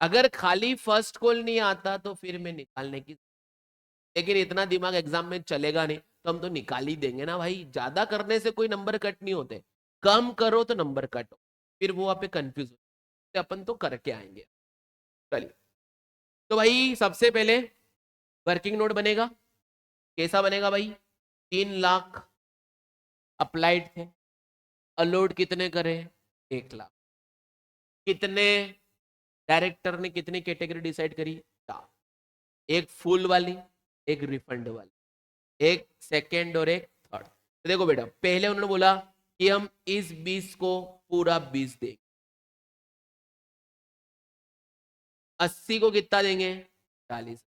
अगर खाली फर्स्ट कॉल नहीं आता तो फिर मैं निकालने की, लेकिन इतना दिमाग एग्जाम में चलेगा नहीं तो हम तो निकाल ही देंगे ना भाई। ज्यादा करने से कोई नंबर कट नहीं होते, कम करो तो नंबर कट हो, फिर वो आप कंफ्यूज हो, तो अपन तो करके आएंगे। चलिए, तो भाई सबसे पहले वर्किंग नोट बनेगा। कैसा बनेगा भाई? 3 लाख अप्लाइड थे, अलोड कितने करे? 1 लाख। कितने डायरेक्टर ने कितनी कैटेगरी डिसाइड करी? 4। एक फुल वाली, एक रिफंड वाली, एक सेकेंड और एक थर्ड। तो देखो बेटा, पहले उन्होंने बोला कि हम इस 20 को पूरा 20 देंगे, 80 को कितना देंगे? 40।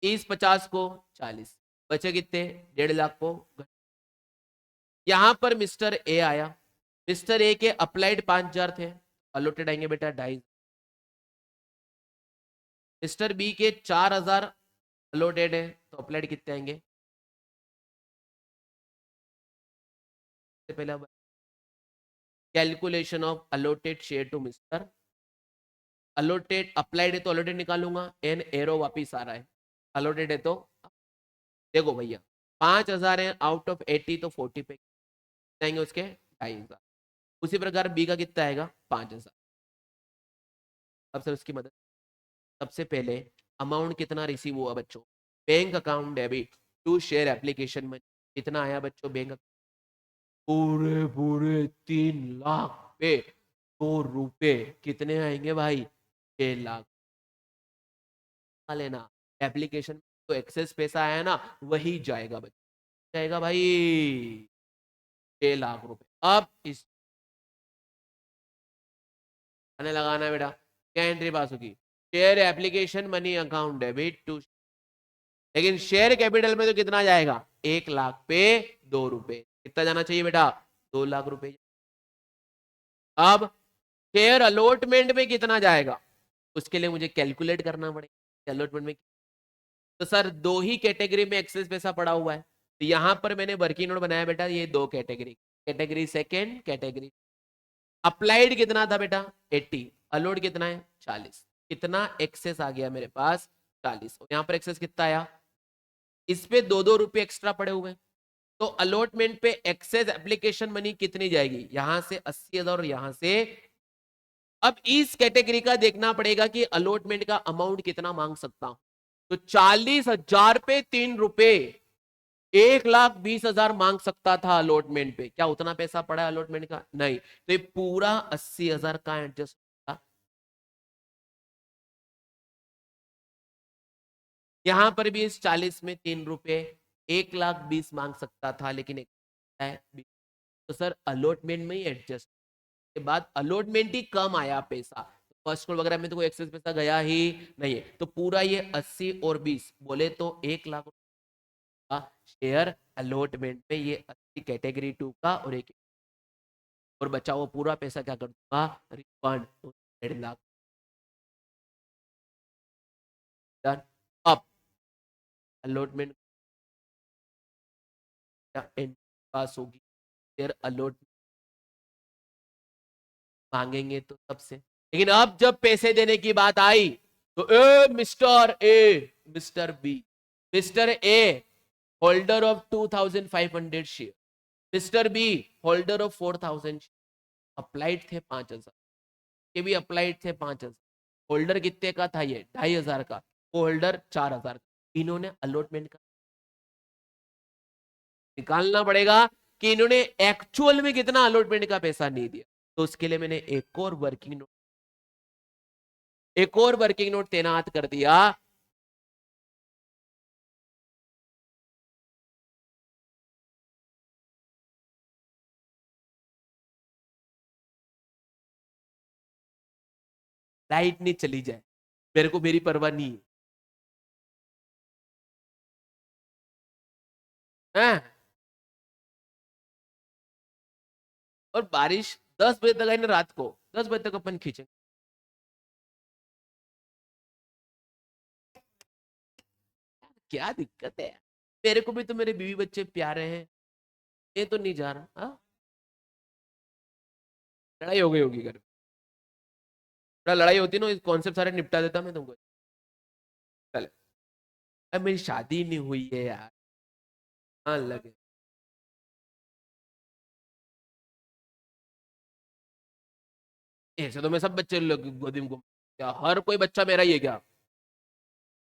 इस 50 को 40, बचे कितने? 1.5 लाख को। यहां पर मिस्टर ए आया। मिस्टर ए के अप्लाइड 5,000 थे, अलॉटेड आएंगे बेटा 2.5। मिस्टर बी के 4,000 अलॉटेड है, तो अप्लाइड कितने आएंगे? पहले calculation of allotted share to mister. Allotted applied है तो अलॉटेड निकालूंगा, एन एरो वापिस आ रहा है। अलॉटेड है तो देखो भैया 5,000 है आउट ऑफ 80 तो 40 पे जाएंगे उसके 2,500। उसी प्रकार बी का कितना आएगा 5,000। अब सर उसकी मदद, सबसे पहले अमाउंट कितना रिसीव हुआ बच्चों, bank account debit to share application में कितना आया बच्चों, बैंक पूरे पूरे 3 लाख पे 2 रुपए कितने आएंगे भाई, 6 लाख। लेना एप्लीकेशन तो एक्सेस पैसा आया ना वही जाएगा बच्चों, जाएगा भाई 6 लाख रुपए। अब इस लगाना बेटा, क्या एंट्री पास होगी, share application money account debit to, लेकिन शेयर कैपिटल में तो कितना जाएगा 1 लाख पे 2 रुपए, कितना जाना चाहिए बेटा 2 लाख रुपए। अब शेयर अलॉटमेंट में कितना जाएगा, उसके लिए मुझे कैलकुलेट करना पड़ेगा अलॉटमेंट में। तो सर 2 ही कैटेगरी में एक्सेस पैसा पड़ा हुआ है, तो यहां पर मैंने वर्किंग नोट बनाया बेटा, ये 2 category, category second, category applied कितना था बेटा 80, अलॉट कितना है 40, कितना एक्सेस आ गया मेरे पास 40, और यहां पर एक्सेस कितना आया, इस पे 2-2 रुपए एक्स्ट्रा पड़े हुए हैं, तो अलॉटमेंट पे एक्सेस एप्लीकेशन मनी कितनी जाएगी, यहां से 80,000 और यहां से। अब इस कैटेगरी का देखना पड़ेगा कि अलॉटमेंट का अमाउंट कितना मांग सकता हूं, तो 40,000 पे 3 रुपए 1,20,000 मांग सकता था अलॉटमेंट पे, क्या उतना पैसा पड़ा है अलॉटमेंट का, नहीं, तो ये पूरा 80,000 का एडजस्ट होगा। यहां पर भी इस 40 में 3 रुपए 1,20,000 मांग सकता था, लेकिन है तो सर अलॉटमेंट में ही एडजस्ट के बाद अलॉटमेंट ही कम आया पैसा, फर्स्ट कॉल वगैरह में तो कोई एक्सेस पैसा गया ही नहीं है, तो पूरा ये 80 और 20 बोले तो 1 लाख का शेयर अलॉटमेंट में, ये 80 कैटेगरी 2 का और एक, और बचा हुआ पूरा पैसा क्या कर दूंगा रिफंड 1.5 लाख। डन। अब अलॉटमेंट पास होगी, शेयर अलॉट मांगेंगे तो सबसे, लेकिन अब जब पैसे देने की बात आई तो A Mister B, Mister A holder of 2,500 share, Mister B holder of 4,000 share, applied थे 5,000, ये भी अप्लाइड थे 5,000, होल्डर कितने का था ये 2,500 का, वो होल्डर 4,000 का, इन्होंने अलॉटमेंट का निकालना पड़ेगा कि इन्होंने एक्चुअल में कितना अलॉटमेंट का पैसा नहीं दिया, तो उसके लिए मैंने एक और वर्किंग नोट, एक और वर्किंग नोट तैनात कर दिया। लाइट नहीं चली जाए, मेरे को मेरी परवाह नहीं है, और बारिश 10 बजे तक आई ना, रात को 10 बजे तक अपन खींचेंगे, क्या दिक्कत है, मेरे को भी तो मेरे बीवी बच्चे प्यारे हैं, ये तो नहीं जा रहा। लड़ाई हो गई होगी घर में, लड़ाई होती ना, कॉन्सेप्ट सारे निपटा देता मैं तुमको, चल अब मेरी शादी नहीं हुई है यार, हाँ लगे, ऐसे तो मैं सब बच्चे गोदी में घूम, क्या हर कोई बच्चा मेरा ही है क्या,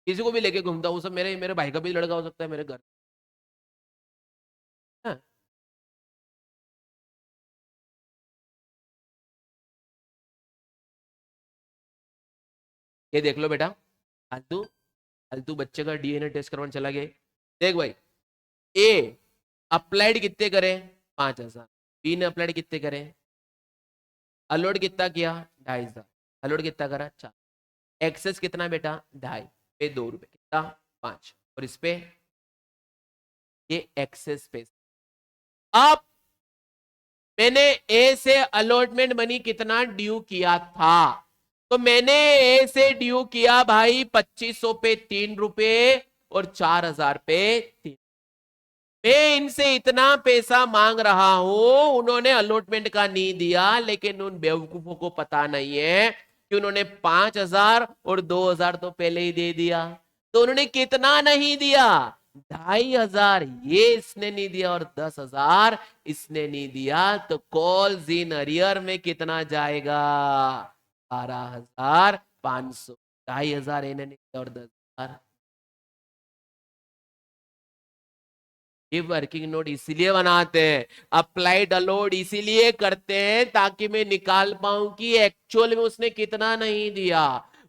किसी को भी लेके घूमता हूँ, सब मेरे मेरे भाई का भी लड़का हो सकता है मेरे घर। हाँ, ये देख लो बेटा, फालतू फालतू बच्चे का डीएनए टेस्ट करवाने चला गया, देख भाई, ए अप्लाइड कितने करें 5,000, बी ने अप्लाइड कितने करें, अलॉट कितना किया 2,500, अलॉट कितना करा 4, एक्सेस कितना बेटा 2.5 पे 2 रुपए कितना 5, और इस पे ये एक्सेस पे। अब मैंने ए से अलॉटमेंट मनी कितना ड्यू किया था, तो मैंने ए से ड्यू किया भाई 2,500 पे 3 रुपए और 4,000 पे 3, मैं इनसे इतना पैसा मांग रहा हूं, उन्होंने अलॉटमेंट का नहीं दिया, लेकिन उन बेवकूफों को पता नहीं है कि उन्होंने 5,000 और 2,000 तो पहले ही दे दिया, तो उन्होंने कितना नहीं दिया, 2,500 ये इसने नहीं दिया और 10,000 इसने नहीं दिया, तो कॉल्स इन अरियर में कितना जाएगा? 12,500। 2,500 इन्हें नहीं दिया और 10,000। ये वर्किंग नोट इसीलिए बनाते हैं, अप्लाइड अलोड इसीलिए करते हैं ताकि मैं निकाल पाऊं कि एक्चुअल में उसने कितना नहीं दिया।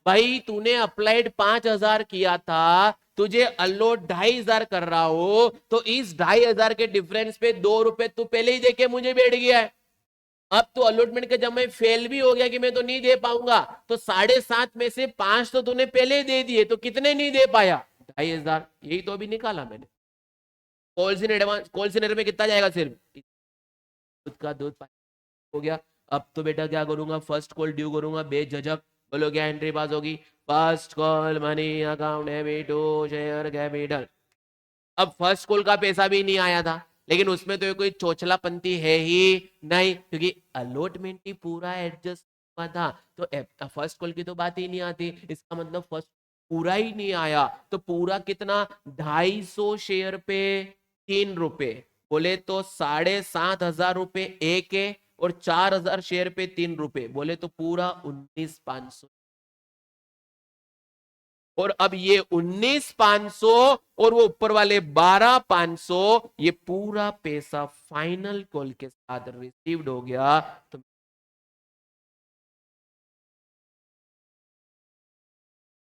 भाई तूने अप्लाइड 5,000 किया था, तुझे अलोड 2,500 कर रहा हो, तो इस 2,500 के डिफरेंस पे 2 रुपए तू पहले ही देके मुझे बैठ गया है। अब तो अलॉटमेंट के जब मैं फेल भी हो गया कि मैं तो नहीं दे पाऊंगा, तो 7.5 में से 5 तो तूने पहले ही दे दिए, तो कितने नहीं दे पाया? 2,500। यही तो अभी निकाला मैंने। Calls in advance, calls in में कितना जाएगा? सिर्फ दूध का दूध हो गया। अब तो बेटा क्या करूंगा? फर्स्ट कॉल ड्यू करूंगा बेझिझक। बोलो क्या एंट्री पास होगी? First call money account debit to share capital. अब फर्स्ट कॉल का पैसा भी नहीं आया था, लेकिन उसमें तो कोई चोचलापंती है ही नहीं, क्योंकि अलॉटमेंट ही पूरा एडजस्ट हुआ था। तो फर्स्ट कॉल की तो बात ही नहीं आती, इसका मतलब फर्स्ट पूरा ही नहीं आया। तो पूरा कितना? 250 शेयर पे 3 रुपए, बोले तो 7,500 रुपए एक है, और 4,000 शेयर पे 3 रुपए, बोले तो पूरा 19,500। और अब ये 19,500 और वो ऊपर वाले 12,500, ये पूरा पैसा फाइनल कॉल के साथ रिसीव्ड हो गया। तो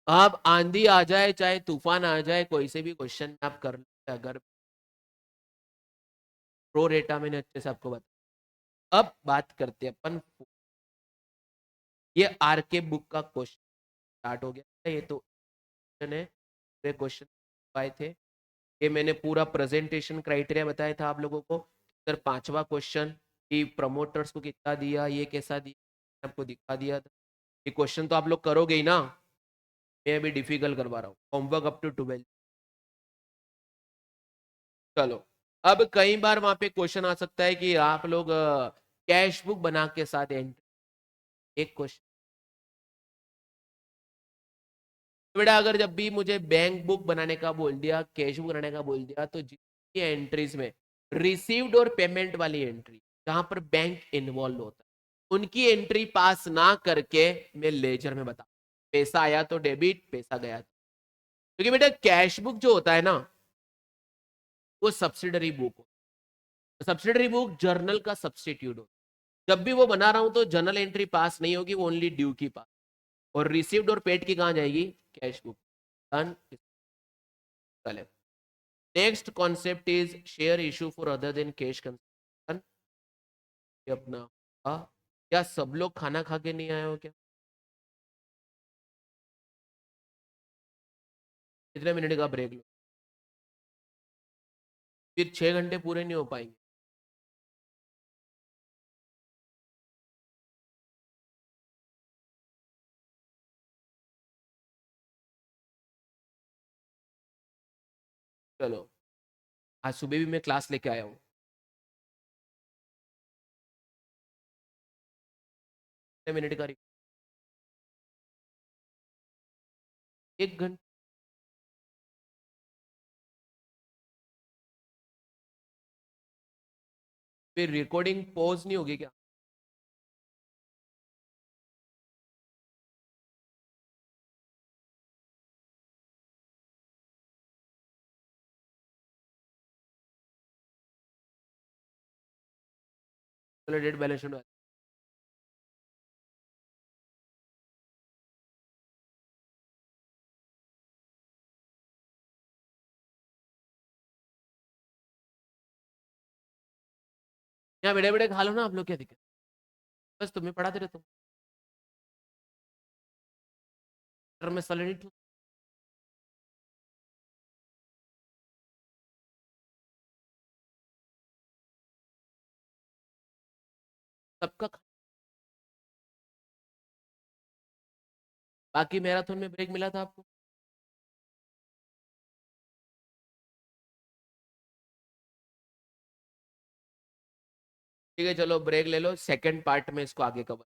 अब आंधी आ जाए चाहे तूफान आ जाए, कोई से भी क्वेश्चन आप कर ले, अगर प्रो रेटा मैंने अच्छे से आपको बताया। अब बात करते हैं अपन, ये आरके बुक का क्वेश्चन स्टार्ट हो गया। ये तो क्वेश्चन है, पूरे क्वेश्चन आए थे। ये मैंने पूरा प्रेजेंटेशन क्राइटेरिया बताया था आप लोगों को। सर 5वां क्वेश्चन कि प्रमोटर्स को कितना दिया, ये कैसा दिया, आपको दिखा दिया था। ये क्वेश्चन तो आप लोग करोगे ही ना, मैं अभी डिफिकल्ट करवा रहा हूँ। Homework up to 12। चलो, अब कई बार वहां पे क्वेश्चन आ सकता है कि आप लोग कैश बुक बना के साथ एंट्री, एक क्वेश्चन। बेटा अगर जब भी मुझे बैंक बुक बनाने का बोल दिया, कैश बुक बनाने का बोल दिया, तो जितनी एंट्रीज में रिसीव्ड और पेमेंट वाली एंट्री, जहां पर बैंक इन्वॉल्व होता है, उनकी एंट्री पास ना करके मैं लेजर में बता, पैसा आया तो डेबिट, पैसा गया तो। क्योंकि बेटा कैश बुक जो होता है ना, वो सब्सिडरी बुक हो, सब्सिडरी बुक जर्नल का सब्सटीट्यूट हो। जब भी वो बना रहा हूं तो जर्नल एंट्री पास नहीं होगी, वो ओनली ड्यू की पास, और रिसीव्ड और पेड की कहां जाएगी? Cash book. डन। चले, next concept is share issue for other than cash consumption. ये अपना क्या सब लोग खाना खा के नहीं आए हो क्या? कितने मिनट का ब्रेक लो, फिर 6 घंटे पूरे नहीं हो पाएंगे। चलो, आज सुबह भी मैं क्लास लेके आया हूँ। कितने मिनट का? 1 घंटे। फिर रिकॉर्डिंग पॉज नहीं होगी क्या? चलो डेट बैलेंस शीट। यहाँ बेड़े बेड़े खा लो ना आप लोग, क्या दिक्कत? बस तुम्हें पढ़ाते रहता हूँ, में सैलरी सबका बाकी मैराथन में ब्रेक मिला था आपको? ठीक है चलो ब्रेक ले लो, सेकंड पार्ट में इसको आगे कवर।